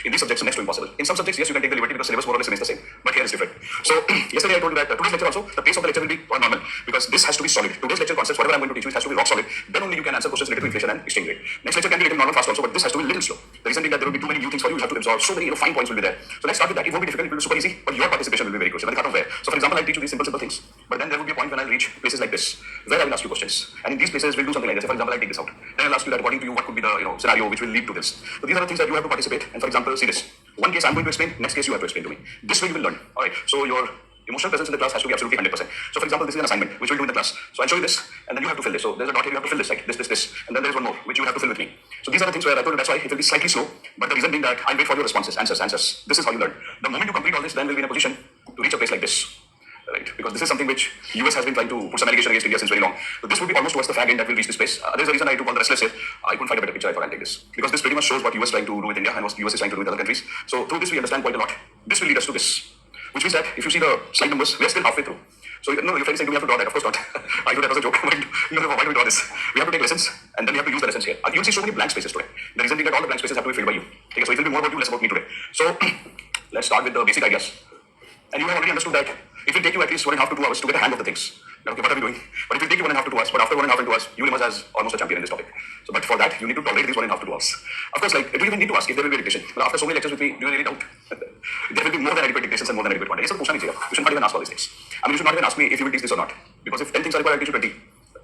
In these subjects, next to impossible. In some subjects, yes, you can take the liberty because syllabus more or less remains the same. But here is different. So yesterday I told you that today's lecture also, the pace of the lecture will be normal because this has to be solid. Today's lecture concepts, whatever I'm going to teach you, it has to be rock solid. Then only you can answer questions related to inflation and exchange rate. Next lecture can be little normal fast also, but this has to be little slow. The reason being that there will be too many new things for you. You have to absorb so many fine points will be there. So let's start with that. It won't be difficult. It will be super easy, but your participation will be very crucial. At the heart of where. So for example, I'll teach you these simple things, but then there will be a point when I'll reach places like this, where I will ask you questions. And in these places, we'll do something like this. For example, I'll take this out. Then I'll ask you that according to you, what could be the scenario which will lead to this. So these are the things that you have to participate. And for example, see this. One case I'm going to explain. Next case you have to explain to me. This way you will learn. All right. So your emotional presence in the class has to be absolutely 100%. So for example, this is an assignment which we'll do in the class. So I'll show you this, and then you have to fill this. So there's a dot here, you have to fill this, like this, and then there's one more which you have to fill with me. So these are the things where I told you that's why it will be slightly slow, but the reason being that I'll wait for your responses, answers. This is how you learn. The moment you complete all this, then we'll be in a position to reach a place like this. Right, because this is something which US has been trying to put some allegation against India since very long. So this would be almost towards the fag end that we'll reach this place. There's a reason I took all the restless here. I couldn't find a better picture. I thought I'll take this because this pretty much shows what US is trying to do with India and what US is trying to do with other countries. So through this we understand quite a lot. This will lead us to this, which means that if you see the slide numbers, we are still halfway through. So your friends saying, do we have to draw that? Of course not. I thought that was a joke. Why do we draw this? We have to take lessons and then we have to use the lessons here. You'll see so many blank spaces today. The reason being that all the blank spaces have to be filled by you. Okay, so it will be more about you, less about me today. So let's start with the basic ideas. And you have already understood that it will take you at least 1.5 to 2 hours to get a hang of the things. Now, okay, what are we doing? But it will take you 1.5 to 2 hours. But after 1.5 to 2 hours, you will emerge as almost a champion in this topic. So, but for that, you need to tolerate these 1.5 to 2 hours. Of course, like, do you even need to ask if there will be a dictation? Well, after so many lectures with me, do you really doubt? There will be more than adequate dictations and more than adequate content. So, you should not even ask all these things. I mean, you should not even ask me if you will teach this or not. Because if 10 things are required, I'll teach you 20.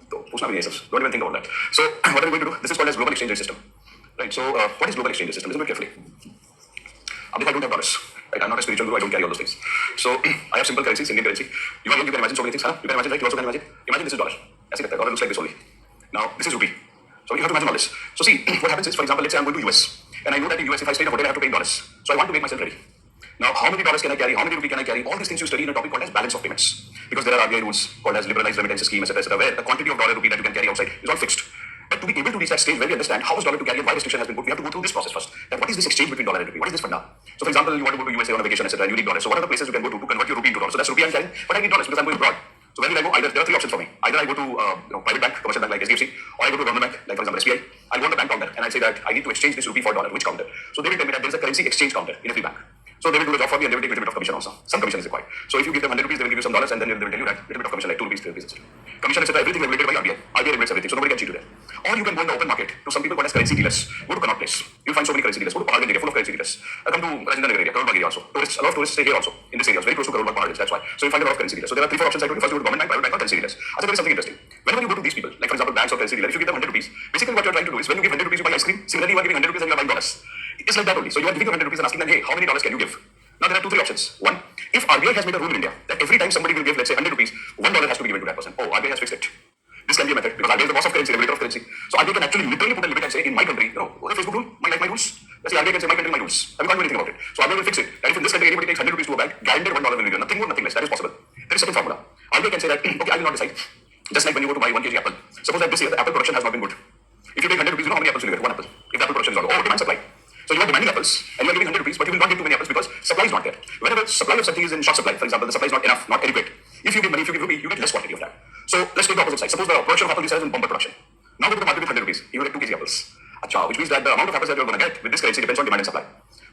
Don't even think about that. So, what are we going to do? This is called as global exchange rate system. Right, so what is global exchange rate system? Listen very carefully. I don't have dollars. Right? I'm not a spiritual guru, I don't carry all those things. So I have simple currencies, Indian currency. You can imagine so many things, huh? You can imagine, right? You also can imagine. Imagine this is dollar. Dollar looks like this only. Now this is rupee. So you have to imagine all this. So see, what happens is, for example, let's say I'm going to US. And I know that in US, if I stay in a hotel, I have to pay in dollars. So I want to make myself ready. Now, how many dollars can I carry? How many rupee can I carry? All these things you study in a topic called as balance of payments. Because there are RBI rules called as liberalized remittance scheme, etc., where the quantity of dollar rupee that you can carry outside is all fixed. But to be able to reach that stage where we understand how is dollar to carry and why restriction has been put, we have to go through this process first. That what is this exchange between dollar and rupee? What is this for now? So for example, you want to go to USA on a vacation, etc., and you need dollars. So what are the places you can go to convert your rupee into dollars? So that's rupee I'm carrying, but I need dollars because I'm going abroad. So where will I go? Either there are three options for me. Either I go to private bank, commercial bank like SDFC, or I go to government bank, like for example SBI. I'll go to the bank counter and I'll say that I need to exchange this rupee for dollar. Which counter? So they will tell me that there is a currency exchange counter in every bank. So they will do the job for me and they will take a little bit of commission also. Some commission is required. So if you give them 100 rupees, they will give you some dollars and then they will tell you that little bit of commission like 2 rupees, 3 rupees, etc. Commission, etc. Everything regulated by RBI. RBI regulates everything, so nobody can cheat you there. Or you can go in the open market to some people called as currency dealers. Go to Connaught Place. You'll find so many currency dealers. Go to Pahalganj area, full of currency dealers. Come to Rajendra Nagar area, Karol Bagh area also. Tourists, a lot of tourists stay here also in this area, very close to Karol Bagh Pahalganj. That's why. So you find a lot of currency dealers. So there are 3-4 options I told you. First you go to government bank, private bank, or currency dealers. There is something interesting. Whenever you go to these people, like for example banks or currency dealers, if you give them 100 rupees, basically what you are trying to do is when you give 100 rupees, you buy ice cream. Similarly, you are giving 100 rupees and you are buying dollars. It's like that only. So you are giving them 100 rupees and asking them, hey, how many dollars can you give? Now there are 2-3 options. One, if RBI has made a rule in India that every time somebody will give, let's say, 100 rupees, $1 has to be given to that person. Oh, RBI has fixed it. This can be a method because RBI is the boss of currency, regulator of currency. So RBI can actually literally put a limit and say, in my country, what the Facebook rule, my rules. Let's say RBI can say, my country, my rules. And we can't do anything about it. So RBI will fix it. And if in this country anybody takes 100 rupees to a bank, guaranteed $1 will be given. Nothing more, nothing less. That is possible. There is second formula. RBI can say that, okay, I will not decide. Just like when you go to buy 1 kg apple. Suppose that this year the apple production has not been good. If you take 100 rupees, you know how many apples will you get? 1 apple. If the apple production is not, demand supply. So you are demanding apples and you are giving 100 rupees, but you will not get too many apples because supply is not there. Whenever supply of something is in short supply, for example, the supply is not enough, not adequate. If you give money, if you give rupee, you get less quantity of that. So let's take the opposite side. Suppose the production of apples is in bumper production. Now go to the market with 100 rupees, you will get 2 kg apples. Achha, which means that the amount of apples that you are going to get with this currency depends on demand and supply.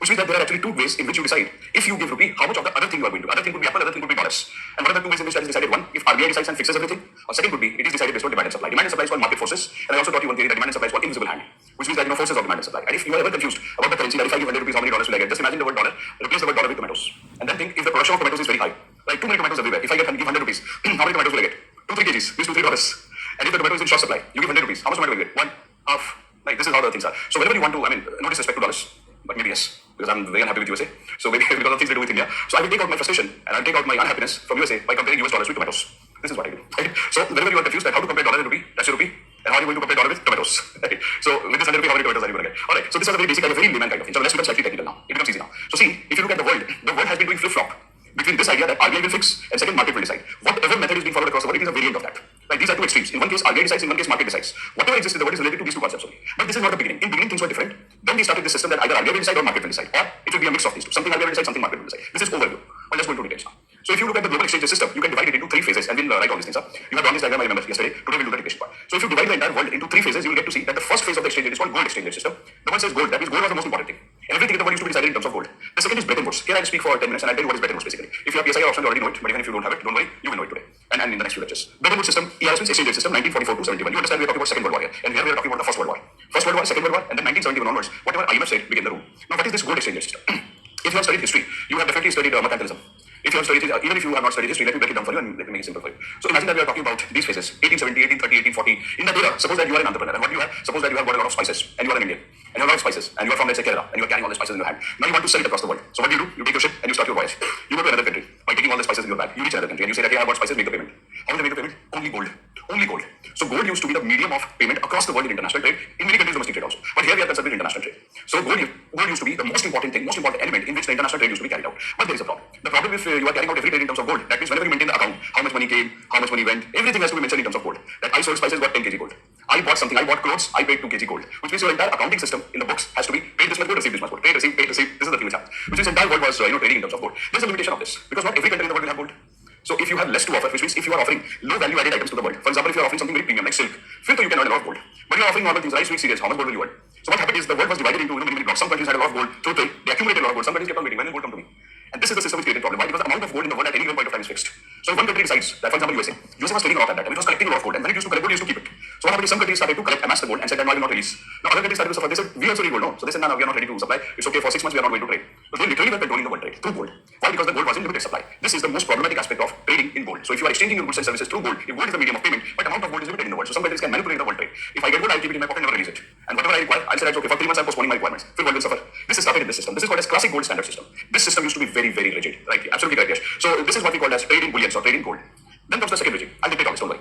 Which means that there are actually 2 ways in which you decide if you give rupee, how much of the other thing you are going to. Other thing could be apple, other thing could be dollars. And what are the 2 ways in which that is decided? One, if RBI decides and fixes everything. Or second could be, it is decided based on demand and supply. Demand and supply is called market forces. And I also taught you one theory that demand and supply is called invisible hand. Which means that forces of demand and supply. And if you are ever confused about the currency, that if I give 100 rupees, how many dollars will I get? Just imagine the word dollar, replace the word dollar with tomatoes. And then think if the production of tomatoes is very high. Like too many tomatoes everywhere. If I give 100 rupees, how many tomatoes will I get? 2-3 kgs, means $2-3. And if the tomato is in short supply, you give 100 rupees. How much tomato will you get? 1, half. Like this is how the things are. So whenever you want to, no disrespect to dollars, but maybe yes, because I'm very unhappy with USA. So maybe because of things they do with India. So I will take out my frustration and I'll take out my unhappiness from USA by comparing US dollars with tomatoes. This is what I do. Right? So whenever you are confused that how to compare dollar and rupee, that's your rupee. And how are you going to compare dollar with tomatoes? Right? So with this 100 rupee, how many tomatoes are you going to get? Alright, so this is a very basic kind of very layman kind of thing. So let's become slightly technical now. It becomes easy now. So see, if you look at the world has been doing flip-flop between this idea that RBI will fix and second market will decide. Whatever method is being followed across the world, it is a variant of that. Like these are 2 extremes. In one case, RBI decides, in one case, market decides. Whatever exists in the world is related to these 2 concepts only. But this is not the beginning. In beginning, things were different. Then we started this system that either RBI will decide or market will decide. Or it will be a mix of these 2. Something RBI will decide, something market will decide. This is overview. Well, let's go into details now. So if you look at the global exchange system, you can divide it into three phases, and we'll write all these things up. You have drawn this diagram, I remember yesterday. Today we'll do the equation part. So if you divide the entire world into three phases, you will get to see that the first phase of the exchange rate is called gold exchange rate system. The one says gold, that means gold was the most important thing. And everything in the world used to be decided in terms of gold. The second is Bretton Woods. Here I'll speak for 10 minutes and I'll tell you what is Bretton Woods basically. If you have PSI option, you already know it, but even if you don't have it, don't worry, you will know it today. And in the next few lectures. Bretton Woods system, ERS means exchange rate system, 1944 to 71. You understand we are talking about Second World War here. And here we are talking about the First World War. First World War, Second World War, and then 1971 onwards, whatever IMF said became the rule. Now what is this gold exchange rate system? If you have studied history, you have definitely studied mercantilism. If you have studied, even if you have not studied history, let me break it down for you and let me make it simple for you. So imagine that we are talking about these phases, 1870, 1830, 1840. In that era, suppose that you are an entrepreneur, and what do you have? Suppose that you have got a lot of spices, and you are an Indian, and you have a lot of spices, and you are from, let's say, Kerala, and you are carrying all the spices in your hand. Now you want to sell it across the world. So what do? You take your ship and you start your voyage. You go to another country by taking all the spices in your bag. You reach another country and you say that, hey, I have got spices, make the payment. How will they make the payment? Only gold. Only gold. So gold used to be the medium of payment across the world in international trade, in many countries domestic trade also. But here we are concerned with international trade. So gold used to be the most important thing, most important element in which the international trade used to be carried out. But there is a problem. The problem if you are carrying out every trade in terms of gold, that means whenever you maintain the account, how much money came, how much money went, everything has to be mentioned in terms of gold. That I sold spices, got 10 kg gold. I bought something, I bought clothes, I paid 2 kg gold. Which means your entire accounting system in the books has to be paid this much gold, received this much gold, paid, received, paid, received. This is the thing which happens. Which means entire world was trading in terms of gold. There's a limitation of this because not every country in the world will have gold. So if you have less to offer, which means if you are offering low value added items to the world, for example, if you are offering something very premium like silk, फिर तो you can earn a lot of gold. But you are offering normal things, rice, sweet cereals, how much gold will you earn? So what happened is the world was divided into many blocks. Some countries had a lot of gold through trade, they accumulated a lot of gold. Some countries kept on waiting, when will gold come to me? And this is the system which created a problem. Why? Because the amount of gold in the world at any given point of time is fixed. So if one country decides that, for example, USA was trading a lot at that time, it was collecting a lot of gold, and when it used to collect gold, it used to keep it. So what happened is some countries started to amass the gold and said that no, I will not release. Now other countries started to suffer. They said we also need gold. No, so they said no, we are not ready to supply. It's okay for 6 months we are not going to trade. So they literally were controlling the world trade through gold. Why? Because the gold was in limited supply. This is the most problematic aspect of trading in gold. So if you are exchanging your goods and services through gold, if gold is the medium of payment, but amount of gold is limited in the world. So some countries can manipulate the world trade. If I get gold, I'll keep it in my pocket, never release it. And whatever I require, I'll say that's okay. For 3 months I'm postponing my requirements. Then world will suffer. This is started in this system. This is called as classic gold standard system. This system used to be very, very rigid. Right? Absolutely correct. Yes. So this is what we call as trade in bullions or trade in gold. Then comes the second regime. I'll dictate all this, don't worry.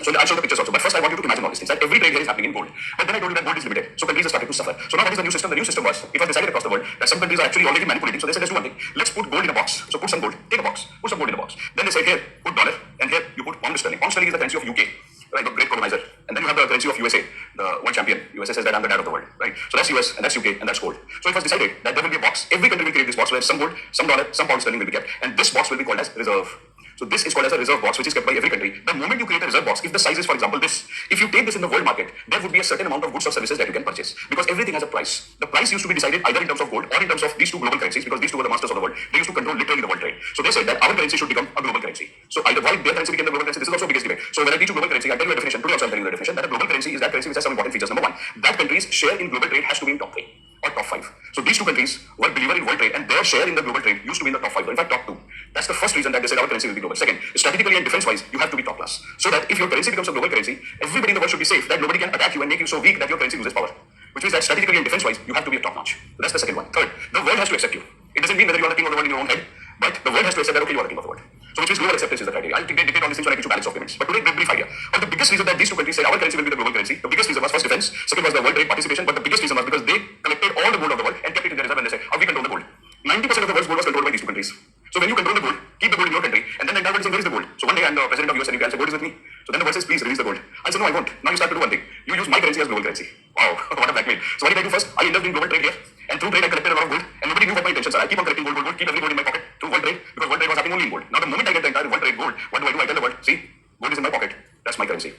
So I'll show the pictures also. But first I want you to imagine all these things. That every trade here is happening in gold. But then I told you that gold is limited. So countries have started to suffer. So now what is the new system? The new system was, it was decided across the world that some countries are actually already manipulating. So they said, let's do one thing. Let's put gold in a box. So put some gold, take a box, put some gold in a box. Then they say, here, put dollar, and here you put pound sterling. Pound sterling is the currency of UK, right? The great colonizer. And then you have the currency of USA, the world champion. USA says that I'm the dad of the world, right? So that's US, and that's UK, and that's gold. So it was decided that there will be a box. Every country will create this box where some gold, some dollar, some pound sterling will be kept. And this box will be called as reserve. So this is called as a reserve box, which is kept by every country. The moment you create a reserve box, if the size is, for example, this, if you take this in the world market, there would be a certain amount of goods or services that you can purchase. Because everything has a price. The price used to be decided either in terms of gold or in terms of these two global currencies, because these two were the masters of the world. They used to control literally the world trade. So they said that our currency should become a global currency. So either why their currency became the global currency, this is also the biggest debate. So when I teach you global currency, I'll tell you a definition. Today also I'm telling you the definition that a global currency is that currency which has some important features. Number one, that country's share in global trade has to be in top 3 or top 5. So these two countries were believer in world trade and their share in the global trade used to be in the top 5, or in fact top 2. That's the first reason that they said our currency will be global. Second, strategically and defense-wise, you have to be top class. So that if your currency becomes a global currency, everybody in the world should be safe, that nobody can attack you and make you so weak that your currency loses power. Which means that strategically and defense-wise, you have to be a top-notch. So that's the second one. Third, the world has to accept you. It doesn't mean whether you are the king of the world in your own head, but the world has to accept that, okay, you are the king of the world. So which means global acceptance is the criteria. I'll dictate all these things when I teach you balance of payments. But today, brief idea. But the biggest reason that these two countries said our currency will be the global currency, the biggest reason was first defense, second was the world trade participation, but the biggest reason was because they collected all the gold of the world and kept it in their reserve and they said, oh, we control the gold. 90% of the world's gold was controlled by these two countries. So when you control the gold, keep the gold in your country, and then the entire world is saying, where is the gold? So one day I'm the president of US and you can say, gold is with me. So then the world says, please release the gold. I say, no, I won't. Now you start to do one thing. You use my currency as global currency. Wow, what a blackmail. So what did I do first? I invested in global trade here, and through trade I collected a lot of gold, and nobody knew what my intentions are. I keep on collecting gold, keep every gold in my pocket through world trade, because world trade was happening only in gold. Now the moment I get the entire world trade gold, what do? I tell the world, see, gold is in my pocket. That's my currency.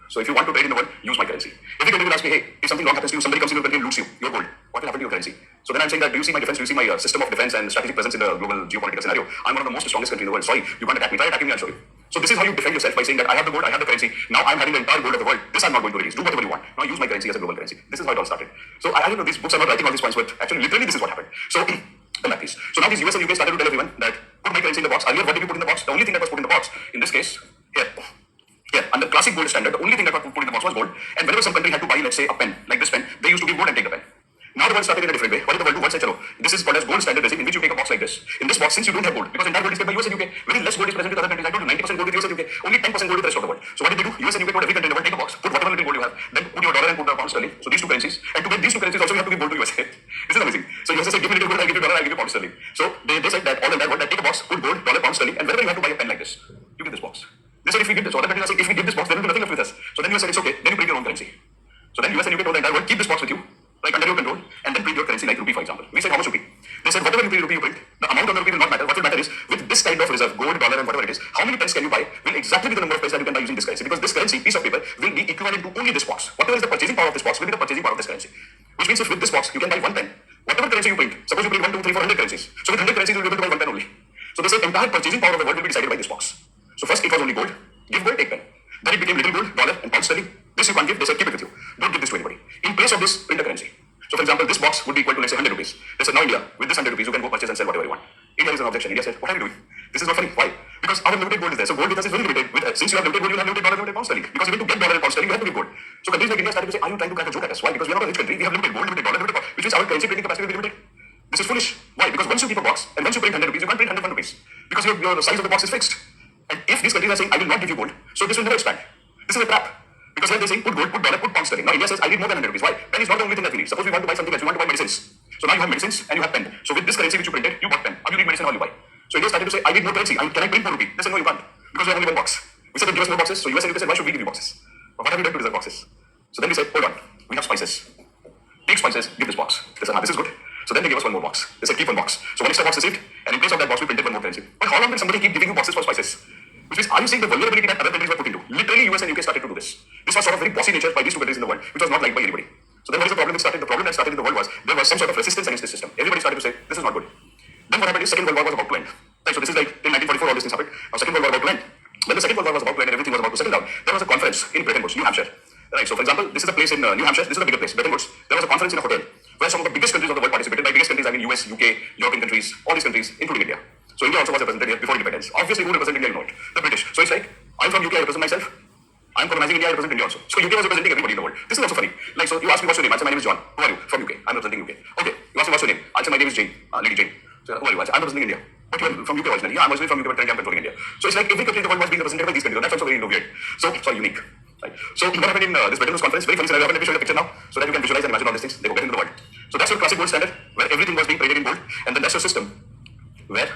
So if you want to trade in the world, use my currency. Every country will ask me, hey, if something wrong happens to you, somebody comes in your country and loots you, your gold, what will happen to your currency? So then I'm saying that, do you see my defense? Do you see my system of defense and strategic presence in the global geopolitical scenario? I'm one of the most strongest countries in the world. Sorry, you can't attack me. Try attacking me, I'll show you. So this is how you defend yourself, by saying that I have the gold, I have the currency. Now I'm having the entire gold of the world. This I'm not going to release. Do whatever you want. Now use my currency as a global currency. This is how it all started. So I don't know, these books are not writing all these points, but actually literally this is what happened. So come back please. So now these US and UK started to tell everyone that put my currency in the box. Earlier, what did you put in the box? The only thing that was put in the box, in this case, here. Yeah, under classic gold standard, the only thing that was put in the box was gold. And whenever some country had to buy, let's say, a pen, like this pen, they used to give gold and take the pen. Now the world started in a different way. What did the world do? One said, chalo, this is called as gold standard regime, in which you take a box like this. In this box, since you don't have gold, because entire gold is kept by US and UK, very less gold is present with other countries. I told you 90% gold with US and UK, only 10% gold with the rest of the world. So what did they do? US and UK told every country in the world, take a box, put whatever little gold you have, then put your dollar and put the pound sterling. So these two currencies, and to get these two currencies also you have to give gold to USA. This is amazing. So USA said, give me little gold, I'll give you dollar, I'll give you pound sterling. So they said that all in that world, that take a box, put gold, dollar, pound sterling, and whenever you have to buy a pen like this, you get this box. They said if we give this, other countries are saying if we give this box, there will be nothing left with us. So then US said it's okay, then you print your own currency. So then US and UK told the entire world, keep this box with you, like under your control, and then print your currency like rupee, for example. We said how much rupee? They said whatever rupee you print, the amount of the rupee will not matter. What will matter is with this kind of reserve, gold, dollar, and whatever it is, how many pence can you buy will exactly be the number of pence that you can buy using this currency, because this currency, piece of paper, will be equivalent to only this box. Whatever is the purchasing power of this box will be the purchasing power of this currency. Which means if with this box you can buy 1 pen, whatever currency you print, suppose you print 1, 2, 3, 400 currencies. So with 100 currencies you will be able to buy 1 pen only. So they say entire purchasing power of the world will be decided by this box. So first it was only gold, give gold, take pen. Then it became little gold, dollar, and pound sterling. This you can't give, they said keep it with you. Don't give this to anybody. In place of this, print a currency. So for example, this box would be equal to let's say 100 rupees. They said now India, with this 100 rupees you can go purchase and sell whatever you want. India is an objection. India said, what are you doing? This is not funny. Why? Because our limited gold is there. So gold with us is very limited. Since you have limited gold, you have limited dollar, limited pound sterling. Because even to get dollar and pound sterling, you have to give gold. So countries like India started to say, are you trying to crack a joke at us? Why? Because we are not a rich country. We have limited gold, limited dollar, limited pound, which means our currency printing capacity will be limited. This is foolish. Why? Because once you keep a box and once you print 100 rupees, you can't print 101 rupees. Because your size of the box is fixed. And if these countries are saying, I will not give you gold, so this will never expand. This is a trap. Because here they say, put gold, put dollar, put pound sterling. Now India says, I need more than 100 rupees. Why? Pen is not the only thing that we need. Suppose we want to buy something else. We want to buy medicines. So now you have medicines and you have pen. So with this currency which you printed, you bought pen. Now you need medicine, all you buy. So India started to say, I need more currency. Can I print more rupee? They said, no, you can't. Because we have only one box. We said, give us more boxes. So US and UK said, why should we give you boxes? But what have you done to deserve boxes? So then we said, hold on. We have spices. Take spices, give this box. They said, this is good. So then they gave us one more box. They said, keep one box. So one extra box received, and in place of that box, we printed one more currency. But how long will somebody keep giving you boxes for spices? Which means, are you seeing the vulnerability that other countries were put into? Literally, US and UK started to do this. This was sort of very bossy nature by these two countries in the world, which was not liked by anybody. So then what is the problem that started? The problem that started in the world was, there was some sort of resistance against this system. Everybody started to say, this is not good. Then what happened is, Second World War was about to end. Right, so this is like, in 1944, all these things happened. Now, Second World War about to end. When the Second World War was about to end and everything was about to settle down, there was a conference in Bretton Woods, New Hampshire. Right, so for example, this is a place in New Hampshire, this is a bigger place, Bretton Woods. There was a conference in a hotel where some of the biggest countries of the world participated. By biggest countries, I mean US, UK, European countries, all these countries, including India. So India also was represented here before independence. Obviously, who represented India? You know it. The British. So it's like, I'm from UK, I represent myself. I'm colonizing India, I represent India also. So UK was representing everybody in the world. This is also funny. Like, so you ask me what's your name? I say, my name is John. Who are you? From UK. I'm representing UK. Okay. You ask me what's your name? I say, my name is Jane. Lady Jane. So who are you? I say, I'm representing India. But you're from UK originally. Yeah, I'm originally from UK, but currently I'm controlling India. So it's like every country in the world was being represented by these countries. That's also very weird. So, sorry, unique. Right. So what happened in this Bretton Woods conference? Very funny scenario. Let me show you the picture now, so that you can visualize and imagine all these things. They go back into the world. So that's your classic gold standard, where everything was being traded in gold, and then that's your system, where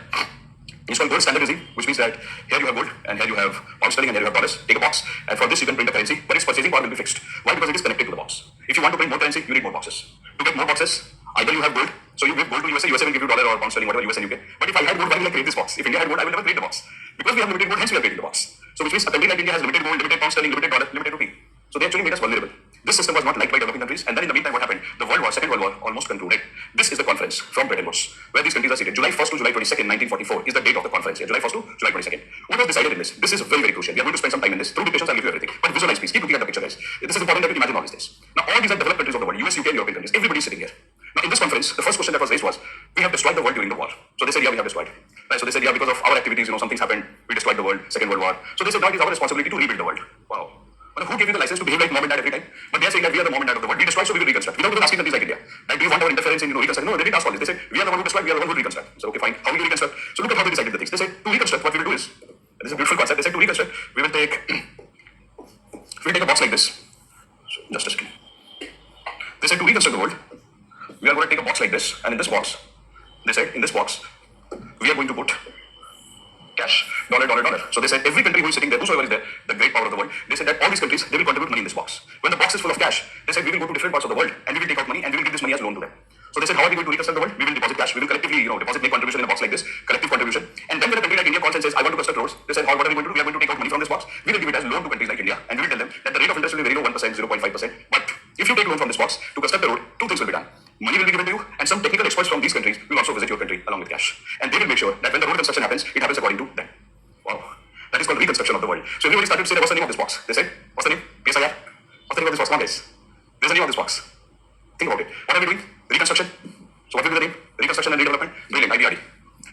it's called gold standard regime, which means that here you have gold, and here you have pound sterling, and here you have dollars. Take a box, and for this you can print a currency, but its purchasing power will be fixed. Why? Because it is connected to the box. If you want to print more currency, you need more boxes. To get more boxes, either you have gold, so you give gold to USA, USA will give you dollar or pound sterling, whatever, US and UK. But if I had gold, why will I create this box? If India had gold, I will never create the box. Because we have limited gold, hence we are creating the box. So which means a country like India has limited gold, limited pound sterling, limited dollar, limited rupee. So they actually made us vulnerable. This system was not liked by developing countries, and then in the meantime, what happened? The World War, Second World War, almost concluded. This is the conference from Bretton Woods, where these countries are seated. July 1st to July 22nd, 1944 is the date of the conference here. July 1st to July 22nd. What was decided in this? This is very, very crucial. We are going to spend some time in this. Through dictations, I'll give you everything. But visualize, please. Keep looking at the picture, guys. This is important that you imagine all these things. Now, all these are developed countries of the world, US, UK, and European countries. Everybody is sitting here. Now, in this conference, the first question that was raised was, we have destroyed the world during the war. So they said, yeah, we have destroyed. Right, so they said, yeah, because of our activities, some things happened. We destroyed the world, Second World War. So they said, now it is our responsibility to rebuild the world. Wow. Well, who gave you the license to behave like mom and dad every time? But they are saying that we are the mom and dad of the world. We destroy, so we will reconstruct. Without even asking countries like India. Like, do you want our interference in reconstruction? No, they didn't ask all this. They said, we are the one who destroyed, we are the one who reconstruct. So, okay, fine. How will you reconstruct? So look at how they decided the things. They said, to reconstruct, what we will do is, this is a beautiful concept. They said, to reconstruct, we will take a box like this. So, just a second. They said, to reconstruct the world, we are going to take a box like this, and in this box, they said, in this box, we are going to put cash, dollar, dollar, dollar. So they said every country who is sitting there, whosoever is there, the great power of the world, they said that all these countries, they will contribute money in this box. When the box is full of cash, they said we will go to different parts of the world and we will take out money and we will give this money as loan to them. So they said, how are we going to reconstruct the world? We will deposit cash. We will collectively, deposit, make contribution in a box like this, collective contribution. And then when a country like India calls and says, I want to construct roads, they said, what are we going to do? We are going to take out money from this box. We will give it as loan to countries like India and we will tell them that the rate of interest will be very low, 1%, 0.5%. But if you take loan from this box to construct the road, two things will be done. Money will be given to you, and some technical experts from these countries will also visit your country along with cash. And they will make sure that when the road construction happens, it happens according to them. Wow. That is called reconstruction of the world. So everybody started to say, what's the name of this box? They said, what's the name? PSIR. What's the name of this box? Come on, guys. There's a name of this box. Think about it. What are we doing? Reconstruction. So what will be the name? Reconstruction and redevelopment. Brilliant. IBRD.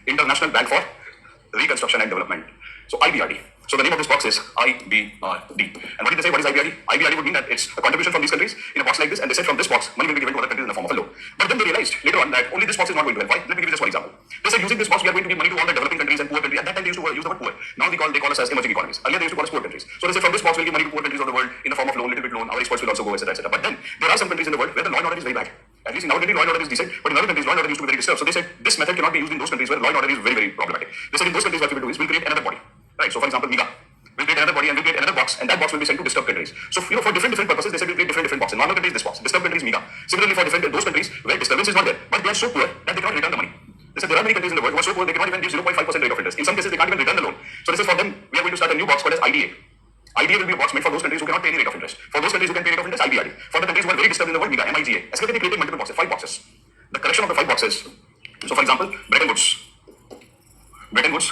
International Bank for Reconstruction and Development. So IBRD. So the name of this box is IBRD. And what did they say? What is IBRD? IBRD would mean that it's a contribution from these countries in a box like this, and they said from this box, money will be given to other countries in the form of a loan. But then they realized later on that only this box is not going to help. Why? Let me give you just one example. They said using this box, we are going to give money to all the developing countries and poor countries. At that time, they used to use the word poor. Now they call us as emerging economies. Earlier, they used to call us poor countries. So they said from this box, we'll give money to poor countries of the world in the form of loan, little bit loan. Our exports will also go, etc., etc. But then there are some countries in the world where the law and order is very bad. At least in our country, law and order is decent, but in other countries, law and order used to be very disturbed. So they said this method cannot be used in those countries where law and order is very, very problematic. They said in those countries, what we will do is we'll create another body. Right. So for example, MIGA. We'll create another body and we'll create another box, and that box will be sent to disturbed countries. So for different purposes, they said we'll create different boxes. In normal countries, this box. Disturbed countries, MIGA. Similarly, for those countries where disturbance is not there, but they are so poor that they cannot return the money. They said there are many countries in the world who are so poor they cannot even give 0.5% rate of interest. In some cases they can't even return the loan. So this is for them. We are going to start a new box called as IDA. IDA will be a box made for those countries who cannot pay any rate of interest. For those countries who can pay rate of interest, IBRD. For the countries who are very disturbed in the world, MIGA, MIGA. Essentially, they created multiple boxes, 5 boxes. The correction of the 5 boxes. So, for example, Bretton Woods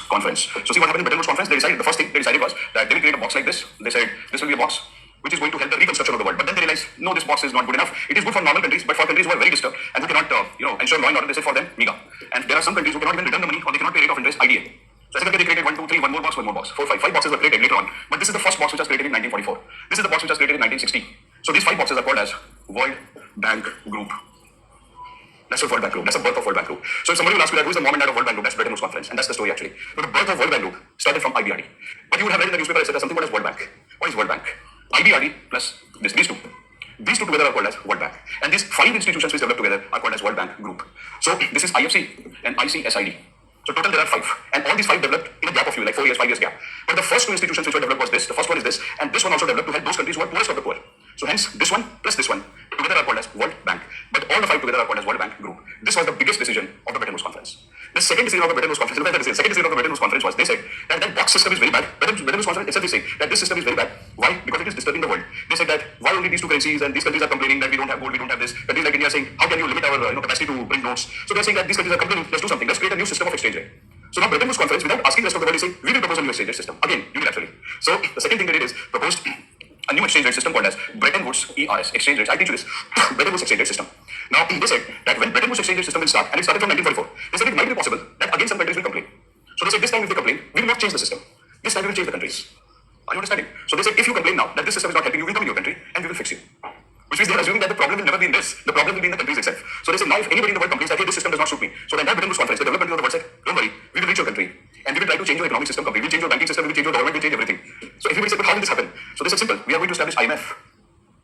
Conference. So, see what happened in Bretton Woods Conference? They decided, the first thing they decided was that they will create a box like this. They said, this will be a box which is going to help the reconstruction of the world. But then they realized, no, this box is not good enough. It is good for normal countries, but for countries who are very disturbed and who cannot, ensure law and order, they said for them, MIGA. And there are some countries who cannot even return the money or they cannot pay rate of interest, IDA. So they created 1, 2, 3, one more box, 4, 5. 5 boxes were created later on. But this is the first box which was created in 1944. This is the box which was created in 1960. So these 5 boxes are called as World Bank Group. That's the World Bank Group. That's the birth of World Bank Group. So if somebody will ask you that who is the mom and dad of World Bank Group, that's Bretton Woods Conference. And that's the story actually. So the birth of World Bank Group started from IBRD. But you would have read in the newspaper, etc., something called as World Bank. What is World Bank? IBRD plus these two. These two together are called as World Bank. And these 5 institutions which developed together are called as World Bank Group. So this is IFC and ICSID. So total there are 5. And all these 5 developed in a gap of like 4 years, 5 years gap. But the first 2 institutions which were developed was this. The first one is this. And this one also developed to help those countries who are poorest of the poor. So hence this one plus this one together are called as World Bank. But all the 5 together are called as World Bank Group. This was the biggest decision of the Bretton Woods Conference. The second decision of the Bretton Woods Conference, second decision of the Bretton Woods Conference was they said that that box system is very bad. Bretton Woods Conference itself is saying that this system is very bad. Why? Because it is disturbing the world. They said that why only these 2 currencies and these countries are complaining that we don't have gold, we don't have this. Countries like India are saying how can you limit our capacity to print notes? So they are saying that these countries are complaining. Let's do something. Let's create a new system of exchange rate. So now Bretton Woods Conference, without asking the rest of the world, is saying we will propose a new exchange rate system again unilaterally. So the second thing they did is proposed a new exchange rate system called as Bretton Woods ERS exchange rates. I teach you this Bretton Woods exchange rate system. Now they said that when Bretton Woods exchange rate system will start, and it started from 1944, they said it might be possible that again some countries will complain. So they said this time if they complain, we will not change the system. This time we will change the countries. Are you understanding? So they said if you complain now that this system is not helping you, we will come in your country and we will fix you. Which means they are assuming that the problem will never be in this. The problem will be in the countries itself. So they say now if anybody in the world complains that hey, this system does not suit me, so the entire Bretton Woods Conference, the development of the world said, don't worry, we will reach your country and we will try to change your economic system completely. We will change your banking system, we will change your government, we will change everything. So everybody said, but how will this happen? So they said simple, we are going to establish IMF.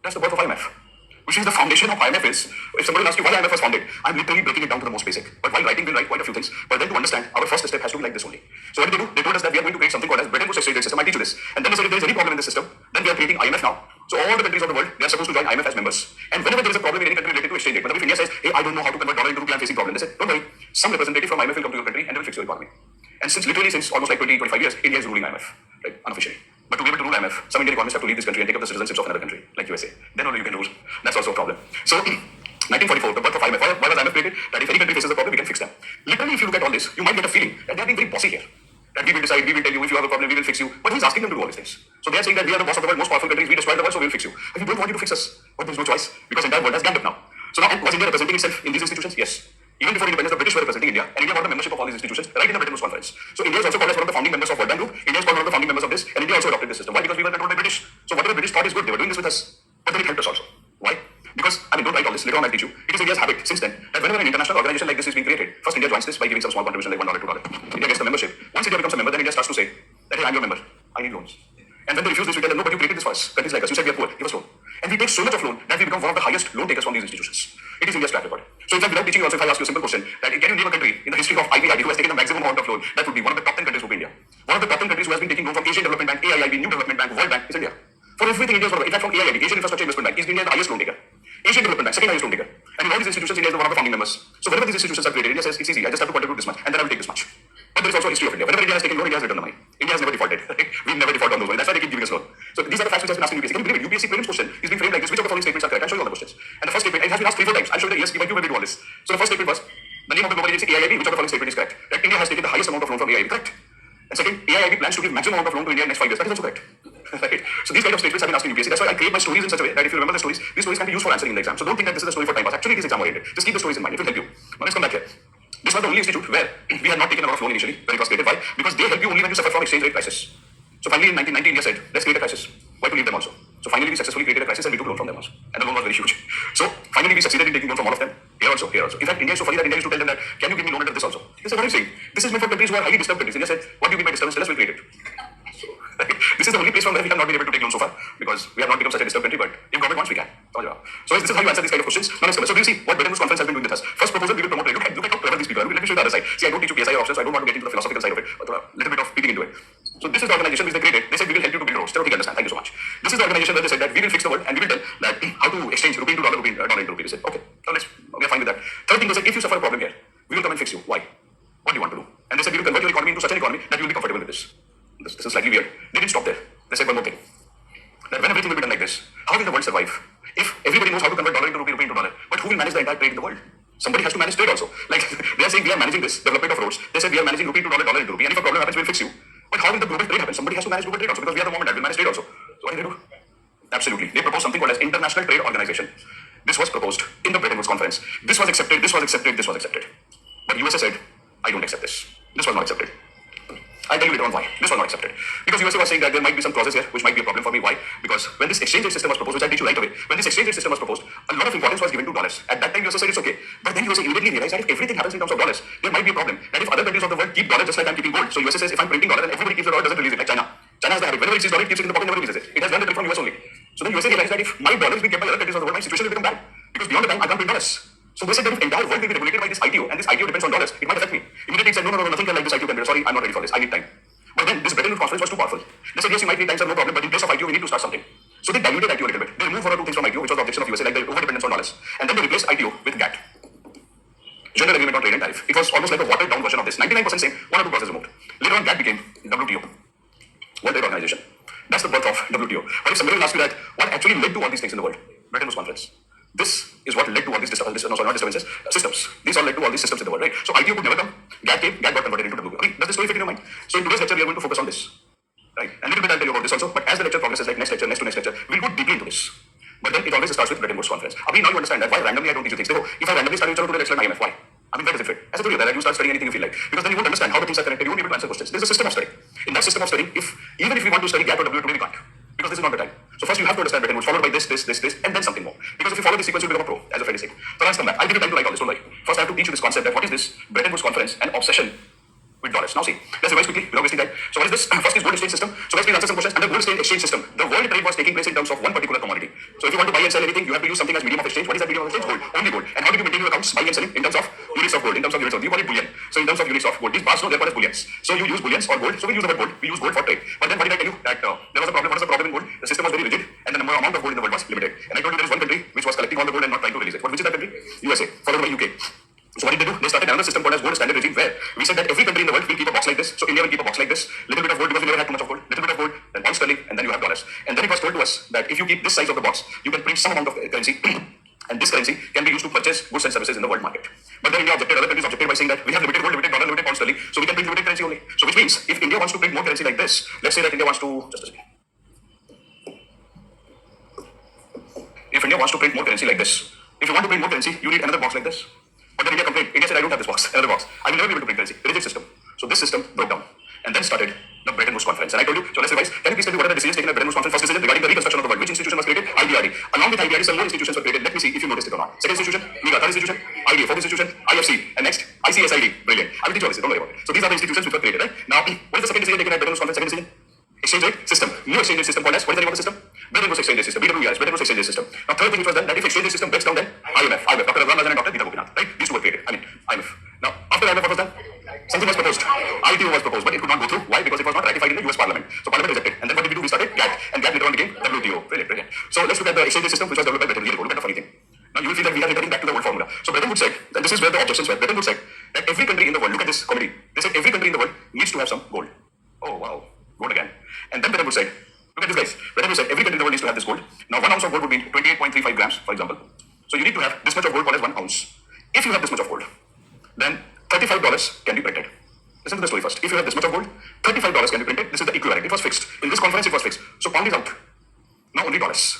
That's the birth of IMF. Which is the foundation of IMF is, if somebody asks you why IMF was founded, I'm literally breaking it down to the most basic. But while writing, we'll write quite a few things. But then to understand, our first step has to be like this only. So what did they do? They told us that we are going to create something called as Bretton Woods exchange rate system. I teach you this. And then they said if there is any problem in the system, then we are creating IMF now. So all the countries of the world, they are supposed to join IMF as members. And whenever there is a problem in any country related to exchange rate, but if India says, hey, I don't know how to convert dollar into rupee, I'm facing problem, they said, don't worry, some representative from IMF will come to your country and they will fix your economy. And since almost like 20, 25 years, India is ruling IMF, right, unofficially. But to be able to rule IMF, some Indian economists have to leave this country and take up the citizenships of another country, like USA. Then only you can rule. That's also a problem. So 1944, the birth of IMF. Why was IMF created? That if any country faces a problem, we can fix them. Literally, if you look at all this, you might get a feeling that they are being very bossy here. That we will decide, we will tell you, if you have a problem, we will fix you. But who is asking them to do all these things? So they are saying that we are the boss of the world, most powerful countries, we destroy the world, so we will fix you. But we don't want you to fix us. But there is no choice, because the entire world has ganged up now. So now, was India representing itself in these institutions? Yes. Even before independence, the British were representing India, and India got the membership of all these institutions right in the Bretton Woods Conference. So India is also called as one of the founding members of World Bank Group. India is called one of the founding members of this, and India also adopted this system. Why? Because we were controlled by British. So whatever British thought is good, they were doing this with us. But then it helped us also. Why? Because, don't write all this, later on I'll teach you. It is India's habit since then that whenever an international organization like this is being created, first India joins this by giving some small contribution like $1, $2. India gets the membership. Once India becomes a member, then India starts to say that hey, I'm your member, I need loans. And when they refuse this, we tell them, no, but you created this for us. Countries like us, you said we are poor, give us loan. And we take so much of loan that we become one of the highest loan takers from these institutions. It is India's track record. So in fact, without teaching you also, if I ask you a simple question, that can you name a country in the history of IBRD who has taken the maximum amount of loan, that would be one of the top 10 countries would be India. One of the top 10 countries who has been taking loan from Asian Development Bank, AIIB, New Development Bank, World Bank is India. For everything, India is one of, in fact from AIIB, Asian Infrastructure Investment Bank, is India the highest loan taker. Asian Development Bank, second highest loan taker. And in all these institutions, India is one of the founding members. So whenever these institutions are created, India says, it's easy, I just have to contribute this much, and then I will take this much. But there is also a history of India. Whenever India has taken loan, India has returned the money. India has never defaulted. We never default on those money. That's why they keep giving us loan. So these are the facts which has been asked in UPSC. Can you believe it? UPSC prelims question is being framed like this. Which of the following statements are correct? I'll show you all the questions. And the first statement, it has been asked 3-4 times. I'll show you that yes, even you will do all this. So the first statement was, the name of the global agency AIIB, which of the following statement is correct? That India has taken the highest amount of loan from AIIB, correct? And second, AIIB plans to give maximum amount of loan to India in next 5 years. That is also correct. Right? So these kind of statements have been asked in UPSC. That's why I create my stories in such a way that if you remember the stories, these stories can be used for answering in the exam. So don't think that this is a story for time pass. Actually, it is exam oriented. Just keep the stories in mind. It will help you. Now let's come back here. This was the only institute where we had not taken a lot of loan initially when it was created. Why? Because they help you only when you suffer from exchange rate crisis. So finally in 1990, India said, let's create a crisis. Why to leave them also? So finally we successfully created a crisis and we took loan from them also. And the loan was very huge. So finally we succeeded in taking loan from all of them. Here also, here also. In fact, India is so funny that India used to tell them that, can you give me loan under this also? They said, what are you saying? This is meant for countries who are highly disturbed countries. India said, what do you mean by disturbance? Tell us, we'll create it. So, this is the only place from where we have not been able to take loan so far because we have not become such a disturbed country, but if government wants, we can. So this is how you answer these kind of questions. Now let's come. So do you see what Bretton Woods Conference has been doing with us? First proposal, we will promote it. Look at how clever these people are. Let me show you the other side. See, I don't teach you PSI options, so I don't want to get into the philosophical side of it, but a little bit of peeking into it. So this is the organization which they created. They said, we will help you to build roads. Tell me, understand. Thank you so much. This is the organization where they said that we will fix the world and we will tell that how to exchange rupee into dollar, dollar into rupee. They said, okay, so we are fine with that. Third thing, they said, if you suffer a problem here, we will come and fix you. Why? What do you want to do? And they said, we will convert your economy into such a Australian economy that you will be comfortable with this. This is slightly weird. They didn't stop there. They said one more thing. That when everything will be done like this, how will the world survive? If everybody knows how to convert dollar into rupee, rupee into dollar, but who will manage the entire trade in the world? Somebody has to manage trade also. Like they are saying we are managing this development of roads. They say we are managing rupee to dollar, dollar into rupee. And if a problem happens, we'll fix you. But how will the global trade happen? Somebody has to manage global trade also because we are the moment that will manage trade also. So what did they do? Absolutely. They proposed something called as International Trade Organization. This was proposed in the Bretton Woods Conference. This was accepted, this was accepted, this was accepted. But USA said, I don't accept this. This was not accepted. I'll tell you later on why. This was not accepted. Because USA was saying that there might be some clauses here which might be a problem for me. Why? Because when this exchange rate system was proposed, which I'll teach you right away, when this exchange rate system was proposed, a lot of importance was given to dollars. At that time, USA said it's okay. But then USA immediately realized that if everything happens in terms of dollars, there might be a problem. That if other countries of the world keep dollar just like I'm keeping gold. So USA says if I'm printing dollar, then everybody keeps the dollar, doesn't release it. Like China. China has the habit. Whenever it sees dollar, it keeps it in the pocket, never releases it. It has learned the trick from US only. So then USA realized that if my dollar is being kept by other countries of the world, my situation will become bad. Because beyond the time, I can't print dollars. So they said that if entire world will be regulated by this ITO, and this ITO depends on dollars, it might affect me. Immediately it said, no, nothing can like this ITO can be. Sorry, I'm not ready for this. I need time. But then this Bretton Woods conference was too powerful. They said, yes, you might need time, sir, no problem, but in place of ITO, we need to start something. So they diluted ITO a little bit. They removed one or two things from ITO, which was the objection of USA, like the over-dependence on dollars. And then they replaced ITO with GATT. General Agreement on Trade and Tariff. It was almost like a watered-down version of this. 99% same, one or two clauses removed. Later on, GATT became WTO, World Trade Organization. That's the birth of WTO. But if somebody will ask you that, what actually led to all these things in the world? Bretton Woods Conference. This is what led to all these systems. These all led to all these systems in the world, right? So ITO could never come. GATT came, GATT got converted into WTO. Okay, does the story fit in your mind? So in today's lecture, we are going to focus on this. Right? And a little bit I'll tell you about this also, but as the lecture progresses, like next lecture, we'll go deeply into this. But then it always starts with Bretton Woods Conference. Now you understand that why randomly I don't teach you things. If I randomly start to today lecture on IMF, why? I mean, where does it fit? As I told you that you start studying anything you feel like. Because then you won't understand how the things are connected, you won't be able to answer questions. There's a system of study. In that system of study, even if we want to study GATT or WTO today, we can't. Because this is not the time. So first you have to understand Bretton Woods, followed by this, and then something more. Because if you follow this sequence, you'll become a pro, as a friend is saying. So let's come back. I'll give you time to write all this, don't worry. First I have to teach you this concept that what is this Bretton Woods Conference and obsession with dollars. Now see, let's revise quickly without wasting time. So what is this? First is gold exchange system. So let's please answer some questions. Under gold exchange system, the world trade was taking place in terms of one particular commodity. So if you want to buy and sell anything, you have to use something as medium of exchange. What is that medium of exchange? Gold. Only gold. And how did you maintain your accounts? Buying and selling in terms of units of gold. In terms of units of gold. You call it bullion. So in terms of units of gold. These bars know they're called as bullions. So you use bullions or gold. So we use the word gold. We use gold for trade. But then what did I tell you? That there was a problem. What was the problem in gold? The system was very rigid and the amount of gold in the world was limited. And I told you there is one country which was collecting all the gold and not trying to release it. Which is that country? USA. Followed by UK. So what did they do? They started another system called as gold standard regime where we said that every country in the world will keep a box like this. So India will keep a box like this. Little bit of gold because we never had too much of gold. Little bit of gold, then pound sterling, and then you have dollars. And then it was told to us that if you keep this size of the box, you can print some amount of currency. And this currency can be used to purchase goods and services in the world market. But then India objected, other countries objected by saying that we have limited gold, limited dollar, limited pound sterling, so we can print limited currency only. So which means if India wants to print more currency like this, let's say that India wants to, just a second. If India wants to print more currency like this, if you want to print more currency, you need another box like this. But then India complained. India said, I don't have this box, another box. I will never be able to print currency. Rigid system. So this system broke down. And then started the Bretton Woods Conference. And I told you, so let's revise. Can you please tell me what are the decisions taken at Bretton Woods Conference? First decision regarding the reconstruction of the world. Which institution was created? IBRD. Along with IBRD, some more institutions were created. Let me see if you noticed it or not. Second institution, NIGA. Third institution, IDA. Fourth institution, IFC. And next, ICSID. Brilliant. I will teach you all this. Don't worry about it. So these are the institutions which were created, right? Now, what is the second decision taken at Bretton Woods Conference? Second decision? Exchange rate system. New exchange rate system called as, what is the name of the system? Bretton Woods exchange rate system. BWRS. Bretton Woods exchange rate system. Now, third thing which was done, that if exchange rate system breaks down, then IMF. Dr. Raghuram Rajan and Dr. Gita Gopinath. Right? These two were created. IMF. Now, after IMF, what was done? Something was proposed. ITO was proposed, but it could not go through. Why? Because it was not ratified in the US Parliament. So Parliament rejected. And then what did we do? We started GATT. And GATT later on became WTO. Brilliant. So let's look at the exchange rate system which was developed by Bretton Woods. Look at the funny thing. Now you will feel that we are returning back to the old formula. So Bretton Woods said, and this is where the objections were. Bretton Woods said that every country in the world, look at this comedy. They said every country in the world needs to have some gold. Oh wow, gold again. And then Bretton Woods said, look at this guys. Bretton Woods said every country in the world needs to have this gold. Now 1 ounce of gold would be 28.35 grams, for example. So you need to have this much of gold called as 1 ounce. If you have this much of gold, then $35 can be printed. Listen to the story first. If you have this much of gold, $35 can be printed. This is the equivalent. It was fixed. In this conference, it was fixed. So pound is out. Now only dollars.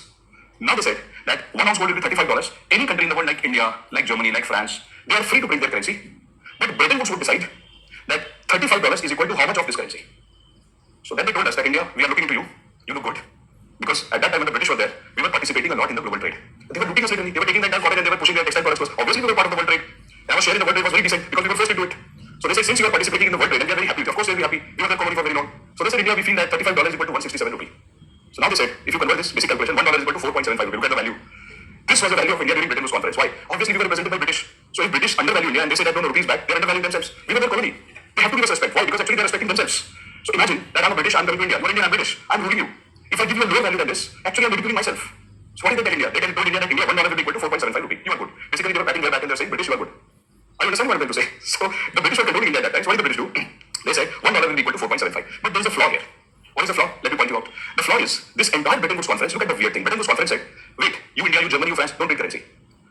Now they said that 1 ounce gold will be $35. Any country in the world like India, like Germany, like France, they are free to print their currency. But Bretton Woods would decide that $35 is equal to how much of this currency. So then they told us that India, we are looking to you. You look good. Because at that time when the British were there, we were participating a lot in the global trade. They were looting us literally. They were taking the entire cotton and they were pushing their textile products to us. Obviously we were part of the world trade. Our share in the world trade was very decent because we were first into it. So they said, since you are participating in the world trade, and we are very happy. Of course, they'll be happy. We have that commodity for very long. So they said, India, we feel that $35 is equal to 167 rupee. So now they said, if you convert this basic calculation, $1 is equal to 4.75 rupee. Look at the value. This was the value of India during Bretton Woods Conference. Why? Obviously, we were represented by British. So if British undervalue India and they say that no, rupees back, they're undervaluing themselves. We were their colony. They have to give us respect. Why? Because actually they're respecting themselves. So imagine that I'm a British, I'm coming to India. You're Indian, I'm British. I'm ruling you. If I give you a lower value than this, actually I'm ridiculing myself. So what did they tell India? They told India that India $1 will be equal to 4.75 rupee. You are good. Basically, they were patting their back and they're saying, British, you are good. I understand what I'm going to say. So the British were controlling India at that time. So what did the British do? They said $1 will be equal to 4.75. But there is a flaw here. What is the flaw? Let me point you out. The flaw is this entire Bretton Woods conference. Look at the weird thing. Bretton Woods conference said, wait, you India, you Germany, you France, don't print currency.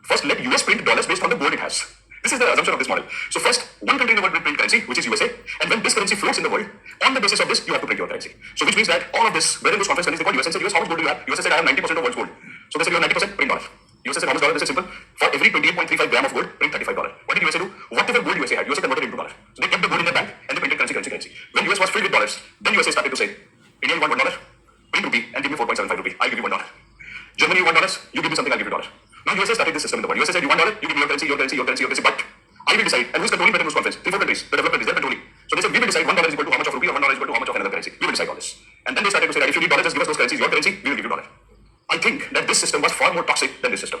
First, let US print dollars based on the gold it has. This is the assumption of this model. So first, one country in the world will print currency, which is USA, and when this currency floats in the world, on the basis of this, you have to print your currency. So which means that all of this, Bretton Woods conference, they call US and said, US, how much gold do you have? USA said, I have 90% of world's gold. So they said, you have 90%, print dollar. USA said, how much dollar? This is simple. For every 28.35 gram of gold, print $35. What did USA do? Whatever gold USA had, USA converted into dollar. So they kept the gold in their bank and they printed currency. When US was filled with dollars, then USA started to say, India, you want $1? Print rupee and give me 4.75 rupee. I'll give you $1. Germany, you want dollars? You give me something, I'll give you $1. Now USA started this system in the world. USA said, you want $1? You give me your currency, your currency, your currency, your currency. But I will decide. And who's controlling Bretton Woods conference? 3-4 countries. The developed countries, they're controlling. So they said, we will decide $1 is equal to how much of rupee or $1 is equal to how much of another currency. We will decide all this. And then they started to say that if you need dollars, just give us those currencies, your currency, we will give you $1. I think that this system was far more toxic than this system.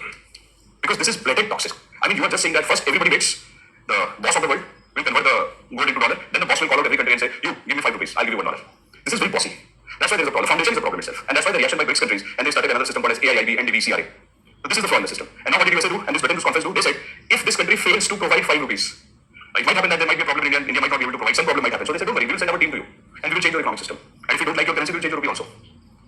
Because this is blatant toxic. I mean, you are just saying that first everybody waits, the boss of the world will convert the gold into dollar, then the boss will call out every country and say, you give me 5 rupees, I'll give you $1. This is very bossy. That's why there's a problem. The foundation is the problem itself. And that's why the reaction by BRICS countries, and they started another system called as AIIB, NDV, CRA. So this is the flaw in the system. And now what did USA do? And this Bretton Woods conference do? They said, if this country fails to provide 5 rupees, it might happen that there might be a problem in India, India might not be able to provide, some problem might happen. So they said, don't worry, we will send our team to you. And we will change your economic system. And if you don't like your currency, we will change your rupee also.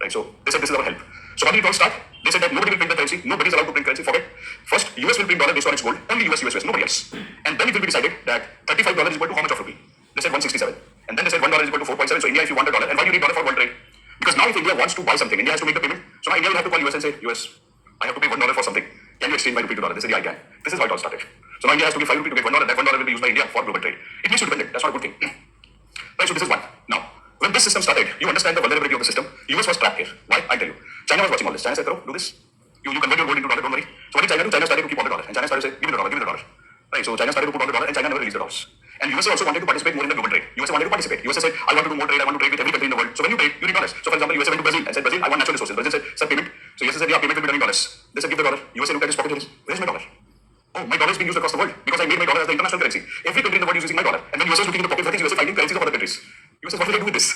Right? So they said, this is our help. So how did it all start? They said that nobody will print the currency, nobody is allowed to print currency, forget. First, US will print dollar based on its gold, only US, nobody else. And then it will be decided that $35 is equal to how much of rupee? They said 167. And then they said $1 is equal to 4.7. So India, if you want $1, and why do you need dollar for world trade? Because now if India wants to buy something, India has to make the payment. So now India will have to call US and say, US, I have to pay $1 for something. Can you exchange my rupee to dollar? They said, yeah, I can. This is how it all started. So now India has to give 5 rupee to get $1. That $1 will be used by India for global trade. It needs to depend. That's not a good thing. Right, so this is one. Now, when this system started, you understand the vulnerability of the system. US was trapped here. Why? I tell you. China was watching all this. China said, do this. You convert your gold into dollar, don't worry. So what did China do? China started to keep all the dollar. And China started to say, give me the dollar, give me the dollar. Right, so China started to put all the dollar and China never released the dollars. And USA also wanted to participate more in the global trade. USA wanted to participate. USA said, I want to do more trade, I want to trade with every country in the world. So when you trade, you need dollars. So for example, USA went to Brazil and said, Brazil, I want natural resources. Brazil said, sir, payment. So USA said, yeah, payment will be done in dollars. They said, give the dollar. USA looked at his pocket and said, where's my dollar? Oh, my dollar is being used across the world because I made my dollar as the international currency. Every country in the world is using my dollar. And then USA is looking in the pocket, what is USA finding currencies of other countries? USA said, what will I do with this?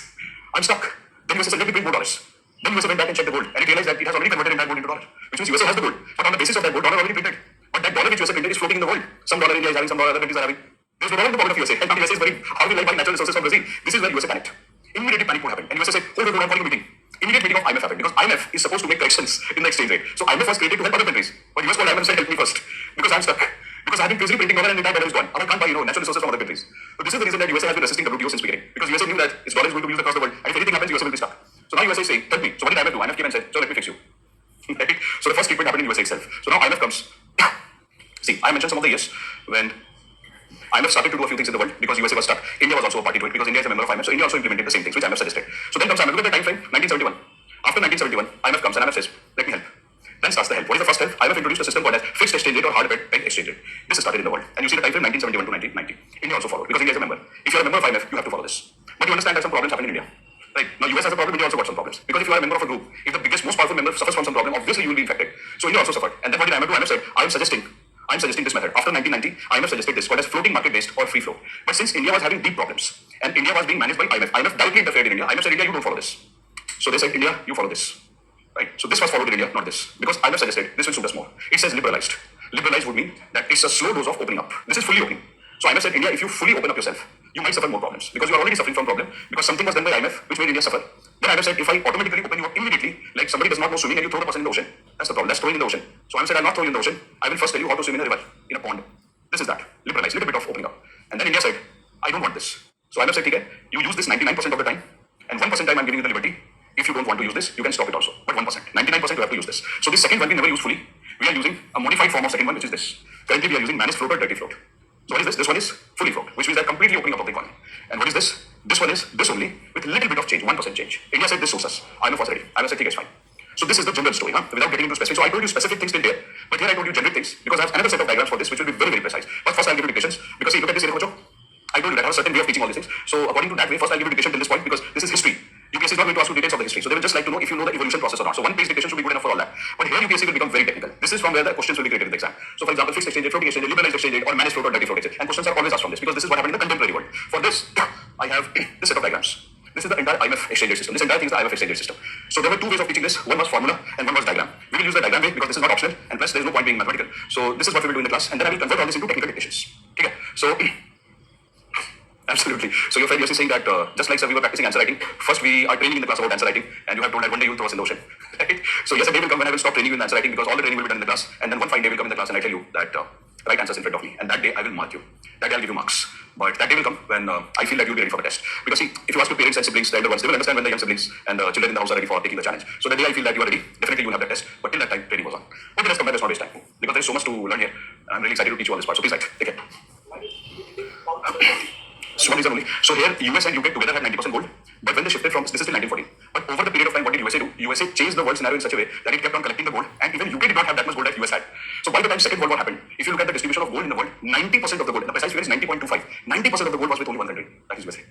I'm stuck. Then USA said, let me print more dollars. Then USA went back and checked the gold and it realized that it has already converted entire gold into dollar. Which means USA has the gold. But on the basis of that gold, dollar already printed. But that dollar which USA printed is floating in the world. Some dollar India is having, some dollar other countries are having. There's no dollar in the pocket of USA. And now USA is worried, how will I buy natural resources from Brazil? This is where USA panicked. Immediately panic would happen. And USA said, hold on, I'm calling a meeting. Immediate meeting of IMF happened because IMF is supposed to make corrections in the exchange rate. So IMF was created to help other countries. But US called IMF and said, help me first. Because I'm stuck. Because I've been crazily printing dollar and the entire dollar is gone. And I can't buy, natural resources from other countries. So this is the reason that USA has been resisting WTO since beginning. Because USA knew that its dollar is going to be used across the world. And if anything happens, USA will be stuck. So now USA is saying, help me. So what did IMF do? IMF came and said, so let me fix you. Right? So the first treatment happened in USA itself. So now IMF comes. See, I mentioned some of the years when IMF started to do a few things in the world because USA was stuck. India was also a party to it because India is a member of IMF. So India also implemented the same things which IMF suggested. So then comes IMF. Look at the time frame, 1971. After 1971, IMF comes and IMF says, let me help. Then starts the help. What is the first help? IMF introduced a system called as fixed exchange rate or hard peg exchange rate. This is started in the world. And you see the time frame 1971 to 1990. India also followed because India is a member. If you are a member of IMF, you have to follow this. But you understand that some problems happen in India. Right? Now US has a problem, India also got some problems. Because if you are a member of a group, if the biggest, most powerful member suffers from some problem, obviously you will be infected. So India also suffered. And then what did IMF do? IMF said, I'm suggesting this method. After 1990, IMF suggested this called as floating market based or free float. But since India was having deep problems and India was being managed by IMF, IMF directly interfered in India. IMF said, India, you don't follow this. So they said, India, you follow this. Right? So this was followed in India, not this. Because IMF suggested this will suit us more. It says liberalized. Liberalized would mean that it's a slow dose of opening up. This is fully opening. So IMF said, India, if you fully open up yourself, you might suffer more problems because you are already suffering from problem because something was done by IMF which made India suffer. Then IMF said, if I automatically open you up immediately, like somebody does not know swimming and you throw the person in the ocean, that's the problem. That's throwing in the ocean. So IMF said, I'll not throw you in the ocean. I will first tell you how to swim in a river, in a pond. This is that. Liberalized, little bit of opening up. And then India said, I don't want this. So IMF said, okay, you use this 99% of the time, and 1% time I'm giving you the liberty. If you don't want to use this, you can stop it also. But 1%. 99% you have to use this. So this second one we never use fully. We are using a modified form of second one, which is this. Currently we are using managed float or dirty float. So what is this? This one is fully float, which means that completely opening up of the economy. And what is this? This one is this only with little bit of change, 1% change. India said this suits us. IMF was ready. IMF said, okay, it's fine. So this is the general story, without getting into specifics. So I told you specific things till there, but here I told you generic things because I have another set of diagrams for this, which will be very, very precise. But first I'll give you dictations because see, look at this here, I told you that I have a certain way of teaching all these things. So according to that way, first I'll give you dictation till this point because this is history. UPSC is not going to ask you details of the history. So they will just like to know if you know the evolution process or not. So one page dictation should be good enough for all that. But here UPSC will become very technical. This is from where the questions will be created in the exam. So for example, fixed exchange rate, floating exchange rate, liberalized exchange rate, or managed float or dirty float exchange. And questions are always asked from this because this is what happened in the contemporary world. For this, I have this set of diagrams. This is the entire IMF exchange rate system. This entire thing is the IMF exchange rate system. So there were two ways of teaching this. One was formula and one was diagram. We will use the diagram way because this is not optional and plus there is no point being mathematical. So this is what we will do in the class and then I will convert all this into technical dictations. Okay. So Absolutely. So your friend is saying that just like sir, we were practicing answer writing. First, we are training in the class about answer writing, and you have told that one day you will throw us in the ocean. Right? So yes, a day will come when I will stop training you in answer writing because all the training will be done in the class, and then one fine day will come in the class and I tell you that write answers in front of me, and that day I will mark you. That day I'll give you marks. But that day will come when I feel that you'll be ready for the test. Because see, if you ask your parents and siblings, the elder ones, they will understand when the young siblings and children in the house are ready for taking the challenge. So the day I feel that you are ready, definitely you will have that test. But till that time, training goes on. Okay, let's come back. Let's not waste time because there is so much to learn here. I'm really excited to teach you all this part. So please write. Take care. So one reason only. So here, US and UK together had 90% gold, but when they shifted from this is till 1914. But over the period of time, what did USA do? USA changed the world scenario in such a way that it kept on collecting the gold, and even UK did not have that much gold that US had. So by the time Second World War happened, if you look at the distribution of gold in the world, 90% of the gold, the precise figure is 90.25. 90% of the gold was with only one country, that is USA.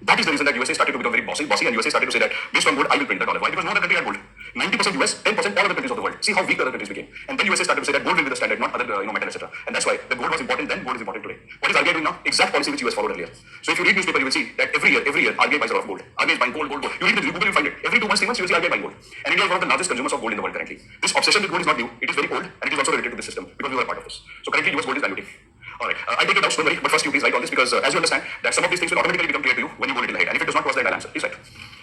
That is the reason that USA started to become very bossy, and USA started to say that based on gold, I will print the dollar. Why? Because no other country had gold. 90% US, 10% all other countries of the world. See how weak the other countries became. And then USA started to say that gold will be the standard, not other metal, etc. And that's why the gold was important then, gold is important today. What is RBI doing now? Exact policy which US followed earlier. So if you read newspaper, you will see that every year, RBI buys a lot of gold. RBI is buying gold. You read it, you Google, you find it. Every 2 months, 3 months, you will see RBI buying gold. And India is one of the largest consumers of gold in the world currently. This obsession with gold is not new. It is very old, and it is also related to this system because we were a part of this. So currently, US gold is diluting. Alright, I take it out, don't worry, but first you please write all this because as you understand that some of these things will automatically become clear to you when you go a little ahead. And if it does not cross that, I'll answer. Please write.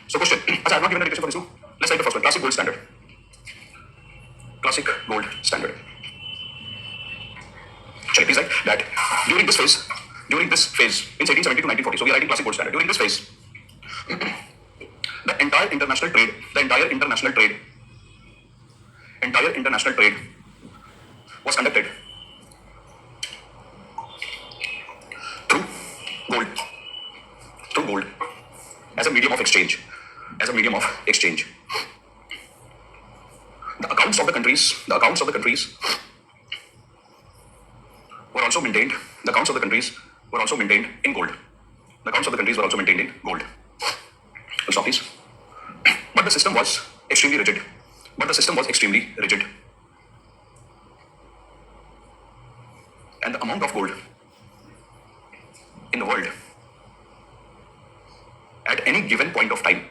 So question. I have not given a dictation for this too. Let's write the first one. Classic gold standard. Classic gold standard. Shall I please write that during this phase in 1870 to 1940, so we are writing classic gold standard. During this phase, the entire international trade was conducted through gold as a medium of exchange. The accounts of the countries were also maintained. The accounts of the countries were also maintained in gold. Full stop, please. But the system was extremely rigid. And the amount of gold in the world at any given point of time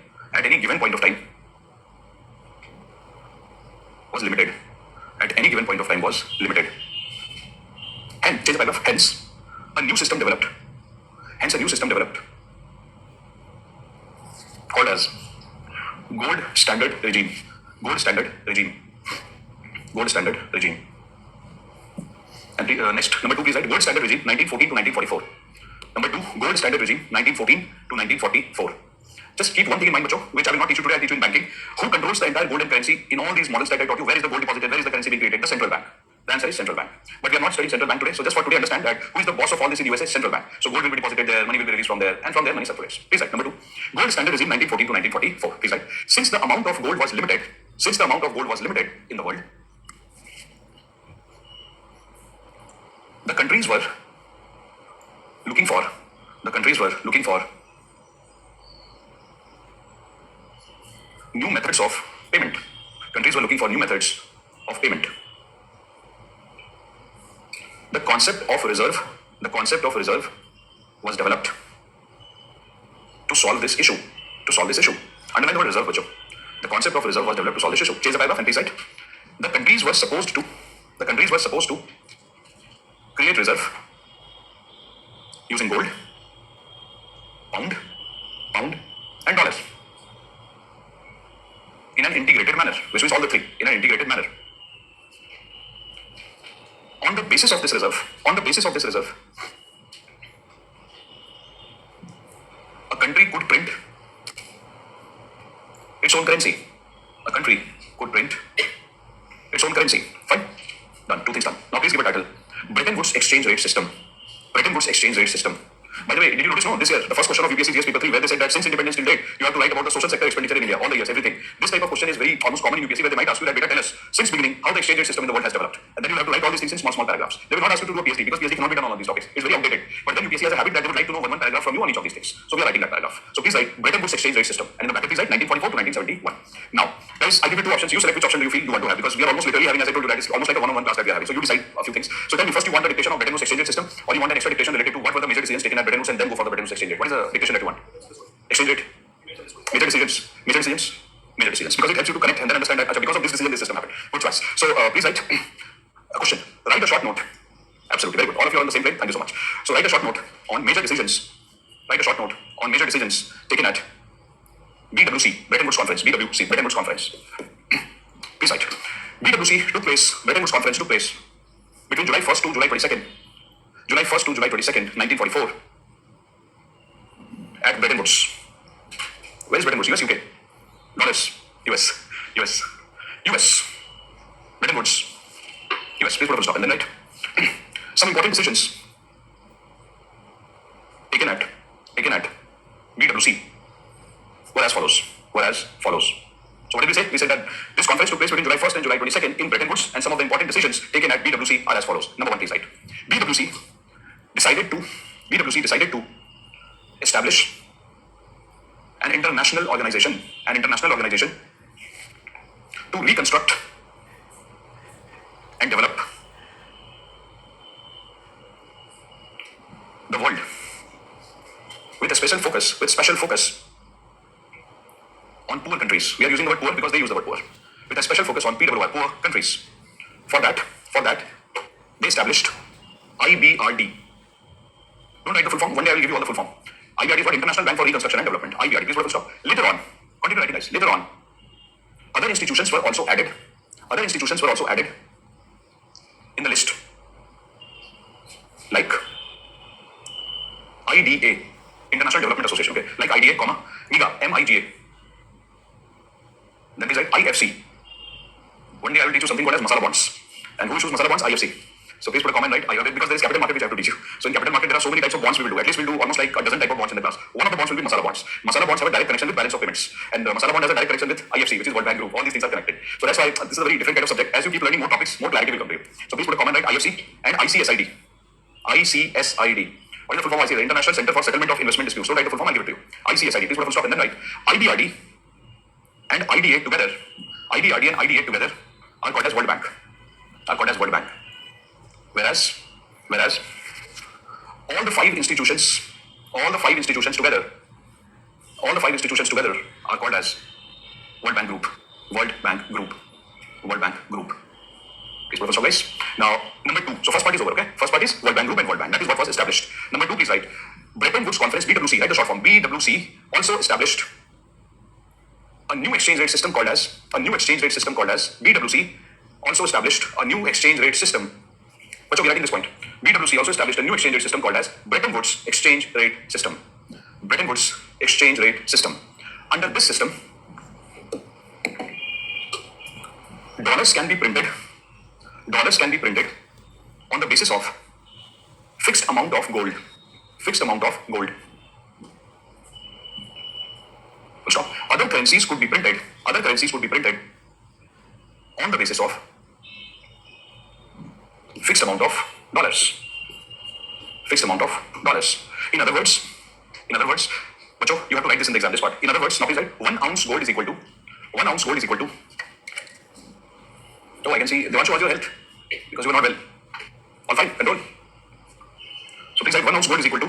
was limited. And change the paragraph. Hence, a new system developed called as gold standard regime. And next, number 2, please write gold standard regime 1914 to 1944. Number 2, gold standard regime 1914 to 1944. Just keep one thing in mind, bacho, which I will not teach you today, I'll teach you in banking. Who controls the entire gold and currency in all these models that I taught you? Where is the gold deposited? Where is the currency being created? The central bank. The answer is central bank. But we are not studying central bank today, so just for today understand that who is the boss of all this in USA? Central bank. So gold will be deposited there, money will be released from there, and from there money circulates. Please write. Number 2, gold standard regime 1914 to 1944. Please write. Since the amount of gold was limited in the world, the countries were looking for new methods of payment. The concept of reserve was developed to solve this issue. Underline the word reserve, bacho. The concept of reserve was developed to solve this issue. Change the paragraph and please write. The countries were supposed to create reserve using gold, pound, and dollars in an integrated manner, which means all the three in an integrated manner. On the basis of this reserve, a country could print its own currency. Fine. Done. 2 things done. Now please give a title. Bretton Woods exchange rate system. By the way, did you notice this year, the first question of UPSC GS paper 3, where they said that since independence till date, you have to write about the social sector expenditure in India, all the years, everything. This type of question is very almost common in UPSC, where they might ask you that, beta, tell us since beginning how the exchange rate system in the world has developed. And then you have to write all these things in small paragraphs. They will not ask you to do a PhD because PhD cannot be done on all these topics. It's very outdated. But then UPSC has a habit that they would like to know one paragraph from you on each of these things. So we are writing that paragraph. So please write Bretton Woods exchange rate system. And in the bracket, please write 1944 to 1971. Now, guys, I give you 2 options. You select which option you feel you want to have because we are almost literally having, as I told you, that it's almost like a one-on-one class that we are having. So you decide a few things. So tell me first, you want the dictation of Bretton Woods exchange rate system, or you want an extra dictation related to what were the major decisions taken at Bretton Woods and then go for the Bretton Woods exchange rate? What is the dictation that you want? Exchange rate? Major decisions. Because it helps you to connect and then understand that because of this decision, this system happened. Good choice. So please write a question. Write a short note. Absolutely, very good. All of you are on the same page. Thank you so much. So write a short note on major decisions write a short note on major decisions taken at BWC, Bretton Woods Conference, BWC, Bretton Woods Conference. Please write. BWC took place, Bretton Woods Conference took place between July 1st to July 22nd, July 1st to July 22nd, 1944 at Bretton Woods. Where is Bretton Woods? US, UK? Dollars. US. Bretton Woods. US. Please put a full stop and then write. Some important decisions taken at BWC were as follows. So what did we say? We said that this conference took place between July 1st and July 22nd in Bretton Woods, and some of the important decisions taken at BWC are as follows. Number one, please write. BWC decided to establish an international organization to reconstruct and develop the world with special focus on poor countries. We are using the word poor because they use the word poor. With a special focus on PWR, poor countries. For that, they established IBRD. Don't write the full form. One day I will give you all the full form. IBRD is for International Bank for Reconstruction and Development. IBRD. Please put a full stop. Later on, continue writing, guys. Later on, other institutions were also added in the list, like IDA, International Development Association. Okay, like IDA, MIGA, MIGA. Then please write IFC. One day I will teach you something called as masala bonds. And who issues masala bonds? IFC. So please put a comment, right? Because there is capital market which I have to teach you. So in capital market there are so many types of bonds we will do. At least we'll do almost like a dozen type of bonds in the class. One of the bonds will be masala bonds. Masala bonds have a direct connection with balance of payments. And masala bond has a direct connection with IFC, which is World Bank Group. All these things are connected. So that's why this is a very different kind of subject. As you keep learning more topics, more clarity will come to you. So please put a comment, right? IFC and ICSID. ICSID. What is the full form? ICSID, International Center for Settlement of Investment Disputes. So write the full form, I'll give it to you. ICSID. Please put a full stop and then write. IBRD and IDA together. IBRD and IDA together are called as World Bank. Whereas all the five institutions together are called as World Bank Group. Please put a stop, guys. Now, number two. So first part is over, okay? First part is World Bank Group and World Bank. That is what was established. Number two, please write. Bretton Woods Conference, BWC, write the short form. BWC also established a new exchange rate system called as BWC also established a new exchange rate system. But you're writing this point. BWC also established a new exchange rate system called as Bretton Woods Exchange Rate System. Under this system, dollars can be printed on the basis of fixed amount of gold. Stop. Other currencies could be printed on the basis of fixed amount of dollars. In other words, Bacho, you have to write this in the exam, this part. In other words, now please write 1 ounce gold is equal to. Oh, I can see, Devanshu, how's your health? Because you are not well. All fine, control. So please write 1 ounce gold is equal to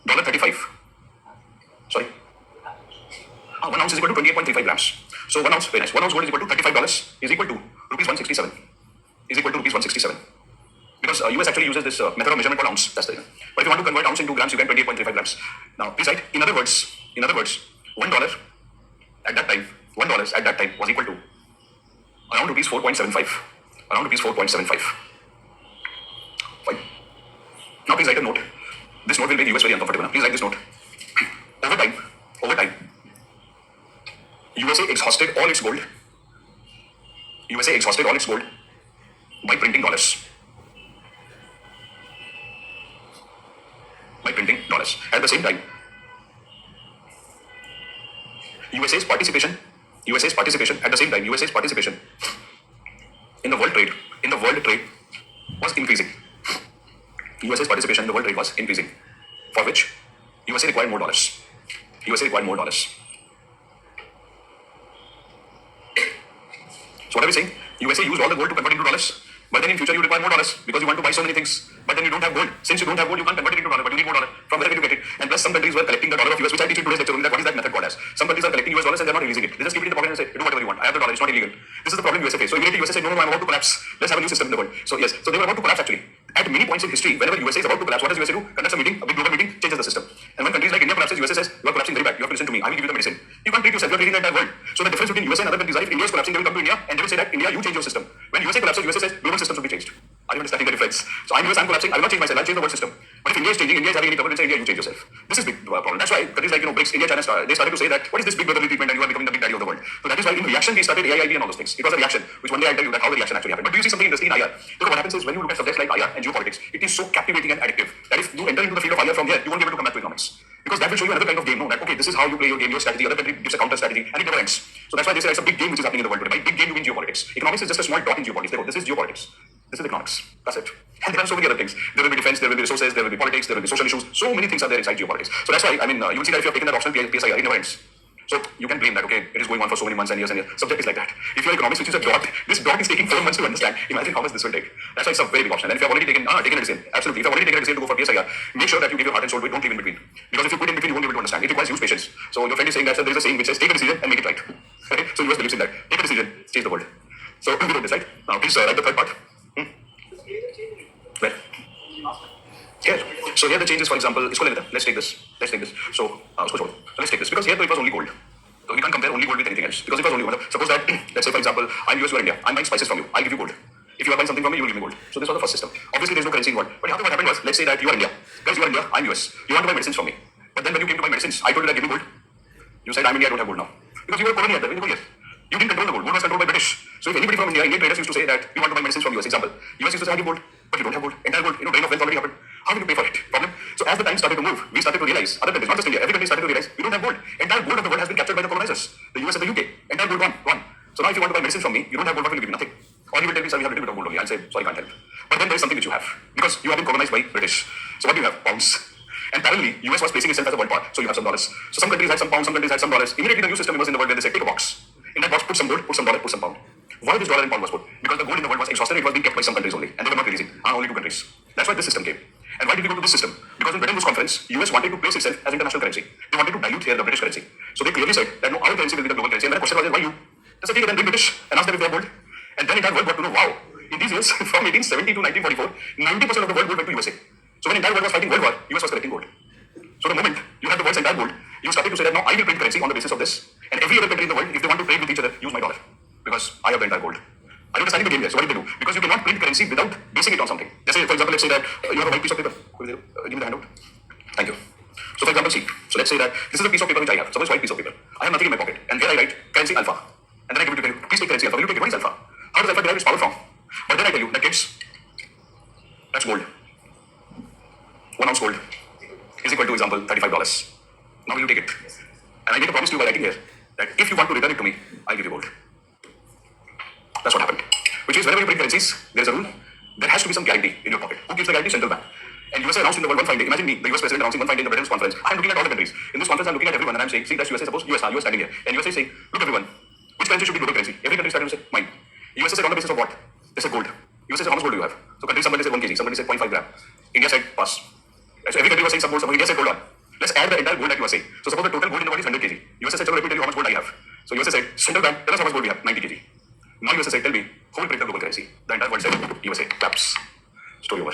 $35. Sorry. 1 ounce is equal to 28.35 grams. So 1 ounce, very nice. 1 ounce gold is equal to $35 is equal to rupees 167. Because US actually uses this method of measurement called ounce. That's the reason. But if you want to convert ounce into grams, you get 28.35 grams. Now, please write. In other words, $1 at that time was equal to around rupees 4.75. Fine. Now, please write a note. This note will make US very uncomfortable. Please write this note. Over time, USA exhausted all its gold by printing dollars. At the same time, USA's participation in the world trade was increasing. USA's participation in the world trade was increasing, for which USA required more dollars. So what are we saying? USA used all the gold to convert into dollars, but then in future you require more dollars because you want to buy so many things, but then you don't have gold. Since you don't have gold, you can't convert it into dollar, but you need more dollar. From where can you get it? And plus some countries were collecting the dollar of US, which I teach in today's lecture only, that what is that method called as. Some countries are collecting US dollars and they're not releasing it. They just keep it in the pocket and say, do whatever you want. I have the dollar, it's not illegal. This is the problem USA faced. So immediately USA said, no, I'm about to collapse. Let's have a new system in the world. So yes, so they were about to collapse actually. At many points in history, whenever USA is about to collapse, what does USA do? Conducts a meeting, a big global meeting, changes the system. And when countries like India collapses, the entire world. So the difference between USA and other countries are if India is collapsing, they will come to India and they will say that India, you change your system. When USA collapses, USA says global systems will be changed. Are you understanding the difference? So I'm US, I'm collapsing, I will not change myself, I'll change the world system. But if India is changing, India is having any trouble, then say India, you change yourself. This is big problem. That's why countries like BRICS, India, China, they started to say that what is this big brotherly treatment and you are becoming the big daddy of the world. So that is why in reaction we started AIIB and all those things. It was a reaction, which one day I'll tell you that how the reaction actually happened. But do you see something interesting in IR? So what happens is when you look at subjects like IR and geopolitics, it is so captivating and addictive that if you enter into the field of IR from here, you won't be able to come back to economics. Because that will show you another kind of game, no? That okay, this is how you play your game, your strategy, other country gives a counter strategy, and it never ends. So that's why they say it's a big game which is happening in the world today. By big game you mean geopolitics. Economics is just a small dot in geopolitics. This is geopolitics. This is economics. That's it. And there are so many other things. There will be defense, there will be resources, there will be politics, there will be social issues. So many things are there inside geopolitics. So that's why, you will see that if you have taken that option, PSI, it never ends. So you can blame that, okay, it is going on for so many months and years and years. Subject is like that. If you are economics, which is a dot, this dot is taking 4 months to understand. Imagine how much this will take. That's why it's a very big option. And if you have already taken a decision, absolutely. If you have already taken a decision to go for PSIR, make sure that you give your heart and soul to it. Don't leave in between. Because if you quit in between, you won't be able to understand. It requires huge patience. So your friend is saying that there is a saying which says, take a decision and make it right. Okay? So US believes in that. Take a decision, change the world. So we wrote this, right? Now please write the third part. Where? Here. So here the changes, for example, let's take this. So let's take this because here though it was only gold. So we can't compare only gold with anything else because it was only gold. Suppose that let's say for example I'm US, you are India. I'm buying spices from you. I'll give you gold. If you are buying something from me, you will give me gold. So this was the first system. Obviously there is no currency involved. But what happened was, let's say that you are India. Guys, you are India. I'm US. You want to buy medicines from me. But then when you came to buy medicines, I told you that give me gold. You said I'm India. I don't have gold now because you were a colony at that. You didn't control the gold. Gold was controlled by British. So if anybody from India, Indian traders used to say that we want to buy medicines from US. Example, US used to say I give gold, but you don't have gold. Entire gold, drain of wealth already happened. How will you pay for it? Problem. So as the time started to move, we started to realize, other countries, not just India, every country started to realize we don't have gold. Entire gold of the world has been captured by the colonizers, the US and the UK. Entire gold gone. So now if you want to buy medicine from me, you don't have gold, what will you give me? Nothing. Or you will tell me, sir, we have a little bit of gold only. I'll say, sorry, can't help. But then there is something which you have, because you have been colonized by British. So what do you have? Pounds. And parallelly, US was placing itself as a world power, so you have some dollars. So some countries had some pounds, some countries had some dollars. Immediately the new system was in the world where they said, take a box. In that box, put some gold, put some dollar, put some pound. Why this dollar and pound was put? Because the gold in the world was exhausted, it was being kept by some countries only, and they were not releasing. Only 2 countries. That's why this system came. And why did we go to this system? Because in Bretton Woods Conference, US wanted to place itself as international currency. They wanted to dilute here the British currency. So they clearly said that no, our currency will be the global currency. And then the question was, why you? Just take it and bring British and ask them if they have gold. And then entire world got to know, wow, in these years, from 1870 to 1944, 90% of the world gold went to USA. So when entire world was fighting World War, US was collecting gold. So the moment you have the world's entire gold, you started to say that now I will print currency on the basis of this. And every other country in the world, if they want to trade with each other, use my dollar. Because I have the entire gold. Are you understanding the game here? So what did they do? Because you cannot print currency without basing it on something. Let's say, for example, let's say that you have a white piece of paper. Give me the handout. Thank you. So for example, see. So let's say that this is a piece of paper which I have. Suppose white piece of paper. I have nothing in my pocket. And there I write currency alpha. And then I give it to you. Please take currency alpha. Will you take it? What is alpha? How does alpha derive its power from? But then I tell you that kids, that's gold. 1 ounce gold is equal to example $35. Now will you take it? And I make a promise to you by writing here that if you want to return it to me, I'll give you gold. That's what happened. Which is whenever you print currencies, there is a rule. There has to be some guarantee in your pocket. Who gives the guarantee? Central bank. And USA announced in the world one fine day. Imagine me, the US president announcing one fine day in the Bretton Woods conference. I'm looking at all the countries. In this conference, I'm looking at everyone and I'm saying, see, that's USA. Suppose US standing here. And USA is saying, look everyone, which currency should be global currency? Every country started to say, mine. USA said on the basis of what? They said gold. USA said how much gold do you have? So country somebody said 1 kg, somebody said 0.5 gram. India said pass. So every country was saying some gold, India said gold on. Let's add the entire gold that you are saying. So suppose the total gold in the world is 100 kg. USA said, let me tell you how much gold I have. So USA said, central bank, tell us how much gold we have, 90 kg. Now USA said, tell me, who will print the global currency? The entire world said, USA, claps. Story over.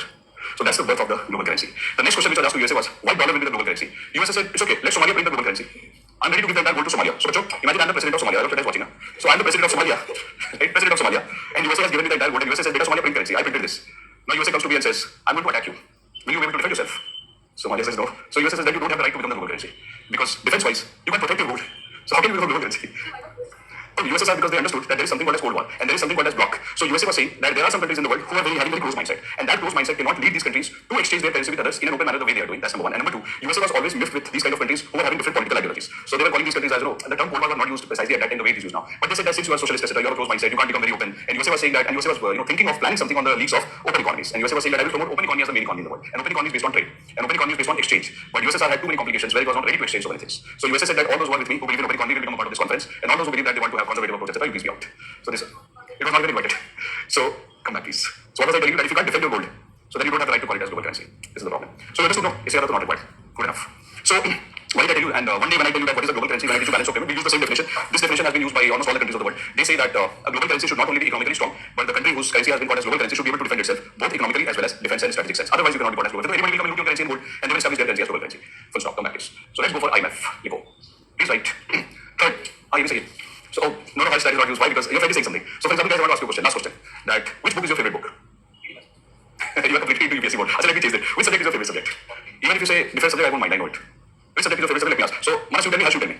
So that's the birth of the global currency. The next question which was asked to USA was, why dollar will be the global currency? USA said, it's okay, let Somalia print the global currency. I'm ready to give the entire gold to Somalia. So imagine I'm the president of Somalia. I don't know if watching now. So I'm the president of Somalia, right? President of Somalia. And USA has given me the entire gold. And USA says, because Somalia print currency, I printed this. Now USA comes to me and says, I'm going to attack you. Will you be able to defend yourself? Somalia says no. So USA says that you don't have the right to become the global currency. Because defense-wise, you can protect your gold. So how can you become global currency? The USA said because they understood that there is something called as Cold War and there is something called as block. So USA was saying that there are some countries in the world who are having very close mindset, and that close mindset cannot lead these countries to exchange their currency with others in an open manner the way they are doing. That's number one. And number two, USA was always miffed with these kind of countries who are having different political ideologies. So they were calling these countries as the term Cold War was not used precisely at that time the way it is used now. But they said that since you are socialist, etc., you have a close mindset, you can't become very open. And USA was saying that, and USA was thinking of planning something on the leagues of open economies. And USA was saying that I will promote open economy as the main economy in the world. And open economy is based on trade. And open economy is based on exchange. But USSR had too many complications where it was not ready to exchange so many things. So USA said that all those who are with me who believe in open economy will become a part of this conference, and all those who believe that they want to have conservative approach, etc., you please be out. So this, it was not even invited. So come back, please. So what was I telling you? That if you can't defend your gold, so then you don't have the right to call it as global currency. This is the problem. So you understood? No, is not required. Good enough. So why did I tell you? And one day when I tell you that what is a global currency, when I teach you balance of payment, we use the same definition. This definition has been used by almost all the countries of the world. They say that a global currency should not only be economically strong, but the country whose currency has been called as global currency should be able to defend itself both economically as well as defense and strategic sense. Otherwise, you cannot be called as global. Anybody will come and look your currency in gold and they will establish their currency as global currency. Full stop. Come back, please. So let's go for IMF. Lipo. Please write. Third, You say it. So, no, Harsh, that is not used. Why? Because your friend is saying something. So, for example, guys, I want to ask you a question. Last question. That which book is your favorite book? You are completely into UPSC mode. So let me change that. Which subject is your favorite subject? Even if you say different subject, I won't mind. I know it. Which subject is your favorite subject? Let me ask. So, Manas, you tell me. Harsh, you tell me.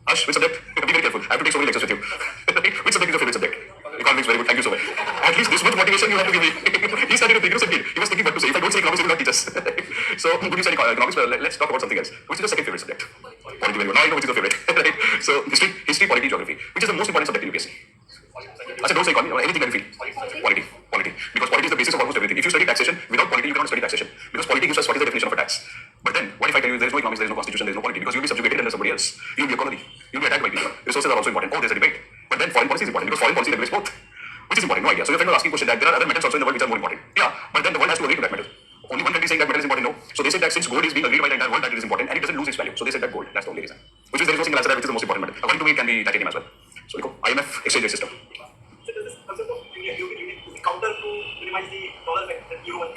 Harsh, which subject? Be very careful. I have to take so many lectures with you. Which subject is your favorite subject? Economics, very good. Thank you so much. At least this much motivation you have to give me. He started to think. He was thinking what to say. If I don't say economics, he will not teach us. So, good you said economics, but let's talk about something else. Which is your second favorite subject? Polity, very good. Now I know which is your favorite. Right? So, history, polity, geography. Which is the most important subject in UPSC? Achha, don't say economy or anything that you feel. Polity. Because polity is the basis of almost everything. If you study taxation, without polity, you cannot study taxation. Because polity gives us what is the definition of a tax. But then, what if I tell you there is no economics, there is no constitution, there is no polity? Because you will be subjugated under somebody else. You will be a colony. You will be attacked by people. Resources are also important. Oh, there's a debate. But then foreign policy is important because foreign policy regulates both. Which is important? No idea. So your friend was asking a question that there are other metals also in the world which are more important. Yeah, but then the world has to agree to that metal. Only one country saying that metal is important, no. So they said that since gold is being agreed by the entire world that it is important and it doesn't lose its value. So they said that gold, that's the only reason. Which is there is no single answer that which is the most important metal. According to me, it can be titanium as well. So IMF exchange rate system. So does this concept of unit counter to minimize the dollar effect that euro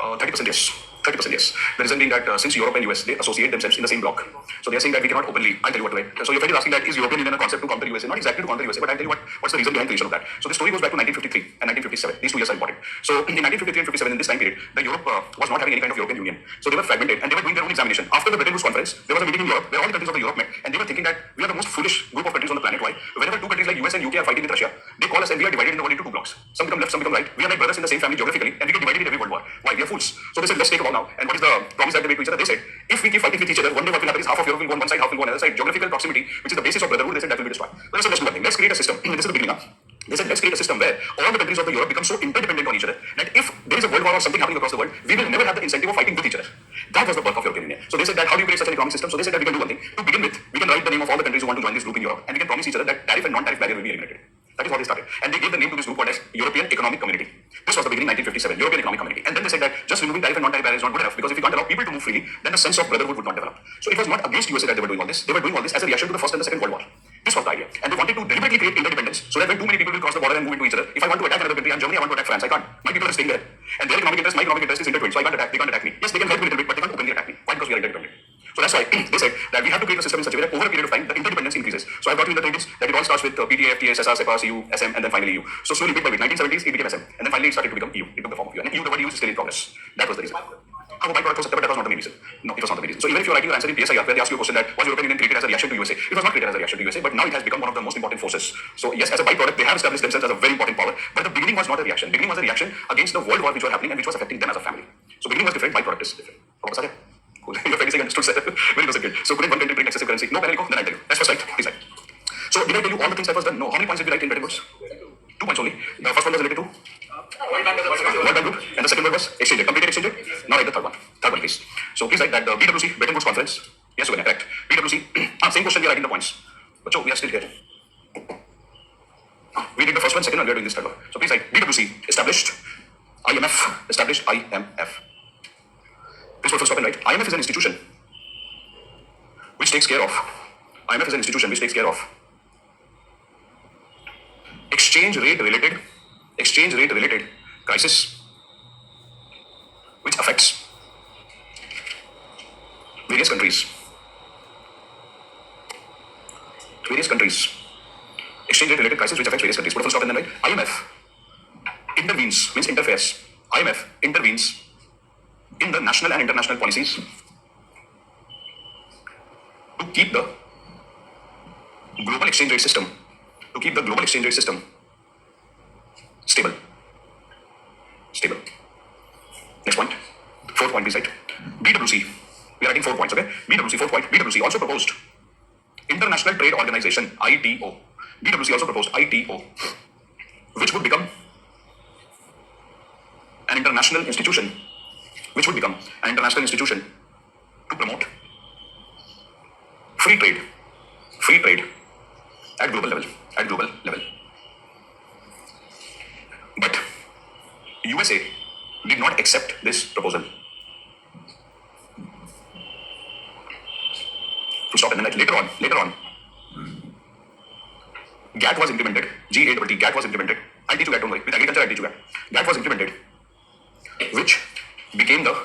30% yes. 30% yes. The reason being that since Europe and US, they associate themselves in the same block. So they are saying that we cannot openly. I'll tell you what to write. So your friend is asking that is European Union a concept to counter USA? Not exactly to counter USA, but I'll tell you what's the reason behind creation of that. So the story goes back to 1953 and 1957. These 2 years are important. So in 1953 and 57, in this time period, the Europe was not having any kind of European Union. So they were fragmented and they were doing their own examination. After the Bretton Woods conference, there was a meeting in Europe where all the countries of the Europe met and they were thinking that we are the most foolish group of countries on the planet. Why? Whenever two countries like US and UK are fighting with Russia, they call us and we are divided in the world into 2 blocks. Some become left, some become right. We are like brothers in the same family geographically and we get divided in every world war. Why? We are fools. So they said, let's take a vow now. And what is the promise that they made to each other? They said, if we keep fighting with each other, one day what will happen is half of Europe will go on one side, half will go on the other side. Geographical proximity, which is the basis of brotherhood, they said that will be destroyed. So they said, let's do one thing. Let's create a system. This is the beginning. They said, let's create a system where all the countries of the Europe become so interdependent on each other that if there is a world war or something happening across the world, we will never have the incentive of fighting with each other. That was the birth of European Union. So they said that how do you create such an economic system? So they said that we can do one thing. To begin with, we can write the name of all the countries who want to join this group in Europe and we can promise each other that tariff and non-tariff barrier will be eliminated. That is how they started. And they gave the name to this group called as European Economic Community. This was the beginning 1957, European Economic Community. And then they said that just removing tariff and non-tariff barrier is not good enough because if we can't allow people to move freely, then the sense of brotherhood would not develop. So it was not against USA that they were doing all this. They were doing all this as a reaction to the First and the Second World War. This was the idea. And they wanted to deliberately create interdependence so that when too many people will cross the border and move into each other, if I want to attack another country and Germany, I want to attack France, I can't. My people are staying there. And their economic interest, my economic interest is intertwined, so I can't attack, they can't attack me. Yes, they can help me a little bit, but they can't openly attack me. Why? Because we are interdependent. So that's why they said that we have to create a system in such a way that over a period of time, the interdependence increases. So I've got you in the tables that it all starts with PTA, FTA, SSR, SEPA, CU, SM, and then finally EU. So slowly bit by bit, 1970s, it became SM. And then finally it started to become EU. It took the form of EU. And EU, the word EU is still in progress. That was the reason. How a byproduct was but that was not the main reason. No, it was not the main reason. So even if you're writing your answer in PSIR, where they ask you a question that was European Union created as a reaction to USA, it was not created as a reaction to USA, but now it has become one of the most important forces. So yes, as a byproduct, they have established themselves as a very important power, but the beginning was not a reaction. Beginning was a reaction against the world war which was happening and which was affecting them as a family. So beginning was different, byproduct is different. Cool. Your friend is saying understood, sir. Very good. So couldn't one country print excessive currency? No, then I'll tell you. That's first right. Please right. So did I tell you all the things that was done? No. How many points did we write in Bretton Woods? 2 points only. The first one was related to World Bank Group, and the second one was exchange rate. Completed exchange rate. Now write the third one. Third one, please. So please write that the BWC, Bretton Woods Conference. Yes, you can correct. BWC. Same question we are writing the points. But we are still here. We did the first one, second one, we are doing this third one. So please write BWC established. IMF established. IMF. This was stop and write. IMF is an institution which takes care of. IMF is an institution which takes care of exchange rate related crisis which affects various countries. Exchange rate related crisis which affects various countries. Put a full stop and then write. IMF intervenes, means interferes. IMF intervenes in the national and international policies to keep the global exchange rate system stable. Next point. Fourth point, please write. BWC. We are writing 4 points, okay? BWC, fourth point. BWC also proposed International Trade Organization, ITO. BWC also proposed ITO, which would become an international institution to promote free trade at global level. But USA did not accept this proposal. To stop and then later on, GATT was implemented. G8T, GATT was implemented. I'll teach you GATT, don't worry. With agriculture, I'll teach you GATT. GATT was implemented, which became the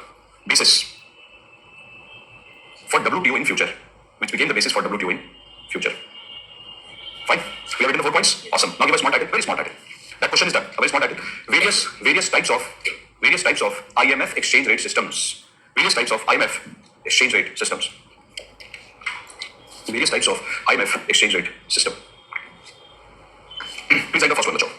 basis for WTO in future. Fine. We have written the 4 points. Awesome. Now give a small title. Very small title. That question is done. A very small title. Various types of IMF exchange rate systems. Various types of IMF exchange rate systems. Various types of IMF exchange rate system. Please write the first one, Lacho.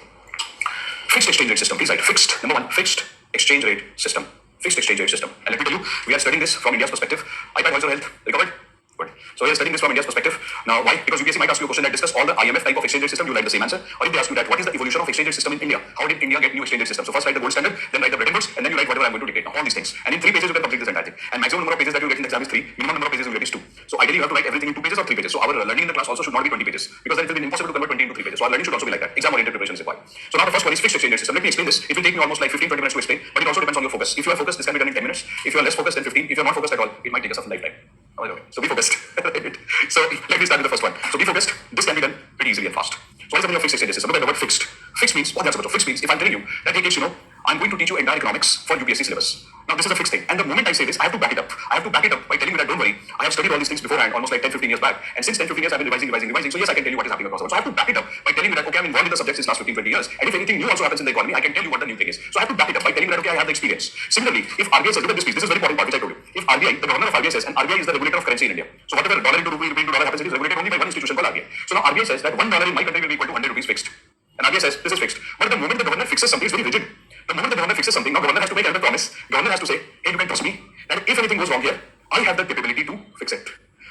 Fixed exchange rate system. Please write fixed. Number 1, fixed exchange rate system. Fixed exchange rate system. And let me tell you, we are studying this from India's perspective. iPad Voice Health recovered. Good. So we are studying this from India's perspective. Now, why? Because UPSC might ask you a question that discuss all the IMF type of exchange rate system. You write the same answer. Or if they ask you that, what is the evolution of exchange rate system in India? How did India get new exchange rate system? So first write the gold standard, then write the Bretton Woods, and then you write whatever I'm going to dictate. Now, all these things. And in 3 pages you can complete this entire thing. And maximum number of pages that you get in the exam is 3. Minimum number of pages you get is 2. So ideally you have to write everything in 2 pages or 3 pages. So our learning in the class also should not be 20 pages, because then it will be impossible to convert 20 into 3 pages. So our learning should also be like that. Exam oriented preparation is required. So now the first one is fixed exchange rate system. Let me explain this. It will take me almost like 15-20 minutes to explain, but it also depends on your focus. If you are focused, this can be done in 10 minutes. If you are less focused, then 15. If you are not focused at all, it might take us a lifetime. So be focused. So let me start with the first one. So be focused. This can be done pretty easily and fast. So what is the meaning of fixed exchange system? Look at the word fixed. Fixed means what? Fixed means if I'm telling you that hey, kids, I'm going to teach you entire economics for UPSC syllabus. Now this is a fixed thing, and the moment I say this, I have to back it up. I have to back it up by telling you that don't worry, I have studied all these things beforehand, almost like 10-15 years back, and since 10-15 years I've been revising. So yes, I can tell you what is happening across the world. So I have to back it up by telling you that okay, I'm involved in the subject since last 15-20 years, and if anything new also happens in the economy, I can tell you what the new thing is. So I have to back it up by telling you that okay, I have the experience. Similarly, if RBI says, look at this piece, this is very important part which I told you. If RBI, the governor of RBI says, and RBI is the regulator of currency in India. So whatever dollar into rupee, rupee into dollar happens, it is regulated only by one institution called RBI. So now RBI says that $1 in my country will be equal to 100 rupees fixed. And RBI says this is fixed. But the moment the governor fixes something, it's very rigid. The moment the governor fixes something, now governor has to make another promise. Governor has to say, hey, you can trust me that if anything goes wrong here, I have the capability to fix it.